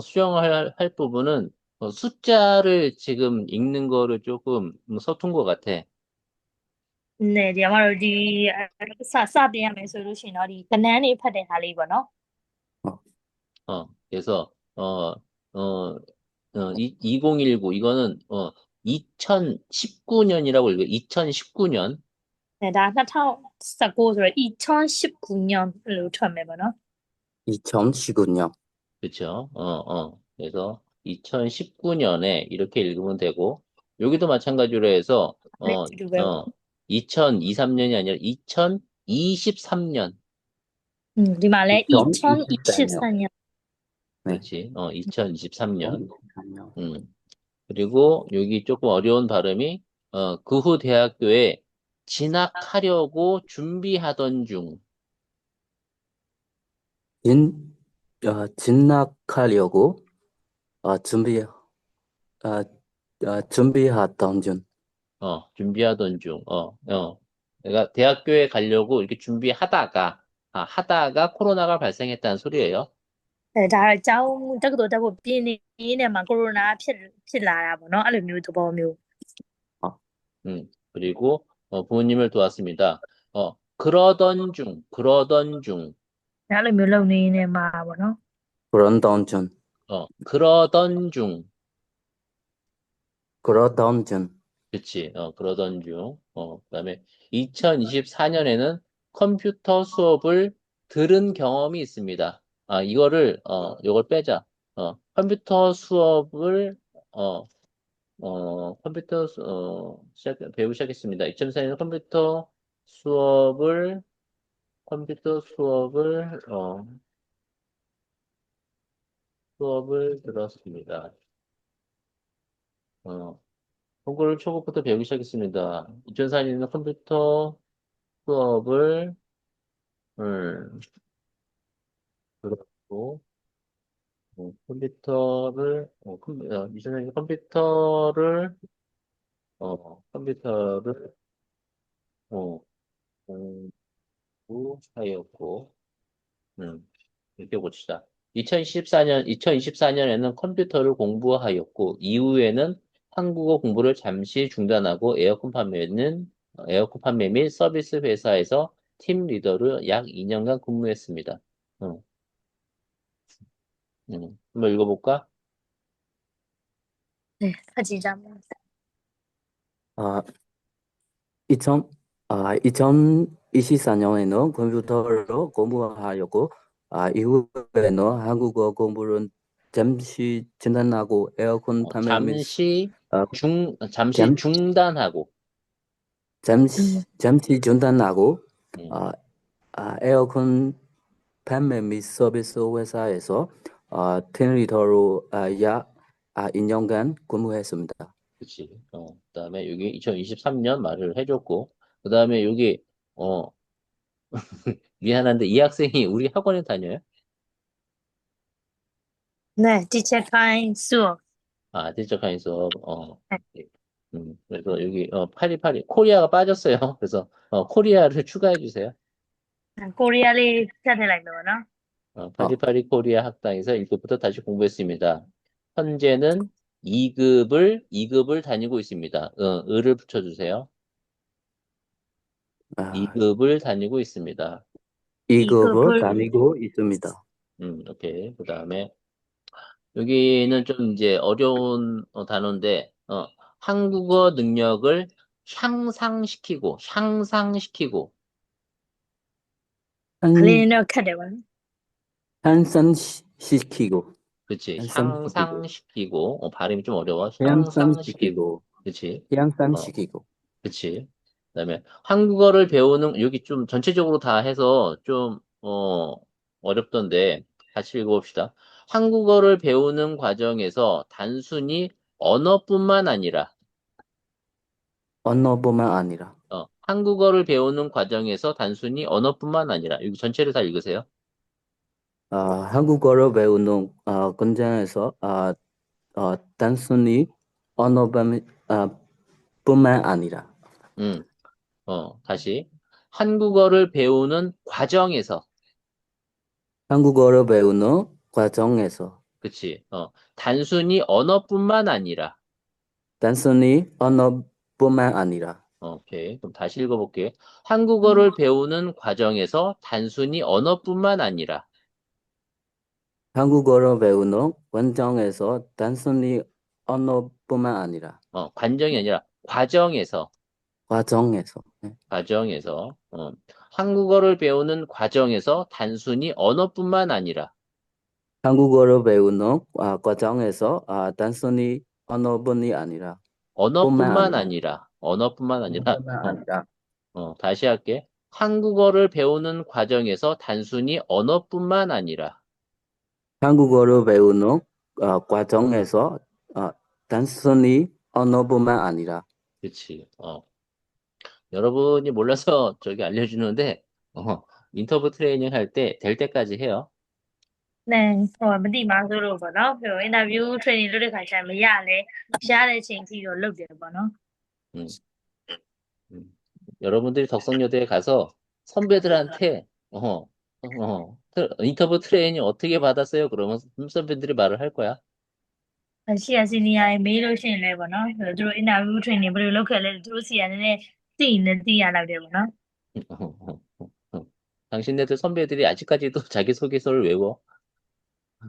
수정을 할 부분은 숫자를 지금 읽는 거를 조금 서툰 것 같아. နဲဒီမှာတော့ဒီစတင်ရမယ်ဆိုလို့ရှိရင်တော့ဒီကဏ္ဍတွေဖတ်တဲ့ဟာလေးဗောနော် 그래서, 2019, 이거는, 2019년이라고 읽어요. 2019년. နဲဒါ2019ဆိုတော့2019년လို့ထွက်မယ်ဗောနော် 2019년. 그쵸? 그래서 2019년에 이렇게 읽으면 되고, 여기도 마찬가지로 해서, 네, 지루해요. 2023년이 아니라 2023년. ဒီမှာလဲ 2024년. 2024년 그렇지. 2023년. 2023년. 그리고 여기 조금 어려운 발음이, 그 후 대학교에 진학하려고 준비하던 중. 진학하려고 준비하던 중. 준비하던 중. 내가 대학교에 가려고 이렇게 하다가 코로나가 발생했다는 소리예요. ဒါတော့ကျောင်းတက္ကသိုလ်တက်ဖို့ပြင်းနေမှာကိုရိုနာဖြစ်လာတာပေါ့နော်အဲ့လိုမျိုးသဘောမျိုး 그리고 부모님을 도왔습니다. 그러던 중. အဲ့လိုမျိုးလုပ်နေမှာပေါ့နော် 그러던 중. 그러던 중. 그러던 중. 그치. 그러던 중. 그다음에 2024년에는 컴퓨터 수업을 들은 경험이 있습니다. 이걸 빼자. 컴퓨터 수업을, 배우기 시작했습니다. 2024년에는 수업을 들었습니다. 한국어를 초급부터 배우기 시작했습니다. 2004년에는 컴퓨터 수업을 들었고, 2004년에 컴퓨터를 공부하였고, 이렇게 봅시다. 2024년에는 컴퓨터를 공부하였고, 이후에는 한국어 공부를 잠시 중단하고 에어컨 판매 및 서비스 회사에서 팀 리더로 약 2년간 근무했습니다. 한번 읽어볼까? 네 같이 잠깐 2024년에는 컴퓨터로 공부하였고, 이후에는 한국어 공부를 잠시 중단하고 에어컨 판매 및 잠시 중단하고 잠시 중단하고 에어컨 판매 및 서비스 회사에서 팀 리더로 약 2년간 근무했습니다. 그치. 그다음에 여기 2023년 말을 해줬고, 그다음에 여기 미안한데 이 학생이 우리 학원에 다녀요? 네 teacher kind 수업 디지털 수업. 그래서 여기 8282 코리아가 빠졌어요. 그래서 코리아를 추가해 주세요. ကိုရီးယားလေးဖြတ်ထည့်လိုက်တော့နော် 8282 코리아 학당에서 1급부터 다시 공부했습니다. 현재는 2급을 다니고 있습니다. 을을 붙여주세요. 2급을 다니고 있습니다. 2급을 다니고 있습니다. 오케이. 그 다음에 여기는 좀 이제 어려운 단어인데 한국어 능력을 향상시키고 알리는 카드 봐 향상시키고. 그치. 향상시키고. 향상시키고 발음이 좀 어려워. 향상시키고. 그치. 향상시키고. 그치. 그다음에 한국어를 배우는, 여기 좀 전체적으로 다 해서 좀, 어렵던데, 같이 읽어봅시다. 한국어를 배우는 과정에서 단순히 언어뿐만 아니라, 언어뿐만 아니라 한국어를 배우는 과정에서 단순히 언어뿐만 아니라, 여기 전체를 다 읽으세요. 한국어를 배우는 과정에서 단순히 언어뿐만 뿐만 아니라 다시. 한국어를 배우는 과정에서, 한국어를 배우는 과정에서 그치. 단순히 언어뿐만 아니라, 단순히 언어뿐만 아니라 오케이. 그럼 다시 읽어볼게요. 한국어를 배우는 과정에서 단순히 언어뿐만 아니라, 한국어를 배우는 과정에서 단순히 언어뿐만 아니라 관정이 아니라 과정에서, 과정에서 과정에서, 한국어를 배우는 과정에서 단순히 언어뿐만 아니라, 한국어를 배우는 과정에서 단순히 언어뿐이 아니라 뿐만 언어뿐만 아니라 아니라, 언어뿐만 아니라, 뿐만 아니라 다시 할게. 한국어를 배우는 과정에서 단순히 언어뿐만 아니라, 한국어를 배우는 과정에서 단순히 언어뿐만 아니라 그치. 여러분이 몰라서 저기 알려주는데, 인터뷰 트레이닝 할 때, 될 때까지 해요. နဲ့မတိမှာဆိုလို့ပေါ့နော်ပြီးတော့ interview training လုပ်တဲ့ခါကျရင်မရလဲရတဲ့အချိန်ထိတော့လုပ်တယ်ပေါ့နော် 음, 여러분들이 덕성여대에 가서 선배들한테, 인터뷰 트레이닝 어떻게 받았어요? 그러면 선배들이 말을 할 거야. ရှိရစီနီယာရေမေးလို့ရှိရင်လည်းပေါ့နော်သူတို့ interview training ဘယ်လိုလုပ်ခဲ့လဲသူတို့စီကလည်းသိရင်လည်းသိရတော့တယ်ပေါ့နော် 당신네들 선배들이 아직까지도 자기소개서를 외워.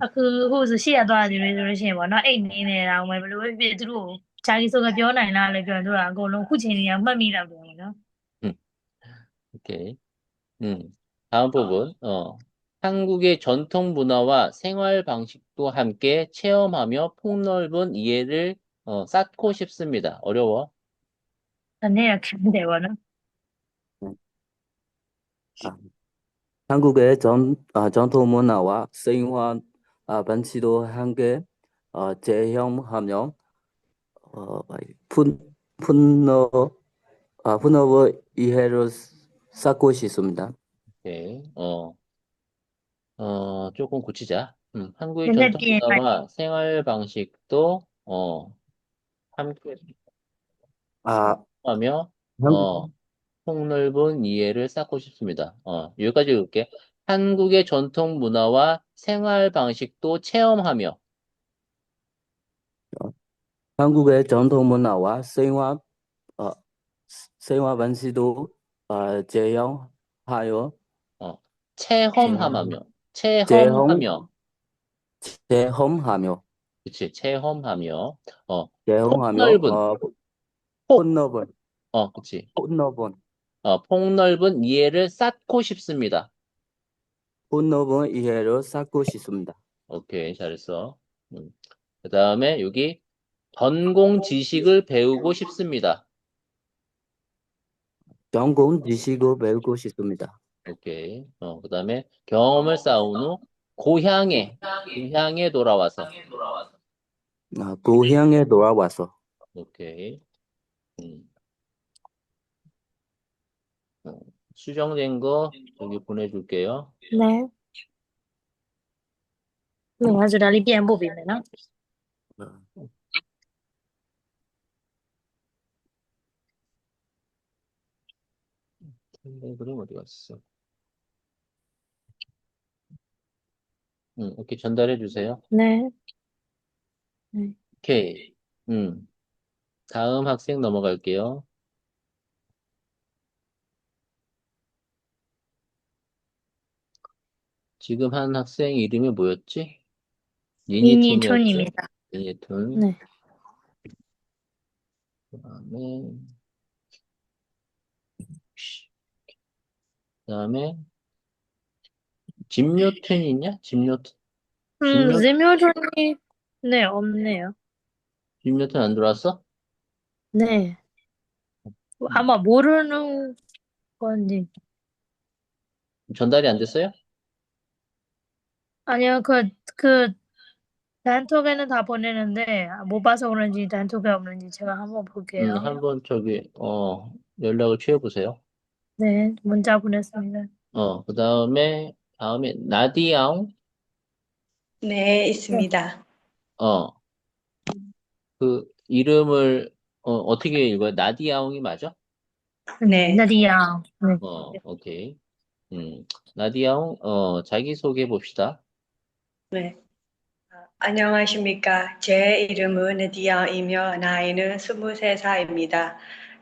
အခုဟိုဆိုရှိရသွားတယ်လို့ဆိုလို့ရှိရင်ပေါ့နော်အိတ်နေနေတာအောင်ပဲဘယ်လိုပဲဖြစ်သူတို့ဂျာကြီးဆိုကပြောနိုင်လားလည်းပြောရင်တို့ကအကုန်လုံးခုချိန်ကြီးကမှတ်မိတော့တယ်ပေါ့နော် 음, 오케이. 다음 부분. 한국의 전통 문화와 생활 방식도 함께 체험하며 폭넓은 이해를 쌓고 싶습니다. 어려워. တနေ့ကခံတယ်ပေါ့နော် 한국의 전통 문화와 생활 방식도 함께 체험하며 푼, 푼너, 푼너의 이해를 쌓고 싶습니다. 오케이. 조금 고치자. 한국의 နည်းနည်း 전통 ပြင်လိုက် 문화와 생활 방식도 함께 아, 하며 한국, 폭넓은 이해를 쌓고 싶습니다. 여기까지 읽을게. 한국의 전통 문화와 생활 방식도 체험하며 한국의 전통 문화와 어, 생활 방식도 제형하여 체험하며 제험 체험하며 제험하며 그치 체험하며 제형하며 폭넓은 폭 폭넓은 그치 폭넓은 폭넓은 이해를 쌓고 싶습니다. 폭넓은 이해를 쌓고 싶습니다. 오케이 잘했어. 그 다음에 여기 전공 지식을 배우고 싶습니다. 전공 지식을 배우고 싶습니다. 오케이. 그 다음에 경험을 쌓은 후 고향에 돌아와서. 고향에 돌아와서 오케이. 음, 수정된 거 여기 보내줄게요. 네. 네, 아주 달리 ပြန်ပို့ပေးမယ်နော် 텔레그램 어디 갔어? 이렇게 전달해 주세요. 네. 네. 오케이. 다음 학생 넘어갈게요. 지금 한 학생 이름이 뭐였지? 니니툰이었죠? 이니촌입니다. 니니툰. 네. 그다음에 짐요툰 있냐? 짐요툰. 세묘촌이 네, 없네요. 짐요툰 안 들어왔어? 네. 아마 모르는 건지. 전달이 안 됐어요? 아니요, 단톡에는 다 보내는데, 못 봐서 그런지 단톡에 없는지 제가 한번 볼게요. 한번 연락을 취해보세요. 네, 문자 보냈습니다. 다음에, 나디아옹? 네, 있습니다. 어, 그 이름을, 어떻게 읽어요? 나디아옹이 맞아? 네. 나디야. 네. 오케이. 나디아옹, 자기소개해 봅시다. 네. 안녕하십니까. 제 이름은 느디아이며 나이는 23살입니다.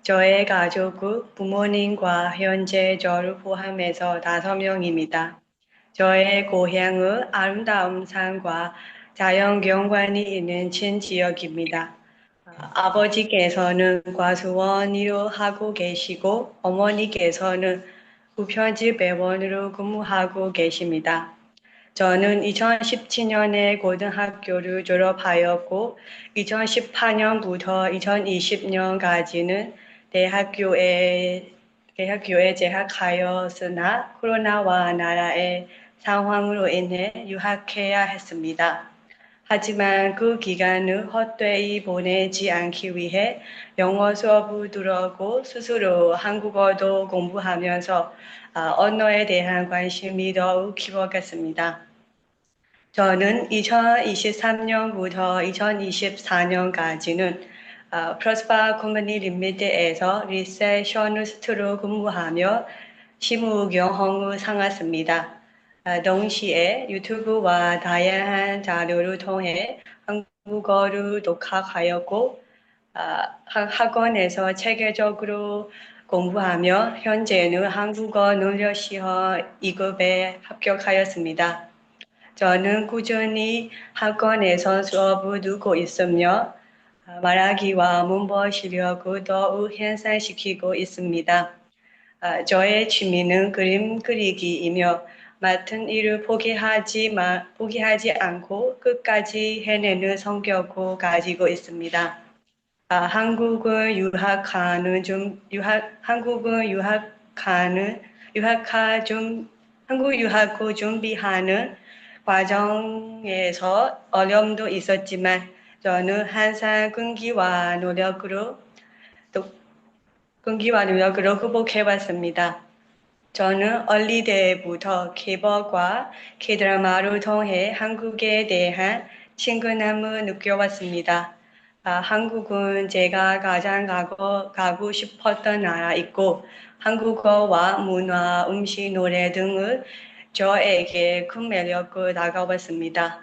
저의 가족은 부모님과 현재 저를 포함해서 5명입니다. 저의 고향은 아름다운 산과 자연 경관이 있는 친지역입니다. 아버지께서는 과수원 일을 하고 계시고 어머니께서는 우편집 배원으로 근무하고 계십니다. 저는 2017년에 고등학교를 졸업하였고 2018년부터 2020년까지는 대학교에 재학하였으나 코로나와 나라의 상황으로 인해 유학해야 했습니다. 하지만 그 기간을 헛되이 보내지 않기 위해 영어 수업을 들었고 스스로 한국어도 공부하면서 언어에 대한 관심이 더욱 키워갔습니다. 저는 2023년부터 2024년까지는 프로스파 컴퍼니 리미티드에서 리세셔니스트로 근무하며 실무 경험을 쌓았습니다. 동시에 유튜브와 다양한 자료를 통해 한국어를 독학하였고 학원에서 체계적으로 공부하며 현재는 한국어 능력시험 2급에 합격하였습니다. 저는 꾸준히 학원에서 수업을 듣고 있으며 말하기와 문법 실력을 더욱 향상시키고 있습니다. 저의 취미는 그림 그리기이며 맡은 일을 포기하지 않고 끝까지 해내는 성격을 가지고 있습니다. 한국을 유학하는 한국 유학을 준비하는 과정에서 어려움도 있었지만 저는 항상 끈기와 노력으로 극복해왔습니다. 저는 어릴 때부터 케이팝과 K드라마를 통해 한국에 대한 친근함을 느껴왔습니다. 한국은 제가 가장 가고 싶었던 나라이고 한국어와 문화, 음식, 노래 등을 저에게 큰 매력을 다가왔습니다.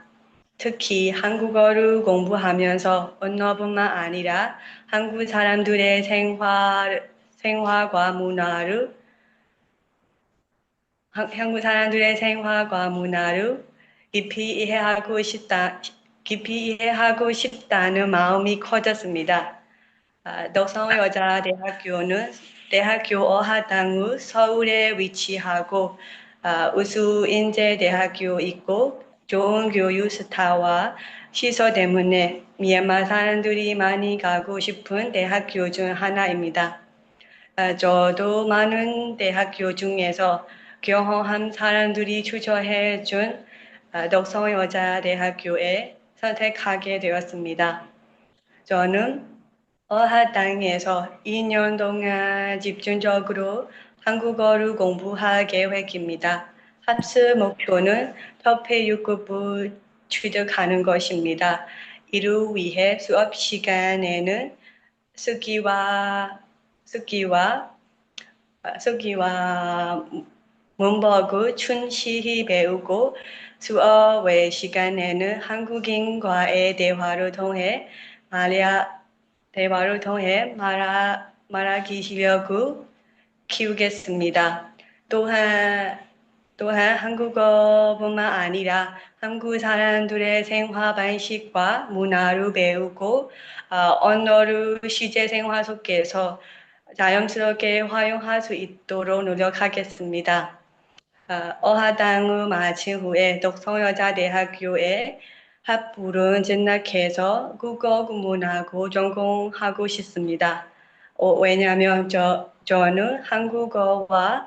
특히 한국어를 공부하면서 언어뿐만 아니라 한국 사람들의 생활과 문화를 깊이 이해하고 싶다는 마음이 커졌습니다. 덕성여자대학교는 대학교 어학당의 서울에 위치하고 우수인재대학교 있고 좋은 교육 스타와 시설 때문에 미얀마 사람들이 많이 가고 싶은 대학교 중 하나입니다. 저도 많은 대학교 중에서 경험한 사람들이 추천해준 덕성여자대학교에 선택하게 되었습니다. 저는 어학당에서 2년 동안 집중적으로 한국어를 공부할 계획입니다. 합수 목표는 토플 6급을 취득하는 것입니다. 이를 위해 수업 시간에는 쓰기와 문법을 충실히 배우고 수업 외 시간에는 한국인과의 대화를 통해 말하기 실력을 키우겠습니다. 또한 한국어뿐만 아니라 한국 사람들의 생활 방식과 문화를 배우고 언어를 실제 생활 속에서 자연스럽게 활용할 수 있도록 노력하겠습니다. 어학당을 마친 후에 덕성여자대학교에 학부를 진학해서 국어 국문하고 전공하고 싶습니다. 왜냐하면 저는 한국어와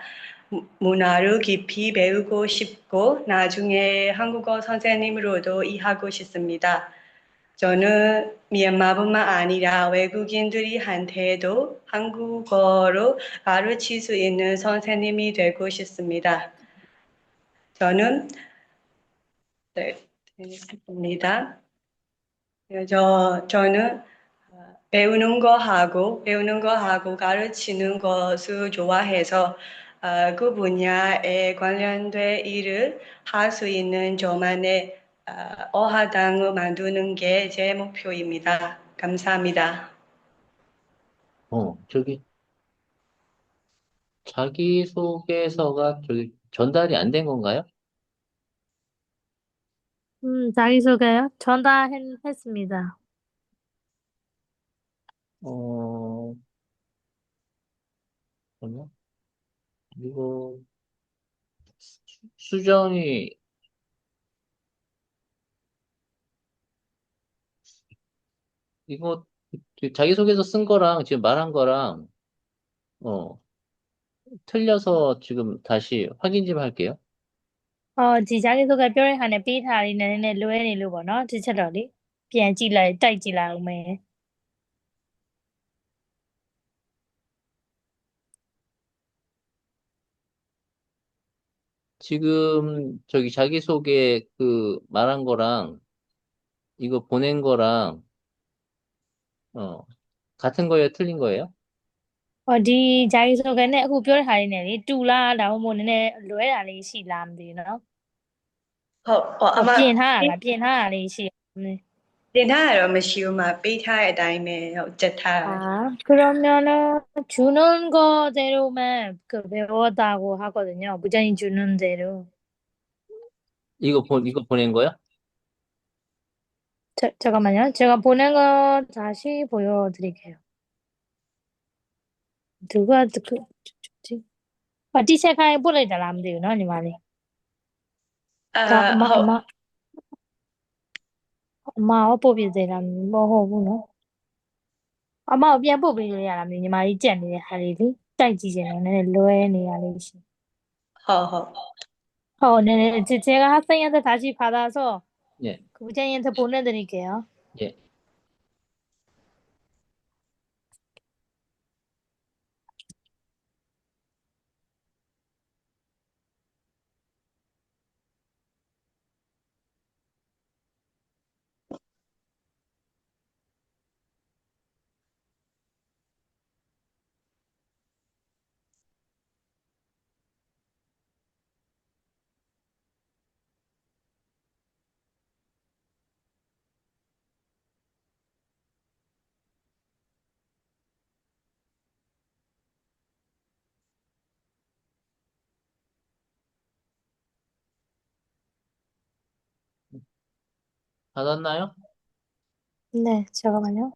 문화를 깊이 배우고 싶고 나중에 한국어 선생님으로도 일하고 싶습니다. 저는 미얀마뿐만 아니라 외국인들이 한테도 한국어로 가르칠 수 있는 선생님이 되고 싶습니다. 저는 네, 됩니다. 저는 배우는 거 하고 가르치는 것을 좋아해서 그 분야에 관련된 일을 할 수 있는 저만의 어학당을 만드는 게 제 목표입니다. 감사합니다. 저기, 자기소개서가 저기 전달이 안 된 건가요? 자기소개요? 전달했습니다. 어, 잠깐만요. 이거, 수정이, 이거, 그 자기소개서 쓴 거랑 지금 말한 거랑, 어, 틀려서 지금 다시 확인 좀 할게요. ဒီ 자기소개 ပြောတဲ့ဟာနဲ့ပေးထားလေးနည်းနည်းလွဲနေလို့ပေါ့နော် ဒီချက်တော့လေပြန်ကြည့်လိုက်တိုက်ကြည့်လိုက်အောင်မယ် 지금 저기 자기소개 그 말한 거랑 이거 보낸 거랑, 어, 같은 거예요? 틀린 거예요? ဒီ 자기소개နဲ့အခုပြောတဲ့ဟာလေးနဲ့လေတူလားဒါမှမဟုတ်နည်းနည်းလွဲတာလေးရှိလားမသိဘူးနော် 아마 ပြင်ထားတာလားပြင်ထားတာလေးရှိတယ် 된다요, 마시오마 베이타에 다임에 어쨌다. 그러면은 주는 거대로만 배웠다고 하거든요. 부장님 주는 대로. 이거 보낸 거야? 잠깐만요. 제가 보낸 거 다시 보여드릴게요. 누가 지 티켓카에 보내달라면 돼요, 너 니말이. 엄마, 어, 엄마, 엄마, 뽑이되라면 뭐 하고, 너? 엄마, 그냥 뽑이되라면 니말이 있잖아요, 하리리. 딸지제는 로에니 하리시. 허허. 네, 제가 학생한테 다시 받아서 예, 그 부장님한테 보내드릴게요. 예. 받았나요? 네, 잠깐만요.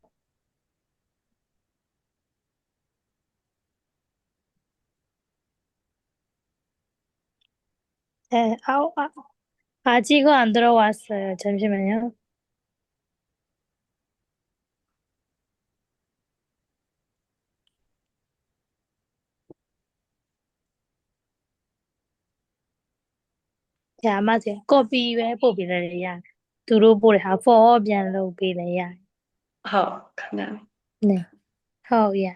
네, 아직은 안 들어왔어요. 잠시만요. 네, 맞아요. copy ပဲပို့ပေးလိုက်ရ. သူတို့ပို့တဲ့ဟာ forward ပြန်လုပ်ပေးလိုက်ရ. 그냥. 네, ဟုတ်ရ.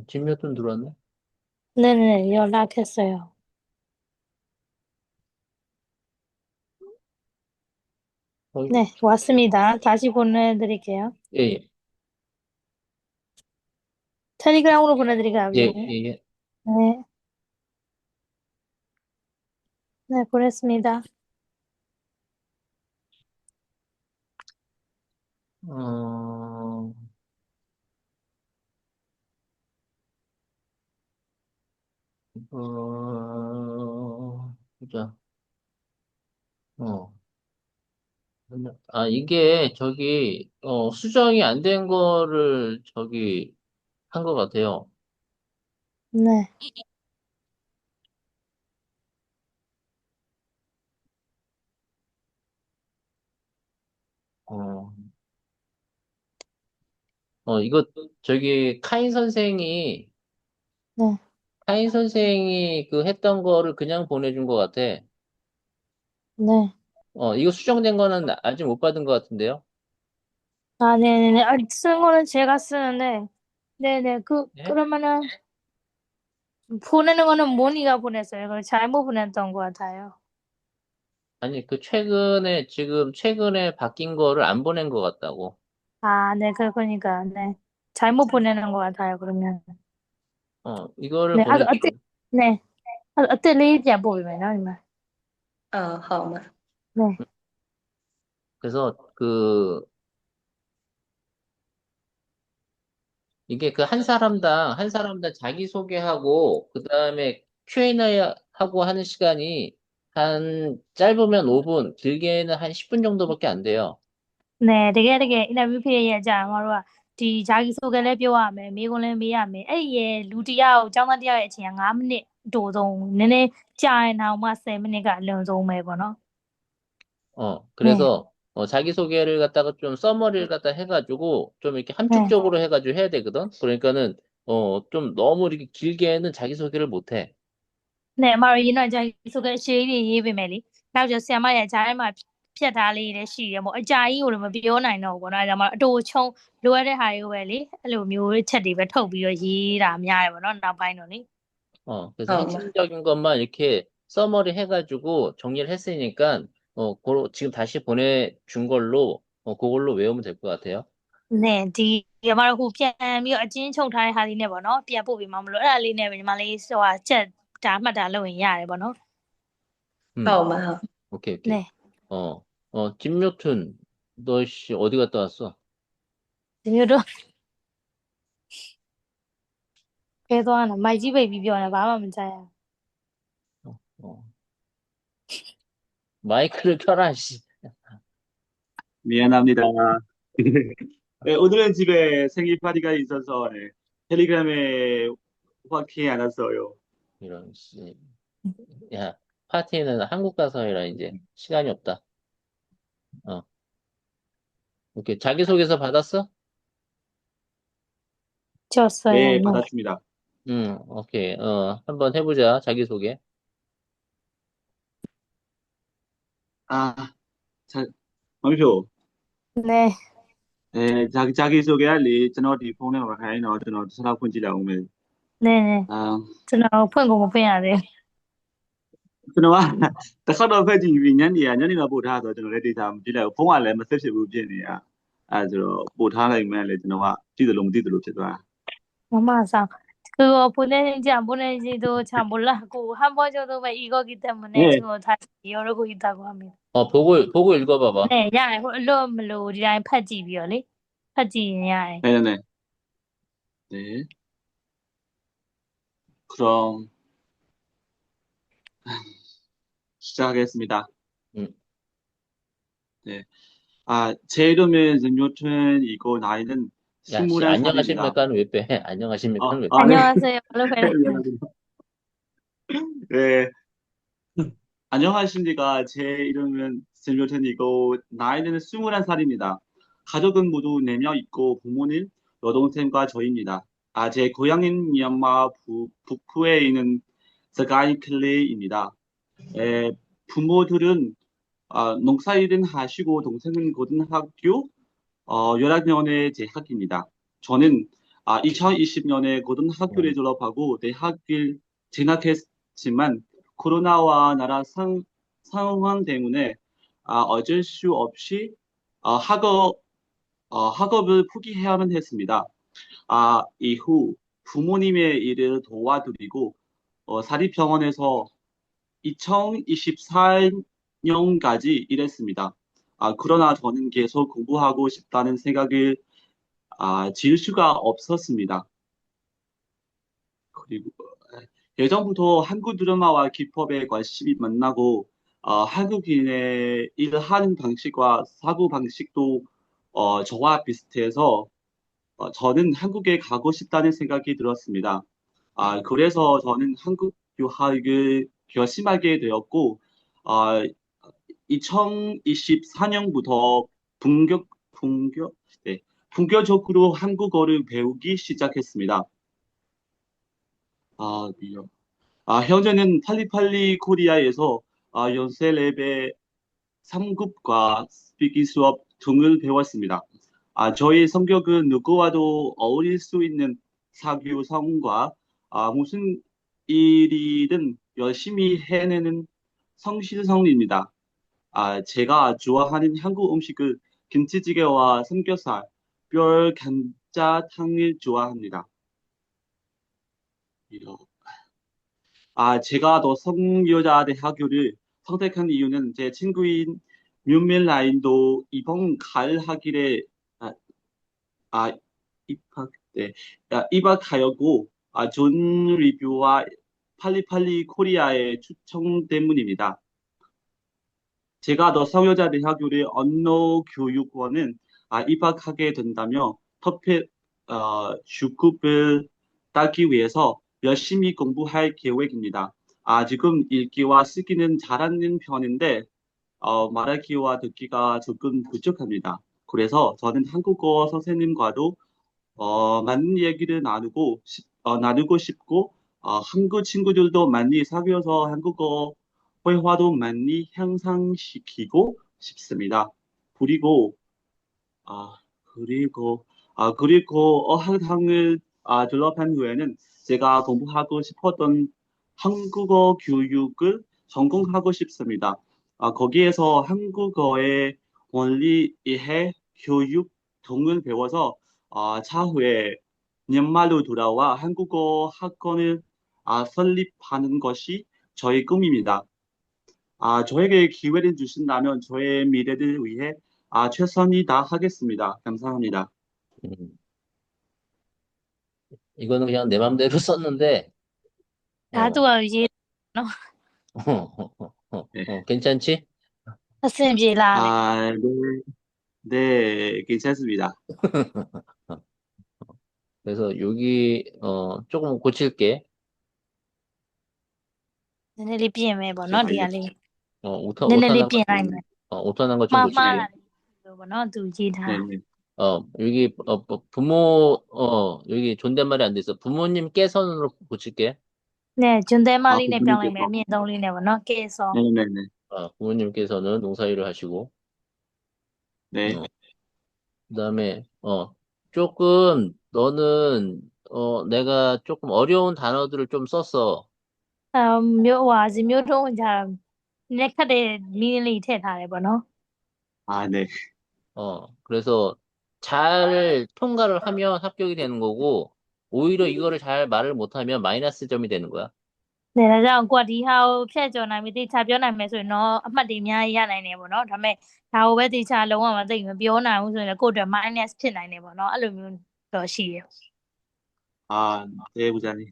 진몇분 들어왔네? 네네, 연락했어요. 네, 왔습니다. 다시 보내드릴게요. 예, 예. 텔레그램으로 보내드릴까요? 예, 네. 예, 예. 네, 네, 보냈습니다. 어, 보자. 어. 이게 저기, 수정이 안 된 거를 저기 한 것 같아요. 네. 어, 이거 저기 네. 카인 선생이 그 했던 거를 그냥 보내준 것 같아. 네. 이거 수정된 거는 아직 못 받은 것 같은데요? 아, 네네네. 아, 쓰는 거는 제가 쓰는데, 네네. 예? 그러면은, 보내는 거는 모니가 보냈어요. 그걸 잘못 보냈던 것 같아요. 아니, 지금 최근에 바뀐 거를 안 보낸 것 같다고. 아, 네. 그러니까, 네. 잘못 보내는 것 같아요, 그러면. 이거를 네. 아, 보내줘. 네. 어때, 레이지야, 보이면, 이마. 好嘛， 네. 그래서 이게 그 한 사람당 자기소개하고, 그 다음에 Q&A 하고 하는 시간이 짧으면 5분, 길게는 한 10분 정도밖에 안 돼요. 네, 되게 인터뷰ဖြစ်ရဲ့အကြောင်းတို့ကဒီဂျာဂီဆိုကလည်းပြောရမယ်မိကုန်းလည်းမေးရမယ်အဲ့ဒီရဲ့လူတစ်ယောက်ကျောင်းသားတစ်ယောက်ရဲ့အချိန်က9မိနစ်အတိုဆုံးနည်းနည်းကြာရင်တောင်မှ10မိနစ်ကအလွန်ဆုံးပဲပေါ့နော် 네, 그래서, 자기소개를 갖다가 좀 써머리를 갖다 해가지고, 좀 이렇게 네. 함축적으로 해가지고 해야 되거든? 그러니까는, 좀 너무 이렇게 길게는 자기소개를 못 해. 네, အမတို့ရင်းတော့ဂျာဂီဆိုခဲ့ရှေ့ရေးပေးမယ်လေနောက်ကျဆရာမရဲ့ဂျာထဲမှာဖြတ်ထားလေးတွေရှိရမို့အကြာကြီးကိုလည်းမပြောနိုင်တော့ဘူးပေါ့နော်ဒါကြောင့်အတိုချုံလိုအပ်တဲ့ဟာတွေကိုပဲလေအဲ့လိုမျိုးချက်တွေပဲထုတ်ပြီးတော့ရေးတာများတယ်ပေါ့နော်နောက်ပိုင်းတော့လေ 그래서 네, 핵심적인 것만 이렇게 서머리 해가지고 정리를 했으니까, 지금 다시 보내준 걸로, 그걸로 외우면 될 것 같아요. 네,ဒီညီမတို့ဟိုပြန်ပြီးတော့အချင်းချုပ်ထားတဲ့ဟာလေးနဲ့ပေါ့နော်ပြန်ပို့ပြီးမှမလို့အဲ့ဒါလေးနဲ့ညီမလေးဟိုဟာချက်ဒါမှတ်တာလုပ်ရင်ရတယ်ပေါ့နော် 음, 好嘛，好， 오케이, 오케이. 네, 김요튼, 너, 씨, 어디 갔다 왔어? 지금도 계속 하나 마이지 베이비 변해 마음은 자야 어, 마이크를 켜라, 씨. 미안합니다. 네, 오늘은 집에 생일 파티가 있어서 네, 텔레그램에 확인이 안 왔어요. 이런, 씨. 야, 파티는 한국 가서 해라, 이제. 시간이 없다. 어, 오케이. 자기소개서 받았어? 졌어요 네, 네. 받았습니다. 오케이. 한번 해보자, 자기소개. 아, 자, mam표. 네, 자기소개할래. 저는 이 폰에 와가지고 저는 전화폰지라고 하면 네네 아, 저는 ဖွင့်ကိုမဖွင့်ရသေးဘူး 저는 와 딱하다 패지 위년이야. 년이나 보다도 저는 레디 다 빌려 폰알래 메시지 부피니야. 아저 보다라면 저는 와 뒤들로ဖြစ်သွား 엄마상 그거 보내는지 안 보내는지도 잘 몰랐고 한 번 정도만 읽었기 때문에 네, 지금 다시 열고 있다고 합니다 보고 읽어봐봐. 네, 야로 디자인 팥집이요래 팥집이야 네네. 네. 그럼 시작하겠습니다. 음, 네. 제 이름은 윤요튼이고 나이는 야, 씨, 21살입니다. 안녕하십니까는 왜 빼? 안녕하십니까는 왜 빼? 네. 안녕하세요 여러분 미안합니다. 네. 안녕하십니까. 제 이름은 윤요튼이고 나이는 21살입니다. 가족은 모두 4명 있고 부모님, 여동생과 저입니다. 제 고향인 미얀마 북부에 있는 스카이클레이입니다. 부모들은 농사일은 하시고 동생은 고등학교 11년에 재학입니다. 저는 2020년에 고등학교를 졸업하고 대학을 진학했지만 코로나와 나라 상황 때문에 어쩔 수 없이 학업을 포기해야만 했습니다. 이후 부모님의 일을 도와드리고 사립병원에서 2024년까지 일했습니다. 그러나 저는 계속 공부하고 싶다는 생각을 지을 수가 없었습니다. 그리고 예전부터 한국 드라마와 기법에 관심이 많나고 한국인의 일하는 방식과 사고 방식도 저와 비슷해서 저는 한국에 가고 싶다는 생각이 들었습니다. 그래서 저는 한국 유학을 결심하게 되었고, 아, 2024년부터 네, 본격적으로 한국어를 배우기 시작했습니다. 미요. 현재는 팔리팔리 코리아에서 연세 레벨 3급과 스피킹 수업 등을 배웠습니다. 저희 성격은 누구와도 어울릴 수 있는 사교성과 무슨 일이든 열심히 해내는 성실성입니다. 제가 좋아하는 한국 음식은 김치찌개와 삼겹살, 뼈 감자탕을 좋아합니다. 이런. 제가 더 성여자대학교를 선택한 이유는 제 친구인 윤밀라인도 이번 가을 학기에 아, 아, 네, 입학하였고, 좋은 리뷰와 팔리팔리 코리아의 추천 때문입니다. 제가 더 성여자대학교의 언어교육원은 입학하게 된다며 터페 주급을 따기 위해서 열심히 공부할 계획입니다. 지금 읽기와 쓰기는 잘하는 편인데 말하기와 듣기가 조금 부족합니다. 그래서 저는 한국어 선생님과도 많은 얘기를 나누고 싶고, 한국 친구들도 많이 사귀어서 한국어 회화도 많이 향상시키고 싶습니다. 그리고, 아, 그리고 어학당을 졸업한 후에는 제가 공부하고 싶었던 한국어 교육을 전공하고 싶습니다. 거기에서 한국어의 원리 이해 교육 등을 배워서 차후에 연말로 돌아와 한국어 학원을 설립하는 것이 저의 꿈입니다. 저에게 기회를 주신다면 저의 미래를 위해 최선이 다하겠습니다. 감사합니다. 음, 이거는 그냥 내 맘대로 썼는데, 다 어, 또ရေးနော် 네. 괜찮지? အဆင်ပြေလား 네, 네, 괜찮습니다. 그래서 여기, 조금 고칠게. နည်းနည်းလေးပြင်မယ်ပေါ့နော် 제가 ဒီဟာလေး 오타난 것,နည်းနည်းလေးပြင်လိုက်မယ် 오타난 것 좀 고칠게. မှားတာလို့ပေါ့နော်သူရေးထား 네네. 여기, 여기 존댓말이 안 돼 있어. 부모님께서는로 고칠게. 네, 존댓말리네 병လိုက်မယ် 부모님께서. အမြင့်သုံးလေးနဲ့ပေါ့နော် 깨서 네네네. 부모님께서는 농사일을 하시고, 네. 어, 그다음에, 조금, 너는, 내가 조금 어려운 단어들을 좀 썼어. မျိုးဟွာစီမျိုးထုံးကြနည်းခက်တဲ့မီးလေးထည့်ထားတယ်ပေါ့နော် 네. 그래서 잘 통과를 하면 합격이 되는 거고, 오히려 이거를 잘 말을 못하면 마이너스 점이 되는 거야. 네, ဒါကြောင့်ကိုကဒီဟာကိုဖြတ်ကျော်နိုင်ပြီသိချာပြောနိုင်မယ်ဆိုရင်တော့အမှတ်တွေအများကြီးရနိုင်တယ်ပေါ့နော်ဒါပေမဲ့ဒါကိုပဲသိချာလုံးဝမသိမပြောနိုင်ဘူးဆိုရင်လည်းကိုယ့်အတွက် minus ဖြစ်နိုင်တယ်ပေါ့နော်အဲ့လိုမျိုးတော့ရှိတယ် 네, 부장님.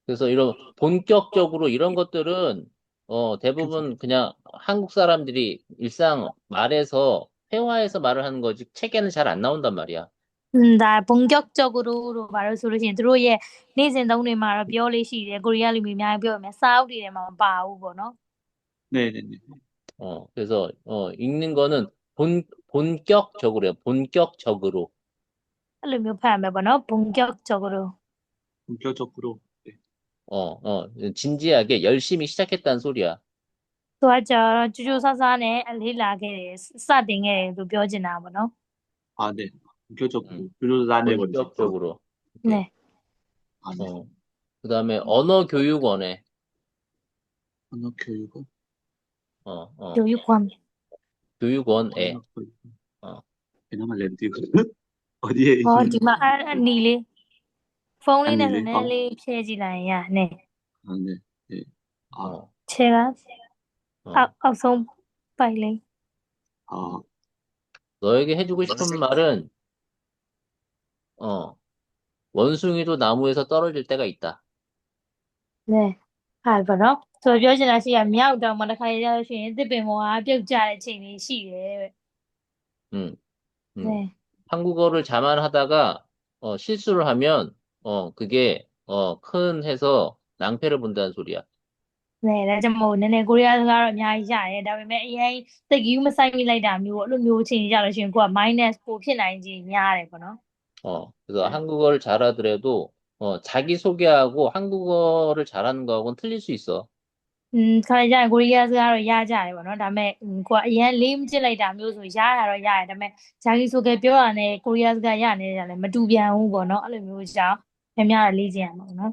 그래서 이런 본격적으로 이런 것들은 대부분 그냥 한국 사람들이 일상 말에서 회화에서 말을 하는 거지 책에는 잘 안 나온단 말이야. 다 본격적으로 말을 ဆိုလို့ရှိရင်တို့ရဲ့နေ့စဉ်သုံးတွေမှာတော့ပြောလေးရှိတယ်ကိုရီးယားလူမျိုးများပြောမယ်စာအုပ်တွေထဲမှာမပါဘူးပေါ့နော် 네네네. 그래서 읽는 거는 본격적으로요. 본격적으로. အဲ့လိုမျိုးဖတ်ရမယ်ပေါ့နော် 본격적으로 본격적으로. 네. 진지하게 열심히 시작했다는 소리야. သူကကြာကြိုးကြိုးစားစားနဲ့အလေးလာခဲ့တယ်စတင်ခဲ့တယ်လို့ပြောချင်တာပေါ့နော် 네. 본격적으로. 그리고 나네 건지. 본격적으로. 이렇게. 네, 네. 그다음에 언어교육원에 언어 교육은? 교육원 교육원에 언어 교육. 어, 그나마 랜디고. 어디에 있는? 디마 아니래 폰လေးနဲ့ဆို 아니네. နည်းနည်းလေးဖြည့်ကြည့်လိုက်ရင်ရ네 네. 네. 제가 어. 앞선 빨리 아, 너에게 해주고 싶은 말은 원숭이도 나무에서 떨어질 때가 있다. 네 알바노 저ပြောချင်တာရှိရမြောက်တောင်မတစ်ခါရလို့ရှိရင်တစ်ပင်ပေါ်ကပြုတ်ကျတဲ့အချိန်လေးရှိတယ် 음, 음. 네 한국어를 자만하다가 실수를 하면 그게 큰 해서 낭패를 본다는 소리야. နဲ့ဒါကြောင့်မို့နည်းနည်းကိုရီးယားစကားတော့အများကြီးရတယ်ဒါပေမဲ့အရင်သိပ်ကြီးမဆိုင်မိလိုက်တာမျိုးပေါ့အဲ့လိုမျိုးအချိန်ကြလို့ရှိရင်ကိုက minus ပိုဖြစ်နိုင်ခြင်းများတယ်ပေါ့နော် 그래서 한국어를 잘하더라도, 자기소개하고 한국어를 잘하는 거하고는 틀릴 수 있어. ခါကြရင်ကိုရီးယားစကားတော့ရကြတယ်ပေါ့နော်ဒါပေမဲ့ကိုကအရင်လေးမကျစ်လိုက်တာမျိုးဆိုရတာတော့ရတယ်ဒါပေမဲ့ဂျာဂီဆိုခဲ့ပြောရတဲ့ကိုရီးယားစကားရနေတာလည်းမတူပြန်ဘူးပေါ့နော်အဲ့လိုမျိုးကြောင့်များများလေးကျင်ရမှာပေါ့နော်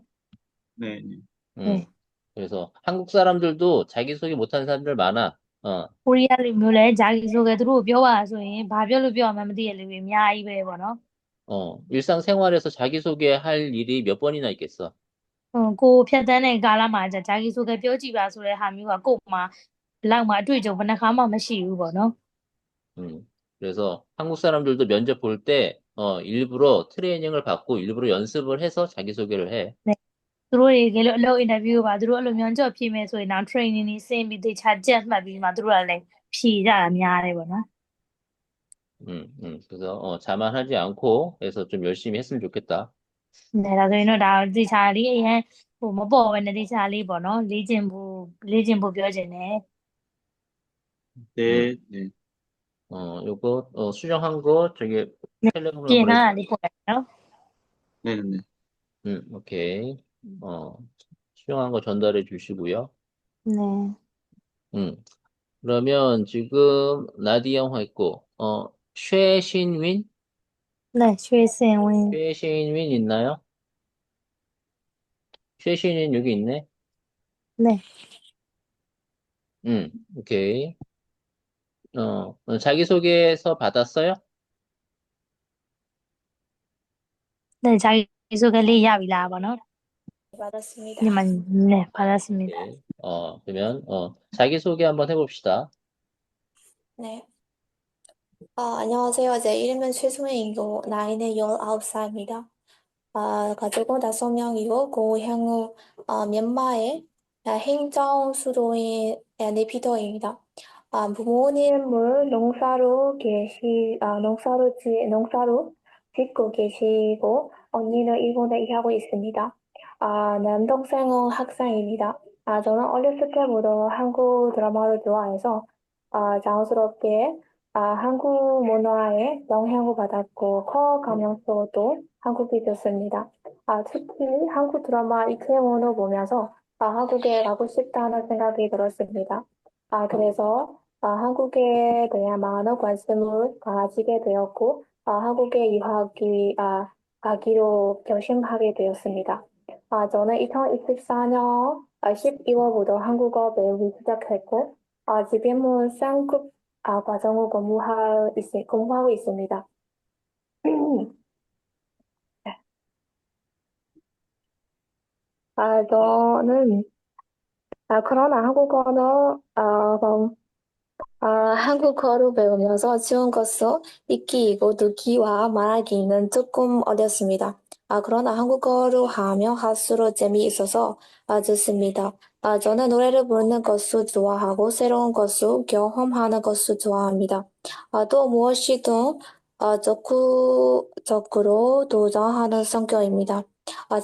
네, 네. 네. 그래서 한국 사람들도 자기소개 못하는 사람들 많아. ကိုရီးယားလူမျိုးလည်းဂျာဂီဆိုခဲ့သူတို့ကိုပြောပါဆိုရင်ဘာပြောလို့ပြောရမှန်းမသိတဲ့လူတွေအများကြီးပဲပေါ့နော် 일상생활에서 자기소개할 일이 몇 번이나 있겠어. ကိုဖြတ်တန်းတဲ့ကာလမှာဂျာဂီဆိုခဲ့ပြောကြည့်ပါဆိုတဲ့ဟာမျိုးကကို့မှာလောက်မှအတွေ့အကြုံဘယ်နှခါမှမရှိဘူးပေါ့နော် 그래서 한국 사람들도 면접 볼 때, 일부러 트레이닝을 받고 일부러 연습을 해서 자기소개를 해. သူတို့တွေကလည်းအလုပ် interview ပါသူတို့အဲ့လိုမျိုးကြော့ဖြေမယ်ဆိုရင်တော့ training တွေဆင်းပြီးတေချာကြက်မှတ်ပြီးမှသူတို့ကလည်းဖြေကြတာများတယ်ပေါ့နော် 그래서, 자만하지 않고 해서 좀 열심히 했으면 좋겠다. ဒါဆိုရင်တော့ဒါတေချာလေးအရင်မပေါ်ဘဲနဲ့တေချာလေးပေါ့နော်လေ့ကျင့်ဖို့ပြောချင်တယ် 네, 네. 요거, 수정한 거, 저기, ပြင် 텔레그램으로 ထားတာ 보내줄게. လေးပို့လိုက်နော် 네, 네. 오케이. 수정한 거 전달해 주시고요. 네. 그러면 지금 나디형 했고, 최신윈? 네, 최신윈. 최신윈 있나요? 최신윈 여기 있네. 네. 오케이. 자기소개서 받았어요? 네, 자기소개 리ရပြီလားပေါ့နော် 받았습니다. 네, 받았습니다. 오케이. 그러면, 자기소개 한번 해봅시다. 네. 안녕하세요. 제 이름은 최승우이고 나이는 19살입니다. 가족은 5명이고 고향은 미얀마의 행정수도인 네피도입니다. 부모님은 농사로 짓고 계시고 언니는 일본에 일하고 있습니다. 남동생은 학생입니다. 저는 어렸을 때부터 한국 드라마를 좋아해서 자연스럽게 한국 문화에 영향을 받았고 커가면서도 한국이 되었습니다. 특히 한국 드라마 이태원을 보면서 한국에 가고 싶다는 생각이 들었습니다. 그래서 한국에 대한 많은 관심을 가지게 되었고 한국에 가기로 결심하게 되었습니다. 저는 2024년 12월부터 한국어 배우기 시작했고 지금은 쌍급 과정을 공부하고 있습니다. 저는 그러나 한국어를 배우면서 쉬운 것은 읽기이고 듣기와 말하기는 조금 어렵습니다. 그러나 한국어를 하면 할수록 재미있어서 좋습니다. 저는 노래를 부르는 것을 좋아하고 새로운 것을 경험하는 것을 좋아합니다. 또 무엇이든 적극적으로 도전하는 성격입니다.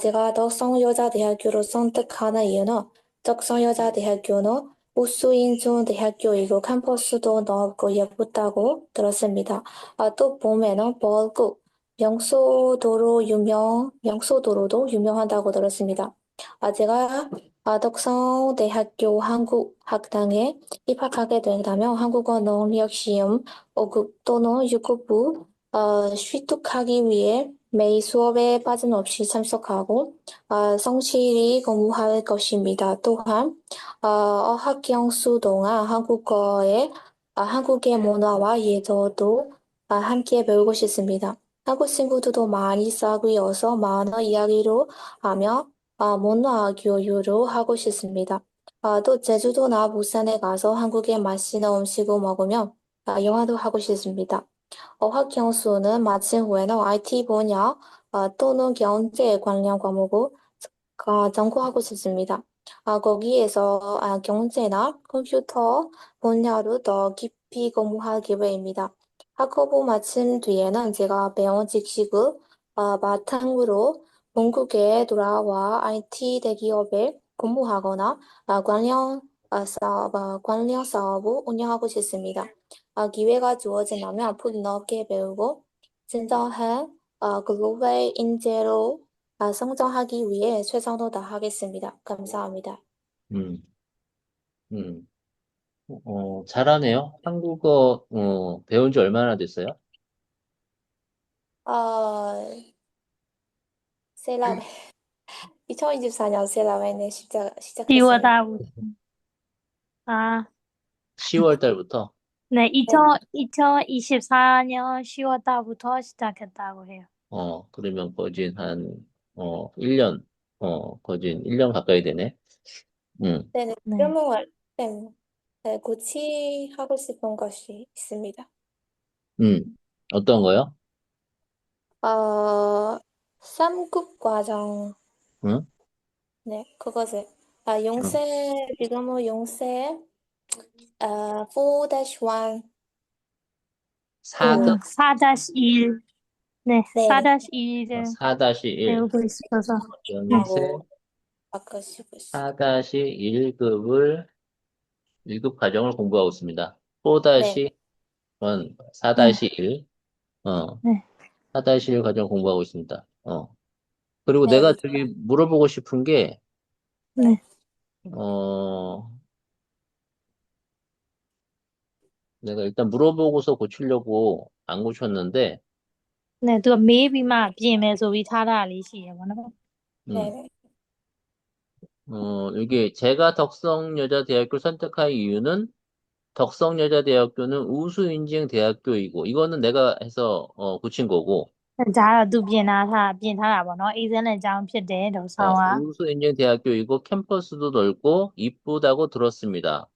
제가 덕성여자대학교를 선택하는 이유는 덕성여자대학교는 우수인 좋은 대학교이고 캠퍼스도 넓고 예쁘다고 들었습니다. 또 봄에는 벌국, 명소도로도 유명하다고 들었습니다. 제가 덕성대학교 한국학당에 입학하게 된다면 한국어 능력 시험 5급 또는 6급부 취득하기 위해 매일 수업에 빠짐없이 참석하고 성실히 공부할 것입니다. 또한 어학연수 동안 한국의 문화와 예절도 함께 배우고 싶습니다. 한국 친구들도 많이 사귀어서 많은 이야기를 하며 문화 교류를 하고 싶습니다. 또 제주도나 부산에 가서 한국의 맛있는 음식을 먹으며 영화도 하고 싶습니다. 어학연수는 마친 후에는 IT 분야 또는 경제 관련 과목을 전공하고 싶습니다. 거기에서 경제나 컴퓨터 분야로 더 깊이 공부할 계획입니다. 학업을 마친 뒤에는 제가 배운 지식을 바탕으로 본국에 돌아와 IT 대기업에 근무하거나 관련 사업을 운영하고 싶습니다. 기회가 주어진다면 폭넓게 배우고 진정한 글로벌 인재로 성장하기 위해 최선을 다하겠습니다. 감사합니다. 음, 음. 잘하네요. 한국어, 배운 지 얼마나 됐어요? 어, 셀럽 2024년 셀럽에는 시작했습니다. 10월달부터. 아, 10월 달부터? 네, 네, 2024년 10월달부터 시작했다고 해요. 그러면 거진 한, 1년, 거진 1년 가까이 되네. 음, 네, 네. 질문을 고치하고 싶은 것이 있습니다. 어떤 거요? 3급 과정, 응? 네, 그것을, 지금은 용세, 4-1, 4급? 4-1. 네, 네, 4-1을 4-1. 배우고 있어서. 네. 연세 바꾸시고 있어요. 4-1급을 1급 과정을 공부하고 있습니다. 네, 4-1, 네. 4-1, 네. 4-1 과정 공부하고 있습니다. 그리고 네, 내가 저기 물어보고 싶은 게, 네. 어, 내가 일단 물어보고서 고치려고 안 고쳤는데, 네, 또 메이비만 ပြင်မယ်ဆိုပြီးထားတာလေးရှိရပါတော့ 음, 네, 이게 제가 덕성여자대학교를 선택한 이유는 덕성여자대학교는 우수인증대학교이고, 이거는 내가 해서, 고친 거고, ဒါကတော့သူပြင်ထားတာပေါ့နော်အေးစင်းတဲ့အကြောင်းဖြစ်တယ်တော့ဆောင်းက 우수인증대학교이고, 캠퍼스도 넓고, 이쁘다고 들었습니다.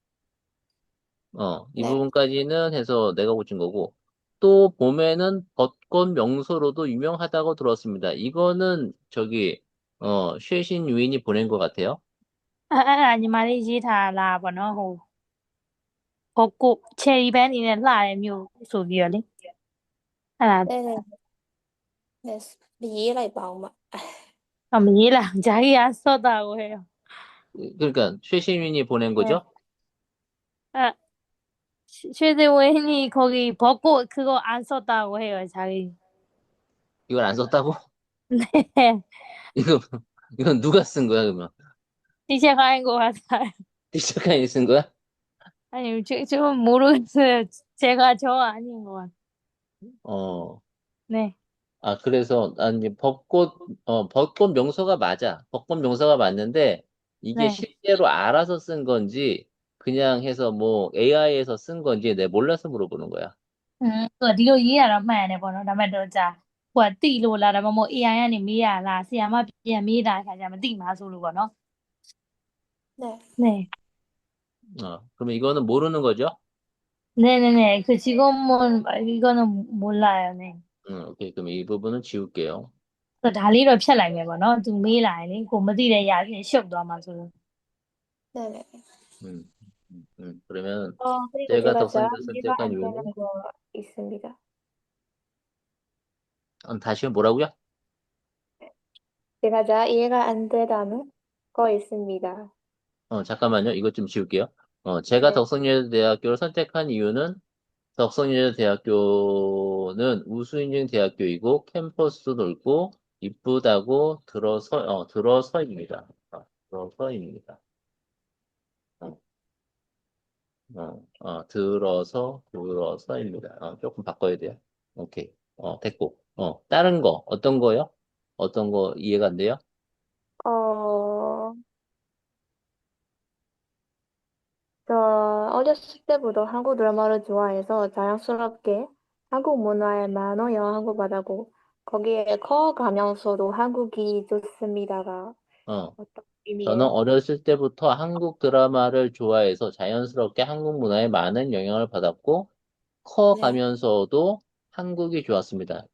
이 네, 부분까지는 해서 내가 고친 거고, 또 봄에는 벚꽃 명소로도 유명하다고 들었습니다. 이거는 저기, 최신 유인이 보낸 것 같아요. အဲ့ဒါညီမလေးရေးထားလာပေါ့နော်ဟို벚꽃ချယ်ရီပန်းနေနဲ့လှတဲ့မြို့ဆိုပြီးတော့လေအဲ့ဒါ네, 네, 네, 이해를 봐오마. 자기가 썼다고 해요. 그러니까, 최신 유인이 보낸 네. 거죠? 아, 최재원이 거기 벚꽃 그거 안 썼다고 해요, 자기. 이걸 안 썼다고? 네. 이거, 이건 누가 쓴 거야, 그러면? 시작한 것 같아요. 디스카이 쓴 거야? 아니, 지금 모르겠어요. 제가 저 아닌 것 같아요. 어, 네. 그래서, 아니, 벚꽃 명소가 맞아. 벚꽃 명소가 맞는데, 이게 네. 실제로 알아서 쓴 건지, 그냥 해서 뭐, AI에서 쓴 건지, 내가 몰라서 물어보는 거야. သူကဒီလိုရေးရတော့မှန်တယ်ပေါ့နော်ဒါပေမဲ့တော့ကြာဟိုကတိလို့လာတာမမို့ AI ကနေမေးရလားဆီယာမပြန်မေးတာခါကျမသိမှာဆိုလို့ပေါ့နော် 네, 네. 그러면 이거는 모르는 거죠? 네네네. 그 지금은 이거는 몰라요. 네. 오케이. 그럼 이 부분은 지울게요. ဒါလေးတော့ဖြတ်လိုက်မယ်ပေါ့နော်သူမေးလာရင်လေကိုမသိတဲ့ຢာဖြစ်ရှုပ်သွားမှာဆိုလို့ 네, 네. 음, 그러면 그리고 제가 제가 덕선에서 이해가 선택한 안 되는 이유는, 거 있습니다. 다시 뭐라고요? 제가 이해가 안 되는 거 있습니다. 잠깐만요. 이것 좀 지울게요. 제가 네, 덕성여자대학교를 선택한 이유는 덕성여자대학교는 우수인증 대학교이고 캠퍼스도 넓고 이쁘다고 들어서입니다. 들어서입니다. 어, 들어서입니다. 조금 바꿔야 돼요. 오케이. 됐고. 다른 거, 어떤 거요? 어떤 거 이해가 안 돼요? 어, 저 어렸을 때부터 한국 드라마를 좋아해서 자연스럽게 한국 문화에 많은 영향을 받았고 거기에 커가면서도 한국이 좋습니다가 어, 어떤 저는 의미예요? 어렸을 때부터 한국 드라마를 좋아해서 자연스럽게 한국 문화에 많은 영향을 받았고, 네, 커가면서도 한국이 좋았습니다.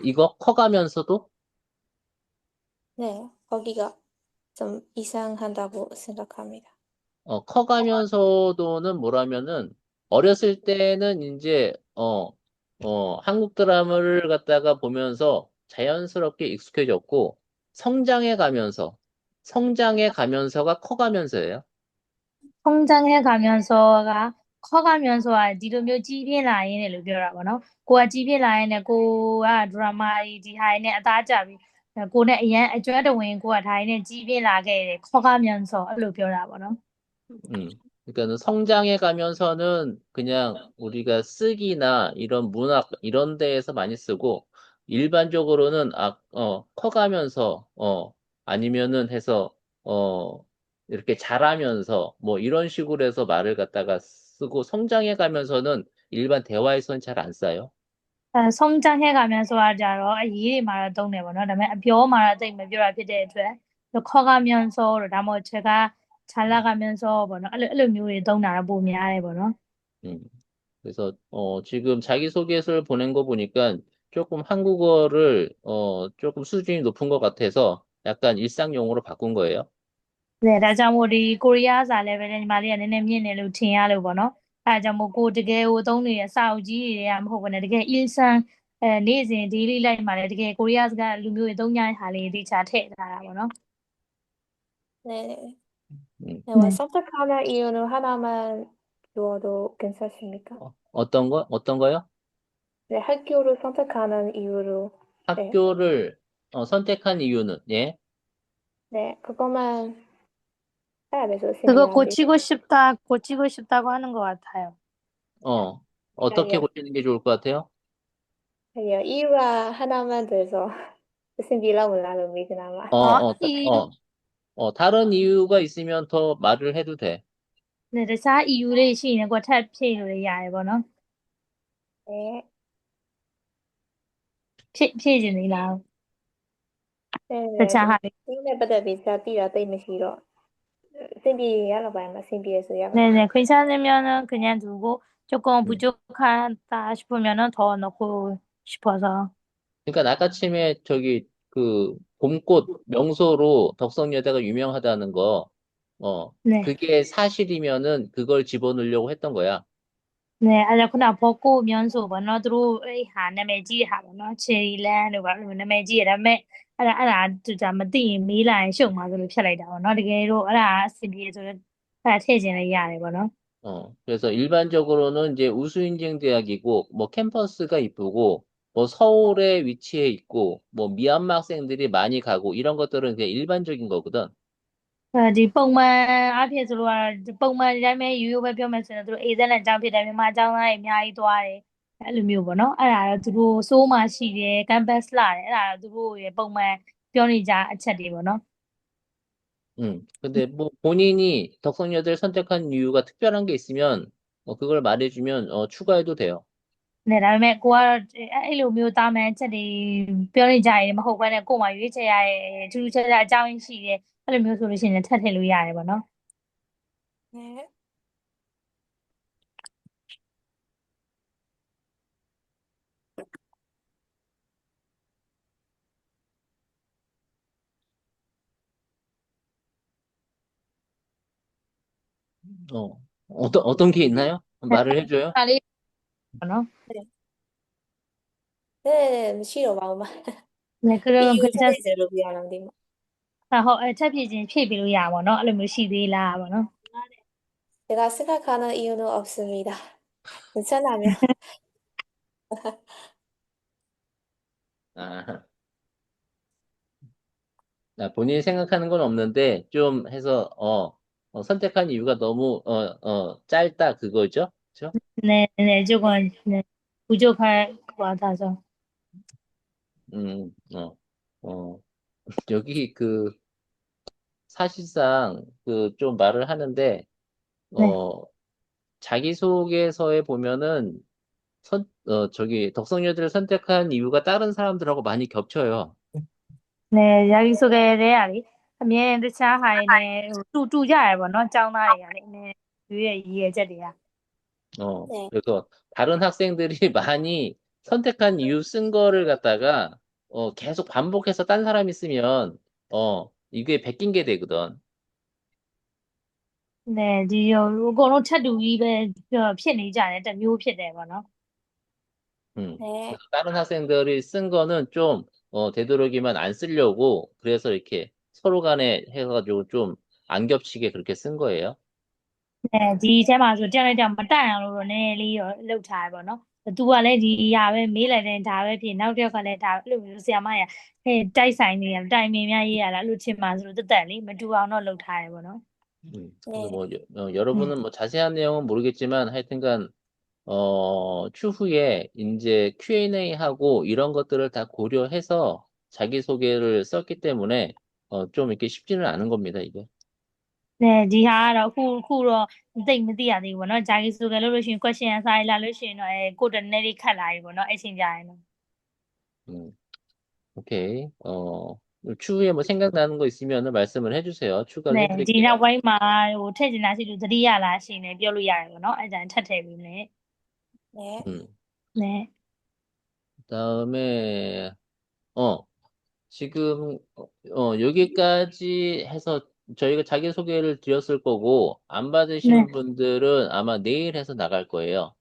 이거 커가면서도 거기가 좀 이상한다고 생각합니다. 커가면서도는 뭐라면은 어렸을 때는 이제 한국 드라마를 갖다가 보면서 자연스럽게 익숙해졌고 성장해 가면서가 커가면서예요. 성장해 가면서가 커가면서가 ဒီလိုမျိုးကြီးပြင်းလာရင်းနဲ့လို့ပြောတာပေါ့နော်ကိုကကြီးပြင်းလာရင်းနဲ့ကိုက drama တွေဒီဟာနဲ့အသားကျပြီးကိုနဲ့အရန်အကျွမ်းတဝင်ကိုကဒါနဲ့ကြီးပြင်းလာခဲ့တယ်ခေါ가면서အဲ့လိုပြောတာပေါ့နော် 그러니까 성장해 가면서는 그냥 우리가 쓰기나 이런 문학 이런 데에서 많이 쓰고 일반적으로는 커가면서 아니면은 해서 이렇게 자라면서 뭐 이런 식으로 해서 말을 갖다가 쓰고 성장해 가면서는 일반 대화에서는 잘 안 써요. 성장해가면서 하자로 이해말을 또没ပြောတာဖြစ်တဲ့အတွက်ခေါ가면서ဒါမှမဟုတ်제가 자라가면서ပေါ့နော်အဲ့လိုမျိုးတွေသုံးတာပိုများတယ်ပေါ့နော် 그래서 지금 자기소개서를 보낸 거 보니까 조금 한국어를 조금 수준이 높은 것 같아서 약간 일상용어로 바꾼 거예요. 네,ဒါကြောင့်မို့ဒီကိုရီးယားစာလည်းပဲညီမလေးကနည်းနည်းမြင့်နေလို့ထင်ရလို့ပေါ့နော်အဲဒါကြောင့်မို့ကိုတကယ်ကိုသုံးနေတဲ့စာအုပ်ကြီးတွေမဟုတ်ဘဲနဲ့တကယ်일상နေစဉ် daily life မှာလည်းတကယ်ကိုရီးယားစကားလူမျိုးတွေသုံးကြတဲ့ဟာလေးတွေတခြားထည့်ထားတာပေါ့နော် 네. 네. 선택하는 이유는 하나만 주어도 괜찮습니까? 어떤 거요? 네, 학교를 선택하는 이유로. 네. 학교를 선택한 이유는, 예? 네, 그것만 알아뵈서 그거 신기한데. 고치고 싶다고 하는 것 같아요. 어떻게 아니요, 고치는 게 좋을 것 같아요? 아니요. 이유가 하나만 돼서 신기라 몰라도 그나마. 다른 이유가 있으면 더 말을 해도 돼. 네, tခြား EU လေးရှိရင်ကိုထပ်ဖြည့်လို့ရတယ်ပေါ့နော် 네.ဖြည့်ချင်သေးလား 네,တခြားဟာလေး 때문에 받아비 자띠라 때문이시로 신비야로 봐야만 신비해서 야가. 네네, 괜찮으면은 그냥 두고 조금 음. 부족하다 싶으면은 더 넣고 싶어서. 그러니까 아까침에 저기 그 봄꽃 명소로 덕성여대가 유명하다는 거, 네. 그게 사실이면은 그걸 집어넣으려고 했던 거야. 네, 아자 그나 벚꽃 면소ပေါ့နော်သူတို့အဲ့ဟာနာမည်ကြီးတဲ့ဟာပေါ့နော် Cherryland တို့ဘာလို့နာမည်ကြီးရဒါပေမဲ့အဲ့ဒါမသိရင်မေးလာရင်ရှုပ်မှာဆိုလို့ဖြတ်လိုက်တာပေါ့နော်တကယ်လို့အဲ့ဒါအဆင်ပြေဆိုတော့အဲ့ဒါထည့်ခြင်းလည်းရတယ်ပေါ့နော် 그래서 일반적으로는 이제 우수인증 대학이고, 뭐 캠퍼스가 이쁘고, 뭐 서울에 위치해 있고, 뭐 미얀마 학생들이 많이 가고, 이런 것들은 그냥 일반적인 거거든. ဒီပုံမှန်အားဖြင့်ဆိုတော့ဒီပုံမှန်ဒီတိုင်းပဲရိုးရိုးပဲပြောမယ်ဆိုရင်သူတို့အေးဇက်လန်ကျောင်းဖြစ်တယ်မြန်မာကျောင်းသားတွေအများကြီးသွားတယ်အဲ့လိုမျိုးပေါ့နော်အဲ့ဒါတော့သူတို့စိုးမှရှိတယ် campus လာတယ်အဲ့ဒါတော့သူတို့ရဲ့ပုံမှန်ပြောနေကြအချက်တွေပေါ့နော် 근데 뭐 본인이 덕성여대를 선택한 이유가 특별한 게 있으면, 그걸 말해주면, 추가해도 돼요. 네, 다음에ကိုကအဲ့လိုမျိုးသားမှန်ချက်တွေပြောနေကြရင်မဟုတ်ဘဲနဲ့ကိုယ်မှရွေးချယ်ရတဲ့ထူးခြားတဲ့အကြောင်းရင်းရှိတယ်အဲ့လိုမျိုးဆိုလို့ရှိရင်ထပ်ထည့်လို့ရတယ်ပေါ့နော် 네. 어떤 게 있나요? 말을 해줘요. ဒါလေးပေါ့နော် 네. 네, 싫어 마음만. 네, 그럼 이유가 괜찮 찾아주세요, 미안한데. 뭐. ဟုတ်ချက်ဖြစ်ခြင်းဖြည့်ပြီးလို့ရပါတော့အဲ့လိုမျိုးရှိသေးလားပေါ့နော် 제가 생각하는 이유는 없습니다. 괜찮아요. 아, 본인이 생각하는 건 없는데, 좀 해서, 선택한 이유가 너무, 짧다, 그거죠? 그죠? 네, 네, 조금 네, 부족할 것 같아서. 음, 여기 사실상 좀 말을 하는데, 네, 자기소개서에 보면은, 저기, 덕성여대를 선택한 이유가 다른 사람들하고 많이 겹쳐요. 네, 자기소개를 해야지. 하면은 차 하에는 တူကြရပေါ့နော်ကျောင်းသားတွေကလည်း 이해제들이야. 네. 그래서 다른 학생들이 많이 선택한 이유 쓴 거를 갖다가, 계속 반복해서 딴 사람이 쓰면, 이게 베낀 게 되거든. 네,ဒီအကုန်လုံးချက်တူကြီးပဲဖြစ်နေကြတယ်တစ်မျိုးဖြစ်တယ်ပေါ့နော် 음. 네. 그래서 다른 학생들이 쓴 거는 좀 되도록이면 안 쓰려고 그래서 이렇게 서로 간에 해가지고 좀 안 겹치게 그렇게 쓴 거예요. ဒီထဲမှာဆိုတယောက်နဲ့တယောက်မတိုက်အောင်လို့တော့နည်းနည်းလေးတော့လှုပ်ထားရပါတော့။ तू ကလည်းဒီအရာပဲမေးလိုက်တယ်ဒါပဲဖြစ်နောက်တစ်ယောက်ကလည်းဒါအဲ့လိုမျိုးဆရာမရဟဲ့တိုက်ဆိုင်နေရတိုင်ပင်များရေးရလားအဲ့လိုထင်ပါဆိုလို့တက်တက်လေးမတူအောင်တော့လှုပ်ထားရပါတော့ 그래서 뭐 여러분은 뭐 자세한 내용은 모르겠지만 하여튼간 추후에 이제 Q&A 하고 이런 것들을 다 고려해서 자기소개를 썼기 때문에 좀 이렇게 쉽지는 않은 겁니다, 이게. ဒီဟာကတော့အခုတော့သိမသိရသေးဘူးပေါ့နော်ဂျာကြီးဆိုကြလို့လို့ရှိရင် question answer လာလို့ရှိရင်တော့ကိုတနည်းနည်းလေးခတ်လာပြီပေါ့နော်အဲ့ချိန်ကြရင်တော့ 오케이. 추후에 뭐 생각나는 거 있으면 말씀을 해주세요. 추가를 ဒီ 해드릴게요. နောက်ပိုင်းမှာထည့်ချင်တာရှိလို့သတိရလားရှိနေပြောလို့ရတယ်ပေါ့နော်အဲ့ဒါထပ်ထည့်ပြီးလေ 네. 네. 그다음에 지금 여기까지 해서 저희가 자기소개를 드렸을 거고 안 받으신 분들은 아마 내일 해서 나갈 거예요.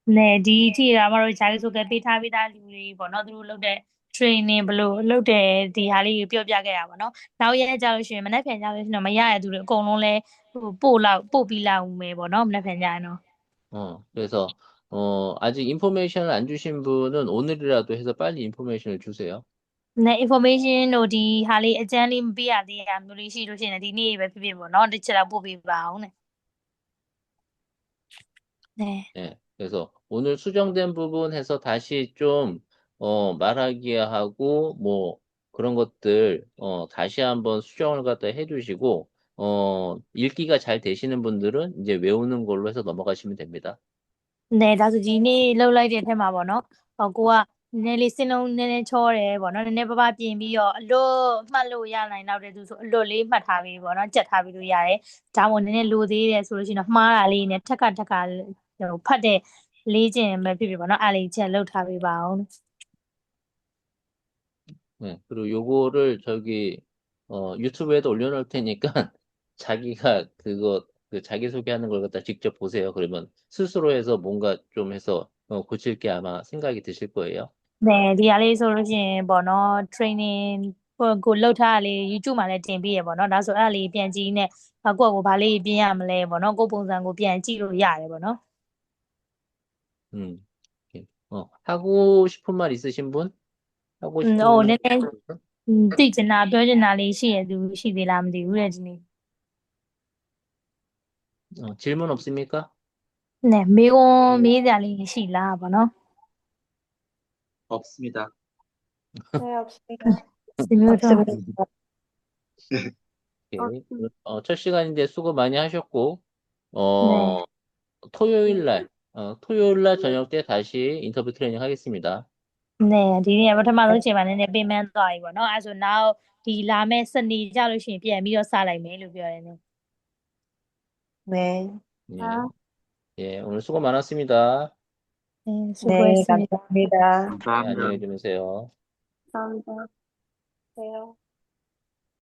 ဒီအထိတော့မတို့ဂျာကြီးဆိုကြပေးထားပြီးသားလူတွေပေါ့နော်သူတို့လုပ်တဲ့ training ဘယ်လိုလုပ်တယ်ဒီဟာလေးကိုပြောပြခဲ့ရပါတော့နောက်ရက်ကြလို့ရှိရင်မနေ့ဖြန်ကြလို့ရှိရင်တော့မရရသူတွေအကုန်လုံးလဲပို့ပြီးလောက်မယ်ပေါ့နော်မနေ့ဖြန်ကြရင်တော့ 그래서 아직 인포메이션을 안 주신 분은 오늘이라도 해서 빨리 인포메이션을 주세요. 네, information တို့ဒီဟာလေးအကျန်းလေးမပေးရသေးရမျိုးလေးရှိလို့ရှိရင်ဒီနေ့ပဲဖြစ်ဖြစ်ပေါ့နော်တစ်ချက်တော့ပို့ပေးပါအောင်နဲ့ 네. 네, 그래서 오늘 수정된 부분 해서 다시 좀 말하기 하고 뭐 그런 것들 다시 한번 수정을 갖다 해주시고 읽기가 잘 되시는 분들은 이제 외우는 걸로 해서 넘어가시면 됩니다. 네, ဒါဆိုဒီနေ့လှုပ်လိုက်တဲ့ထဲမှာပေါ့နော်ကိုကနည်းနည်းလေးစင်းလုံးနည်းနည်းချောတယ်ပေါ့နော်နည်းနည်းပါးပါးပြင်ပြီးတော့အလွတ်မှတ်လို့ရနိုင်တော့တဲ့သူဆိုအလွတ်လေးမှတ်ထားပြီးပေါ့နော်ကြက်ထားပြီးလို့ရတယ်ဒါမှမဟုတ်နည်းနည်းလိုသေးတယ်ဆိုလို့ရှိရင်တော့မှားတာလေးနဲ့ထက်ကဟိုဖတ်တဲ့လေးကျင်ပဲဖြစ်ဖြစ်ပေါ့နော်အားလေးချက်လှုပ်ထားပေးပါအောင် 네, 그리고 요거를 저기 유튜브에도 올려놓을 테니까 자기가 그거 그 자기소개하는 걸 갖다 직접 보세요. 그러면 스스로 해서 뭔가 좀 해서 고칠 게 아마 생각이 드실 거예요. 네, ဒီဟာလေးဆိုလို့ရှိရင်ပေါ့နော် training ကိုလှုပ်ထားတာလေး YouTube မှာလည်းတင်ပေးရပေါ့နော်ဒါဆိုအဲ့ဒါလေးပြန်ကြည့်နေကိုယ့်ကိုဘာလေးပြင်ရမလဲပေါ့နော်ကိုယ့်ပုံစံကိုပြန်ကြည့်လို့ရတယ်ပေါ့နော် 이렇게. 하고 싶은 말 있으신 분? 하고 싶은 နည်းနည်းသိချင်တာပြောချင်တာလေးရှိရသူရှိသေးလားမသိဘူးတဲ့ဒီနေ့ 질문 없습니까? 네, မေးခွန်းမေးစရာလေးရှိလားပေါ့နော် 없습니다. 네, 없습니다. 없습니다. 오케이. 첫 시간인데 수고 많이 하셨고 네. 토요일 날 저녁 때 다시 인터뷰 트레이닝 하겠습니다. 네, ဒီနေ့ပထမဆုံးချိန်မှာနည်းနည်းပြင်ပန်းသွားပြီပေါ့နော်အဲဆိုနောက်ဒီလာမယ့်စနေကြလို့ရှိရင်ပြန်ပြီးတော့စလိုက်မယ်လို့ပြောတယ်နော် 네. 예. 예, 오늘 수고 많았습니다. 네, 네, 수고했습니다. 감사합니다. 네, 안녕히 주무세요. 감사합니다. 네.